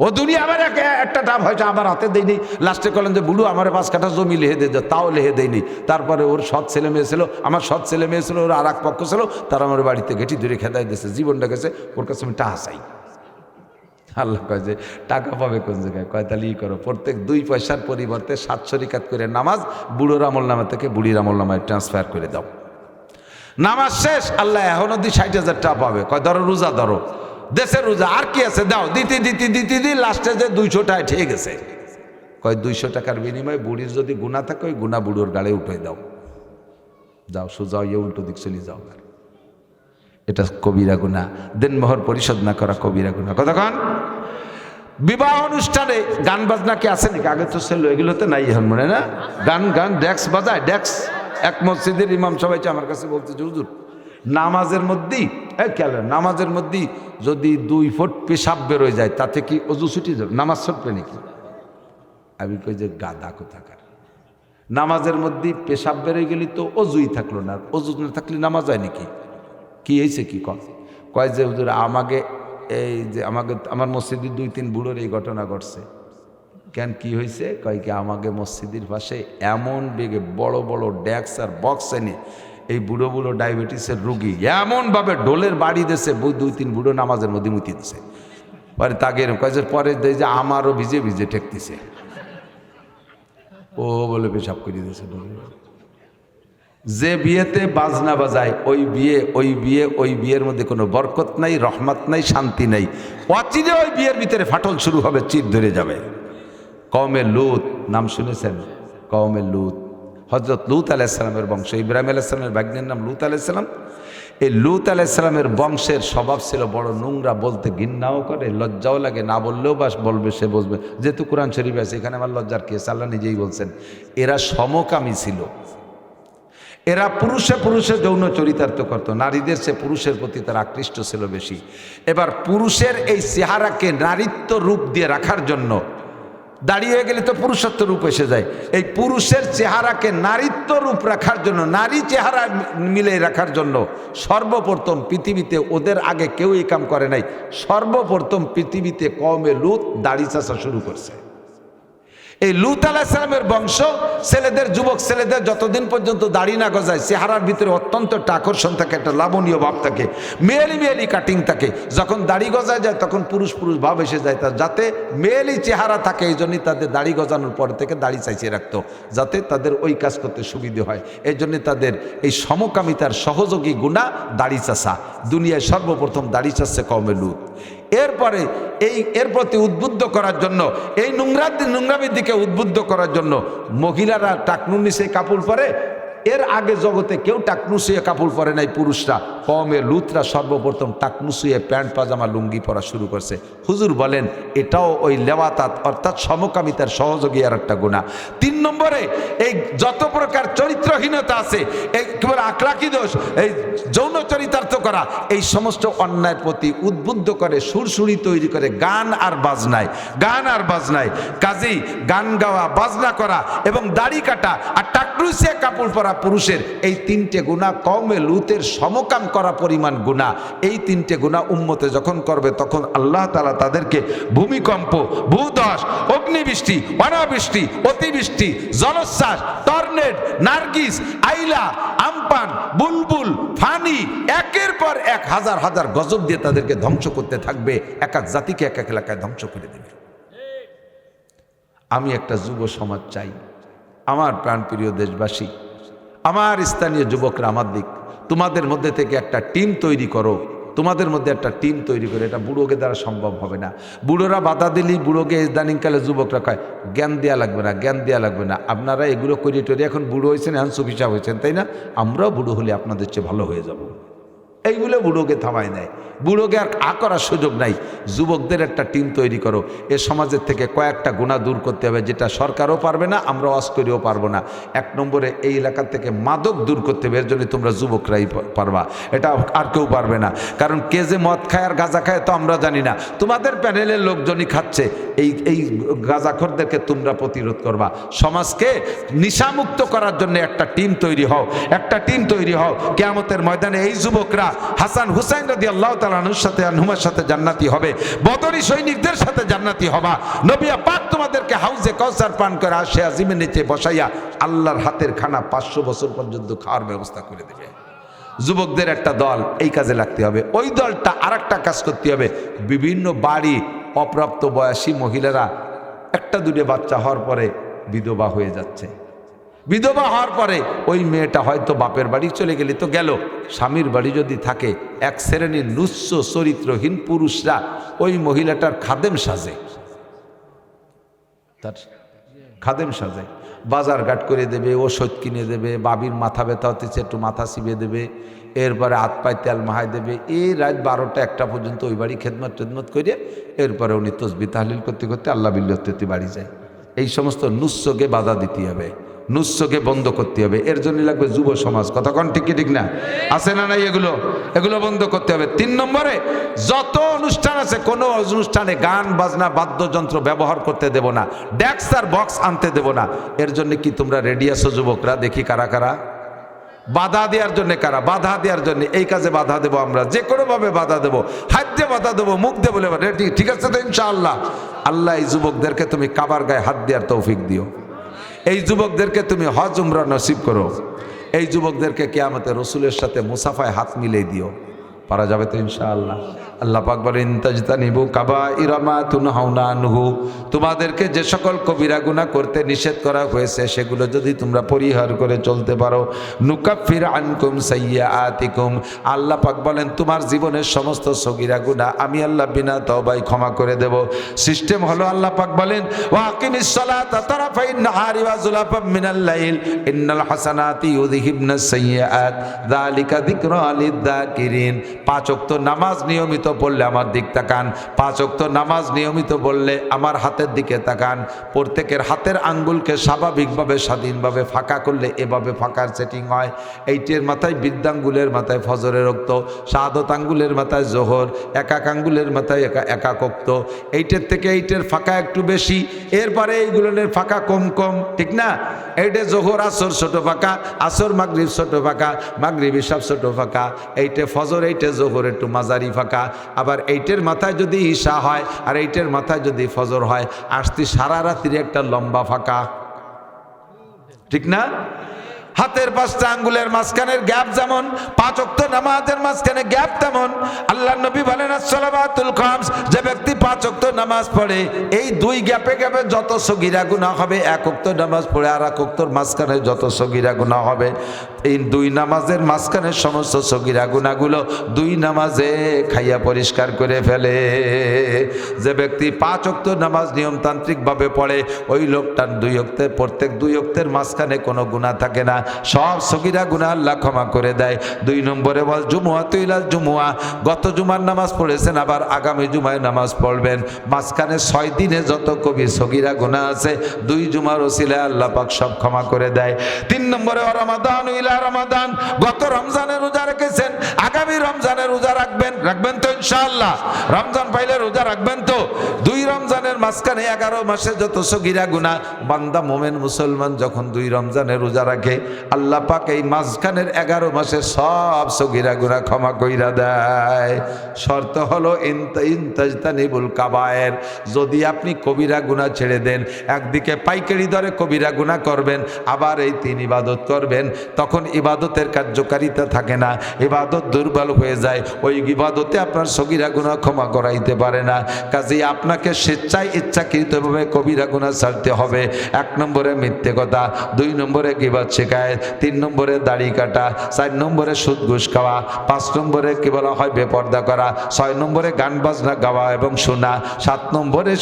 ও দুনিয়া আমার একটা টাপ হয়তো আমার হাতে দেয়নি, লাস্টে করলেন যে বুড়ো আমার 5 কাঠা জমি লিখে দিয়ে দাও, তাও লিখে দেয়নি। তারপরে ওর সৎ ছেলে মেয়ে ছিল, আমার সৎ ছেলে মেয়ে ছিল, ওর আর এক পক্ষ ছিল, তারা আমার বাড়িতে ঘেঁটি ধরে খেদাই দিয়েছে, জীবনটা গেছে, ওর কাছে আমি টাকা চাই। আল্লাহ কয় যে টাকা পাবে কোন জায়গায়? কয় তাহলে ই করো, প্রত্যেক 2 পয়সার পরিবর্তে 7 রাকাত করে নামাজ বুড়োর আমল নামা থেকে বুড়ির আমল নামায় ট্রান্সফার করে দাও। নামাজ শেষ, আল্লাহ এখন অব্দি 60,000 টাকা পাবে। কয় ধরো রোজা ধরো, দেশের রোজা আর কি আছে দাও, দিতে লাস্টে যে 200 টাকা ঠিক গেছে। কয় 200 টাকার বিনিময়ে বুড়ির যদি গুণা থাকে ওই গুণা বুড়োর গাড়ে উঠে দাও, যাও সোজা ইয়ে উল্টো দিক চলে যাও। এটা কবিরা গুনাহ, দেনমোহর পরিশোধ না করা কবিরা গুনাহ। কতক্ষণ বিবাহ অনুষ্ঠানে গান বাজনা কি আছে নাকি? আগে তো ছিল, এগুলোতে নাই এখন মনে না, গান ডেক্স বাজায়, ডেক্স। এক মসজিদের ইমাম সবাই আমার কাছে বলতে, হুজুর নামাজের মধ্যেই নামাজের মধ্যেই যদি 2 ফুট পেশাব বেরোয় যায় তাতে কি অজু ছুটি যাবে, নামাজ ছুটবে নাকি? আমি কই যে গাদা কোথাকার, নামাজের মধ্যে পেশাব বেরোয় গেলি তো অজুই থাকলো না, অজু না থাকলে নামাজ হয় নাকি? কি হয়েছে কি কয় যে হুজুর আমাকে এই যে আমার মসজিদে 2-3 বুড়োর এই ঘটনা ঘটছে। কেন কি হয়েছে? কয় কি আমাকে মসজিদের পাশে এমন বেগে বড় বড় ডেক্স আর বক্স এনে এই বুড়ো ডায়াবেটিসের রুগী এমনভাবে ডোলের বাড়ি দিয়েছে, 2-3 বুড়ো নামাজের মধ্যে মুতি দিছে। পরে তাকে কয় যে পরে যে আমারও ভিজে ঠেকতেছে, ও বলে পেশাব করে দিয়েছে। যে বিয়েতে বাজনা বাজায় ওই বিয়ের মধ্যে কোনো বরকত নাই, রহমত নাই, শান্তি নাই। অচিরে ওই বিয়ের ভিতরে ফাটল শুরু হবে, চির ধরে যাবে। কওমে লূত নাম শুনেছেন? কওমে লূত, হযরত লূত আলাইহিস সালামের বংশ, ইব্রাহিম আলাইহিস সালামের ভাগ্নের নাম লূত আলাইহিস সালাম। এই লূত আলাইহিস সালামের বংশের স্বভাব ছিল বড় নোংরা, বলতে ঘৃণাও করে, লজ্জাও লাগে, না বললেও বাস বলবে সে বসবে। যেহেতু কোরআন শরীফ আছে, এখানে আমার লজ্জার কেস, আল্লাহ নিজেই বলছেন। এরা সমকামী ছিল, এরা পুরুষে যৌন চরিতার্থ করত, নারীদের সে পুরুষের প্রতি তার আকৃষ্ট ছিল বেশি। এবার পুরুষের এই চেহারাকে নারীত্ব রূপ দিয়ে রাখার জন্য, দাঁড়িয়ে গেলে তো পুরুষত্ব রূপ এসে যায়, এই পুরুষের চেহারাকে নারীত্ব রূপ রাখার জন্য, নারী চেহারা মিলে রাখার জন্য সর্বপ্রথম পৃথিবীতে, ওদের আগে কেউ এই কাম করে নাই, সর্বপ্রথম পৃথিবীতে কওমে লূত দাড়ি চাষা শুরু করছে। এই লূত আলাইহিস সালামের বংশ ছেলেদের, যুবক ছেলেদের যতদিন পর্যন্ত দাড়ি না গজায়, চেহারার ভিতরে অত্যন্ত একটা আকর্ষণ থাকে, একটা লাবণীয় ভাব থাকে, মেয়েলি কাটিং থাকে। যখন দাড়ি গজায় যায় তখন পুরুষ ভাব এসে যায়, তার যাতে মেয়েলি চেহারা থাকে। এই জন্যই তাদের দাড়ি গজানোর পর থেকে দাড়ি চাইছিয়ে রাখতো, যাতে তাদের ওই কাজ করতে সুবিধে হয়। এই জন্যে তাদের এই সমকামিতার সহযোগী গুণা দাড়ি চাষা। দুনিয়ায় সর্বপ্রথম দাড়ি চাষছে কওমে লূত। এরপরে এর প্রতি উদ্বুদ্ধ করার জন্য, এই নোংরামির দিকে উদ্বুদ্ধ করার জন্য মহিলারা টাকনুর নিচে কাপড় পরে। এর আগে জগতে কেউ টাকনু শুয়ে কাপড় পরে নাই, পুরুষরা। কওমে লূতরা সর্বপ্রথম টাকনু শুয়ে প্যান্ট পাজামা লুঙ্গি পরা শুরু করছে। হুজুর বলেন এটাও ওই লেওয়াতাত অর্থাৎ সমকামিতার সহযোগী আর একটা গুনাহ। 3 নম্বরে এই যত প্রকার চরিত্রহীনতা আছে, একেবারে আখলাকি দোষ, এই যৌন চরিতার্থ করা, এই সমস্ত অন্যায়ের প্রতি উদ্বুদ্ধ করে, সুরসুরি তৈরি করে গান আর বাজনায়। কাজেই গান গাওয়া, বাজনা করা এবং দাড়ি কাটা আর টাকনু শুয়ে কাপড় পরা পুরুষের এই 3টে গুনাহ কওমে লূতের সমকাম করা পরিমাণ গুনাহ। এই 3টে গুনাহ উম্মতে যখন করবে তখন আল্লাহ তাআলা তাদেরকে ভূমিকম্প, ভূধস, অগ্নিবৃষ্টি, অনাবৃষ্টি, অতিবৃষ্টি, জলোচ্ছ্বাস, টর্নেড, নার্গিস, আইলা, আমপান, বুলবুল, ফানি, একের পর এরপর 1000 গজব দিয়ে তাদেরকে ধ্বংস করতে থাকবে, এক এক জাতিকে এক এক এলাকায় ধ্বংস করে দেবে। আমি একটা যুব সমাজ চাই। আমার প্রাণপ্রিয় দেশবাসী, আমার স্থানীয় যুবকরা, আমার দিক, তোমাদের মধ্যে থেকে একটা টিম তৈরি করো। তোমাদের মধ্যে একটা টিম তৈরি করে, এটা বুড়োকে দ্বারা সম্ভব হবে না। বুড়োরা বাধা দিলেই বুড়োকে ইদানিংকালে যুবকরা কয় জ্ঞান দেওয়া লাগবে না, জ্ঞান দেওয়া লাগবে না, আপনারা এগুলো করিয়ে টরিয়ে এখন বুড়ো হয়েছেন, এখন সুফিসা হয়েছেন, তাই না? আমরাও বুড়ো হলে আপনাদের চেয়ে ভালো হয়ে যাব, এইগুলো বুড়োকে থামায় নেয়। বুড়োকে আর করার সুযোগ নাই। যুবকদের একটা টিম তৈরি করো। এ সমাজের থেকে কয়েকটা গুনাহ দূর করতে হবে, যেটা সরকারও পারবে না, আমরা ওয়াজ করেও পারবো না। 1 নম্বরে এই এলাকা থেকে মাদক দূর করতে হবে, এর জন্য তোমরা যুবকরাই পারবা, এটা আর কেউ পারবে না। কারণ কে যে মদ খায় আর গাঁজা খায় তো আমরা জানি না, তোমাদের প্যানেলের লোকজনই খাচ্ছে। এই গাঁজাখোরদেরকে তোমরা প্রতিরোধ করবা। সমাজকে নিশামুক্ত করার জন্য একটা টিম তৈরি হও, একটা টিম তৈরি হও। কিয়ামতের ময়দানে এই যুবকরা হাসান হুসাইন রাদিয়াল্লাহু তাআলা আনহুর সাথে, আনহুমার সাথে জান্নাতি হবে, বদরি সৈনিকদের সাথে জান্নাতি হবা। নবী পাক তোমাদেরকে হাউজে কাউসার পান করে আরশে আজিমের নিচে বসাইয়া আল্লাহর হাতের খানা 500 বছর পর্যন্ত খাওয়ার ব্যবস্থা করে দেবে। যুবকদের একটা দল এই কাজে লাগতে হবে। ওই দলটা আরেকটা কাজ করতে হবে। বিভিন্ন বাড়ি অপ্রাপ্ত বয়সী মহিলারা 1-2 বাচ্চা হওয়ার পরে বিধবা হয়ে যাচ্ছে। বিধবা হওয়ার পরে ওই মেয়েটা হয়তো বাপের বাড়ি চলে গেলে তো গেল, স্বামীর বাড়ি যদি থাকে, এক শ্রেণীর নুচ্ছ চরিত্রহীন পুরুষরা ওই মহিলাটার খাদেম সাজে, তার খাদেম সাজে, বাজার ঘাট করে দেবে, ওষুধ কিনে দেবে, বাবির মাথা ব্যথা হতেছে একটু মাথা চিবিয়ে দেবে, এরপরে হাত পায়ে তেল মাহাই দেবে। এই রাত 12টা-1টা পর্যন্ত ওই বাড়ি খেদমত করে এরপরে উনি তসবিহ তাহলিল করতে করতে আল্লাহ বিল্লাতে বাড়ি যায়। এই সমস্ত নুচ্ছকে বাধা দিতে হবে, নুচ্ছকে বন্ধ করতে হবে। এর জন্য লাগবে যুব সমাজ। কথা কোন ঠিক কি ঠিক না? আছে না নাই? এগুলো বন্ধ করতে হবে। 3 নম্বরে যত অনুষ্ঠান আছে, কোনো অনুষ্ঠানে গান বাজনা বাদ্যযন্ত্র ব্যবহার করতে দেব না, ডেক্স আর বক্স আনতে দেব না। এর জন্য কি তোমরা রেডি আছো যুবকরা? দেখি কারা কারা বাধা দেওয়ার জন্য, কারা বাধা দেওয়ার জন্য। এই কাজে বাধা দেবো আমরা, যে কোনো ভাবে বাধা দেবো, হাত দিয়ে বাধা দেবো, মুখ দিয়ে বলে রেডি, ঠিক আছে তো ইনশাআল্লাহ? আল্লাহ এই যুবকদেরকে তুমি কাবার গায়ে হাত দেওয়ার তৌফিক দিও। এই যুবকদেরকে তুমি হজ উমরা নসিব করো। এই যুবকদেরকে কিয়ামতে রসুলের সাথে মুসাফায় হাত মিলিয়ে দিও। পারা যাবে তো ইনশাআল্লাহ? আল্লাহ পাক বলেন তাজতানিবু কাবাইরা মা তুনহাউনা আনহু, তোমাদেরকে যে সকল কবিরা গুনাহ করতে নিষেধ করা হয়েছে সেগুলো যদি তোমরা পরিহার করে চলতে পারো, নুকাফির আনকুম সাইয়্যাতিকুম, আল্লাহ পাক বলেন তোমার জীবনের সমস্ত সগীরা গুনাহ আমি আল্লাহ বিনা তওবায় ক্ষমা করে দেব। সিস্টেম হলো আল্লাহ পাক বলেন ওয়া আকিমিস সালাতা তারাফাইন নাহারি ওয়া যুলাফাম মিনাল লাইল ইন্নাল হাসানাতি ইউযহিবনাস সাইয়্যাত যালিকা যিকরা লিয-যাকিরিন। 5 ওয়াক্ত নামাজ নিয়মিত পড়লে আমার দিক তাকান, 5 ওয়াক্ত নামাজ নিয়মিত পড়লে আমার হাতের দিকে তাকান। প্রত্যেকের হাতের আঙ্গুলকে স্বাভাবিকভাবে স্বাধীনভাবে ফাঁকা করলে এভাবে ফাঁকার সেটিং হয়। এইটের মাথায় বৃদ্ধাঙ্গুলের মাথায় ফজরের ওক্ত, শাহাদত আঙ্গুলের মাথায় জোহর, একাক আঙ্গুলের মাথায় একাক ওক্ত। এইটের থেকে এইটের ফাঁকা একটু বেশি, এরপরে এইগুলোর ফাঁকা কম কম, ঠিক না? এইটে জোহর আসর ছোট ফাঁকা, আসর মাগরিব ছোট ফাঁকা, মাগরিব ইশা ছোট ফাঁকা, এইটে ফজর এইটে জোহর একটু মাঝারি ফাঁকা। আবার এইটের মাথায় যদি ঈশা হয় আর এইটের মাথায় যদি ফজর হয়, আসতে সারা রাত্রি একটা লম্বা ফাঁকা, ঠিক না? হাতের 5টা আঙ্গুলের মাঝখানের গ্যাপ যেমন 5 ওয়াক্ত নামাজের মাঝখানে গ্যাপ তেমন আল্লাহর নবী বলেন as-সালাওয়াতুল খামস, যে ব্যক্তি 5 ওয়াক্ত নামাজ পড়ে এই 2 গ্যাপে গ্যাপে যত সগীরা গুনাহ হবে, 1 ওয়াক্ত নামাজ পড়ে আর 1 ওয়াক্তর মাঝখানে যত সগীরা গুনাহ হবে, এই 2 নামাজের মাঝখানে সমস্ত সগীরা গুনাহগুলো 2 নামাজে খাইয়া পরিষ্কার করে ফেলে। যে ব্যক্তি 5 ওয়াক্ত নামাজ নিয়মতান্ত্রিকভাবে পড়ে ওই লোকটার 2 ওয়াক্তের প্রত্যেক 2 ওয়াক্তের মাঝখানে কোনো গুনাহ থাকে না, সব সগীরা গুনাহ আল্লাহ ক্ষমা করে দেয়। 2 নম্বরে বল জুমুআতু ইলাল জুমুআ, গত জুমার নামাজ পড়েছেন আবার আগামী জুমায় নামাজ পড়বেন, মাঝখানে 6 দিনে যত কবি সগীরা গুনাহ আছে 2 জুমার ওসিলায় আল্লাহ পাক সব ক্ষমা করে দেয়। 3 নম্বরে রমাদান ইলা রমাদান, গত রমজানে রোজা রেখেছেন আগামী রমজানে রোজা রাখবেন তো ইনশাআল্লাহ? রমজান পাইলে রোজা রাখবেন তো? 2 রমজানের মাঝখানে 11 মাসে যত সগীরা গুনাহ, বান্দা মোমেন মুসলমান যখন 2 রমজানে রোজা রাখে আল্লাহ পাক এই মাঝখানের 11 মাসে সব সগীরা গুনাহ ক্ষমা কইরা দেয়। শর্ত হলো ইনতাজতানিবুল কাবায়ের, যদি আপনি কবিরা গুনাহ ছেড়ে দেন, একদিকে পাইকারি দরে কবিরা গুনাহ করবেন, আবার এই 3 ইবাদত করবেন, তখন ইবাদতের কার্যকারিতা থাকে না, ইবাদত দুর্বল হয়ে যায়, ওই ইবাদতে আপনার সগীরা গুনাহ ক্ষমা করাইতে পারে না। কাজেই আপনাকে স্বেচ্ছায় ইচ্ছাকৃতভাবে কবিরা গুনাহ ছাড়তে হবে। 1 নম্বরে মিথ্যে কথা, 2 নম্বরে গীবত শিকায়েত, 3 নম্বরে দাড়ি কাটা, 4 নম্বরে সুদ ঘুষ খাওয়া, 5 নম্বরে কি বলা হয় বেপর্দা করা, 6 নম্বরে গান বাজনা গাওয়া এবং শোনা, 7 নম্বরে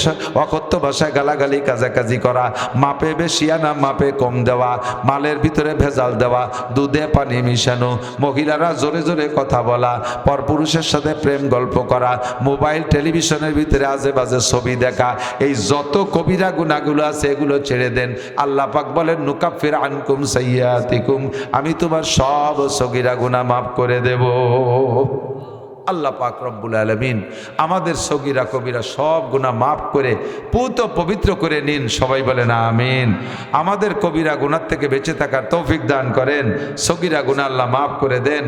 অকথ্য ভাষায় গালাগালি কাজাকাজি করা, মাপে বেশি আনা মাপে কম দেওয়া, মালের ভিতরে ভেজাল দেওয়া, দুধে পানি মিশানো, মহিলারা জোরে জোরে কথা বলা, পরপুরুষের সাথে প্রেম গল্প করা, মোবাইল টেলিভিশনের ভিতরে আজে বাজে ছবি দেখা, এই যত কবিরা গুনাহগুলো আছে এগুলো ছেড়ে দেন। আল্লাহ পাক বলেন নুকাফির আনকুম সাইয়্যাতিকুম, আমি তোমার সব সগীরা গুনাহ মাফ করে দেব। আল্লাহ পাক রব্বুল আলামিন আমাদের সগীরা কবিরা সব গুনাহ মাফ করে পুত পবিত্র করে নিন। সবাই বলেন আমিন। আমাদের কবিরা গুনাহ থেকে বেঁচে থাকার তৌফিক দান করেন, সগীরা গুনাহ আল্লাহ মাফ করে দেন।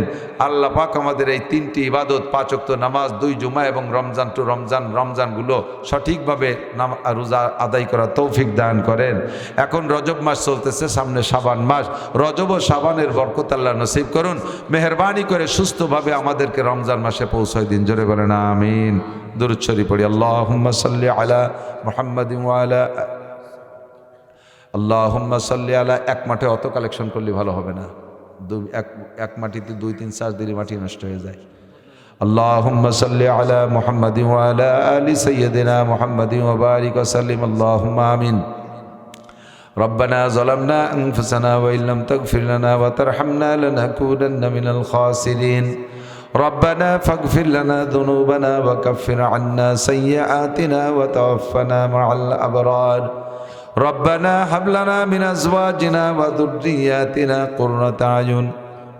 আল্লাহ পাক আমাদের এই 3টি ইবাদত, 5 ওয়াক্ত নামাজ, 2 জুমা এবং রমজান টু রমজানগুলো সঠিকভাবে রোজা আদায় করার তৌফিক দান করেন। এখন রজব মাস চলতেছে, সামনে শাবান মাস, রজব ও শাবানের বরকত আল্লাহ নসিব করুন। মেহেরবানি করে সুস্থভাবে আমাদেরকে রমজান মাসে পৌঁছায় দিন। জোরে বলেন আমিন। দুরূদ শরীফ পড়ি। আল্লাহুম্মা সাল্লি আলা মুহাম্মাদিন ওয়া আলা আল্লাহুম্মা সাল্লি আলা। এক মাঠে অত কালেকশন করলে ভালো হবে না, এক মাটিতে 2-3 চাষ দিলে মাটি নষ্ট হয়ে যায়। আল্লাহুম্মা সাল্লি আলা মুহাম্মাদিন ওয়া আলা আলি সাইয়্যিদিনা মুহাম্মাদিন ওয়া বারিক ওয়া সাল্লিম। আল্লাহুম্মা আমিন। ربنا ظلمنا أنفسنا وإن لم تغفر لنا وترحمنا لنكونن من الخاسرين. ربنا فاغفر لنا ذنوبنا وكفر عنا سيئاتنا وتوفنا مع الأبرار. ربنا هب لنا من أزواجنا وذرياتنا قرة أعين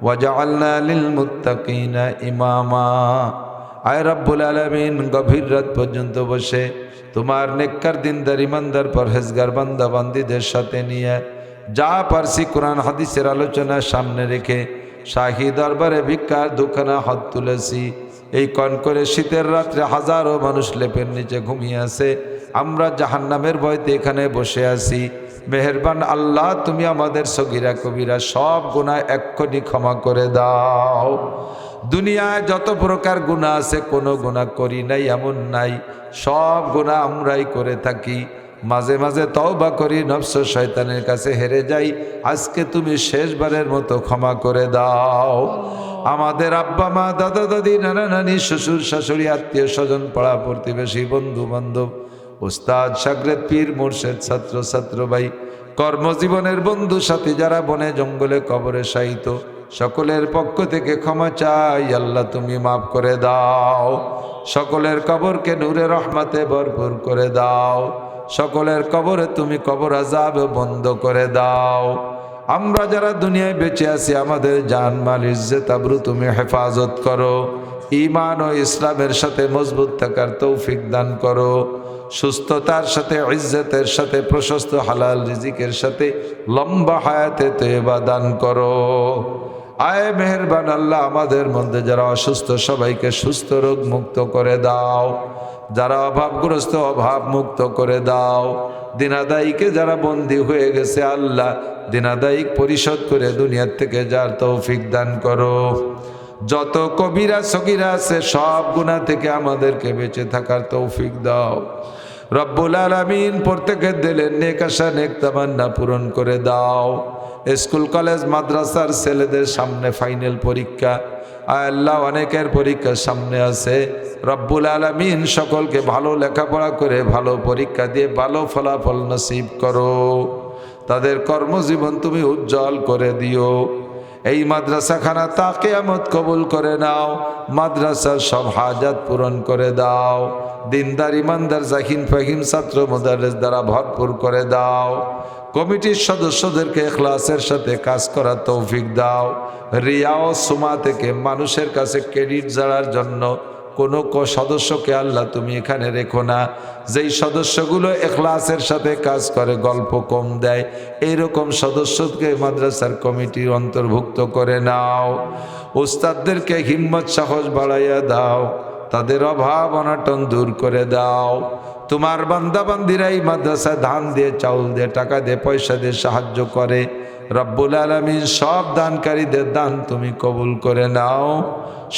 وجعلنا للمتقين إماما. আয় রব্বুল আলামিন, গভীর রাত পর্যন্ত বসে তোমার নেককার দিনদার ইমানদার পরহেজগার বান্দা বান্দীদের সাথে নিয়ে যা পারছি কোরআন হাদিসের আলোচনা সামনে রেখে শাহী দরবারে ভিক্ষার দুখানা হাত তুলেছি। এই কনকনে শীতের রাত্রে হাজারো মানুষ লেপের নিচে ঘুমিয়ে আছে, আমরা জাহান্নামের ভয়তে এখানে বসে আছি। মেহেরবান আল্লাহ, তুমি আমাদের সগীরা কবিরা সব গুনাহ এক্ষুনি ক্ষমা করে দাও। দুনিয়ায় যত প্রকার গুনাহ আছে, কোনো গুনাহ করি নাই এমন নাই, সব গুনাহ আমরাই করে থাকি। মাঝে মাঝে তওবা করি, নফস শয়তানের কাছে হেরে যাই। আজকে তুমি শেষবারের মতো ক্ষমা করে দাও। আমাদের আব্বা মা, দাদা দাদি, নানা নানি, শ্বশুর শাশুড়ি, আত্মীয় স্বজন, পাড়া প্রতিবেশী, বন্ধু বান্ধব, উস্তাদ শাগরেদ, পীর মুর্শেদ, ছাত্র ছাত্র ভাই, কর্মজীবনের বন্ধু সাথী যারা বনে জঙ্গলে কবরে শায়িত, সকলের পক্ষ থেকে ক্ষমা চাই। আল্লাহ তুমি মাফ করে দাও। সকলের কবরকে নূরে রহমতে ভরপুর করে দাও। সকলের কবরে তুমি কবর আযাব বন্ধ করে দাও। আমরা যারা দুনিয়ায় বেঁচে আছি, আমাদের জান মাল ইজ্জত আবরু তুমি হেফাজত করো। ঈমান ও ইসলামের সাথে মজবুত থাকার তৌফিক দান করো। সুস্থতার সাথে, ইজ্জতের সাথে, প্রশস্ত হালাল রিজিকের সাথে লম্বা হায়াতে তয়বা দান করো। আয় মেহেরবান আল্লাহ, আমাদের মধ্যে যারা অসুস্থ সবাইকে সুস্থ রোগ মুক্ত করে দাও। যারা অভাবগ্রস্ত অভাব মুক্ত করে দাও। দিনাদায়ীকে যারা বন্দী হয়ে গেছে, আল্লাহ দিনাদায়ী পরিশোধ করে দুনিয়ার থেকে যার তৌফিক দান করো। যত কবিরা সগীরা আছে সব গুনাহ থেকে আমাদেরকে বেঁচে থাকার তৌফিক দাও। রব্বুল আলামিন প্রত্যেকের দিলের নেক আশা নেক তামান্না পূরণ করে দাও। স্কুল কলেজ মাদ্রাসার ছেলেদের সামনে ফাইনাল পরীক্ষা, আল্লাহ অনেকের পরীক্ষা সামনে আছে। রব্বুল আলামিন সকলকে ভালো লেখাপড়া করে ভালো পরীক্ষা দিয়ে ভালো ফলাফল নসিব করো। তাদের কর্মজীবন তুমি উজ্জ্বল করে দিও। এই মাদ্রাসাখানা তা কিয়ামত কবুল করে নাও। মাদ্রাসার সব হাজাত পূরণ করে দাও। দিনদার ইমানদার জাহিন ফাহিম ছাত্র মুদাররিস দ্বারা ভরপুর করে দাও। কমিটির সদস্যদেরকে ইখলাসের সাথে কাজ করার তৌফিক দাও। রিয়া ও সুমা থেকে মানুষের কাছে ক্রেডিট জানার জন্য কোনো সদস্যকে আল্লাহ তুমি এখানে রেখো না, যেই সদস্যগুলো ইখলাসের সাথে কাজ করে, গল্প কম দেয়, এইরকম সদস্যকে মাদ্রাসার কমিটির অন্তর্ভুক্ত করে নাও। উস্তাদদেরকে হিম্মত সাহস বাড়াইয়া দাও, তাদের অভাব অনটন দূর করে দাও। তোমার বান্দাবান্দিরাই মাদ্রাসায় ধান দিয়ে, চাউল দিয়ে, টাকা দিয়ে, পয়সা দিয়ে সাহায্য করে। রব্বুল আলামিন সব দানকারীদের দান তুমি কবুল করে নাও।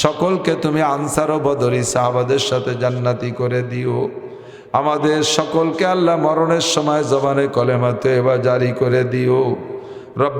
সকলকে তুমি আনসার ও বদরি সাহাবাদের সাথে জান্নাতি করে দিও। আমাদের সকলকে আল্লাহ মরণের সময় জবানে কলেমা তয়বা জারি করে দিও। রব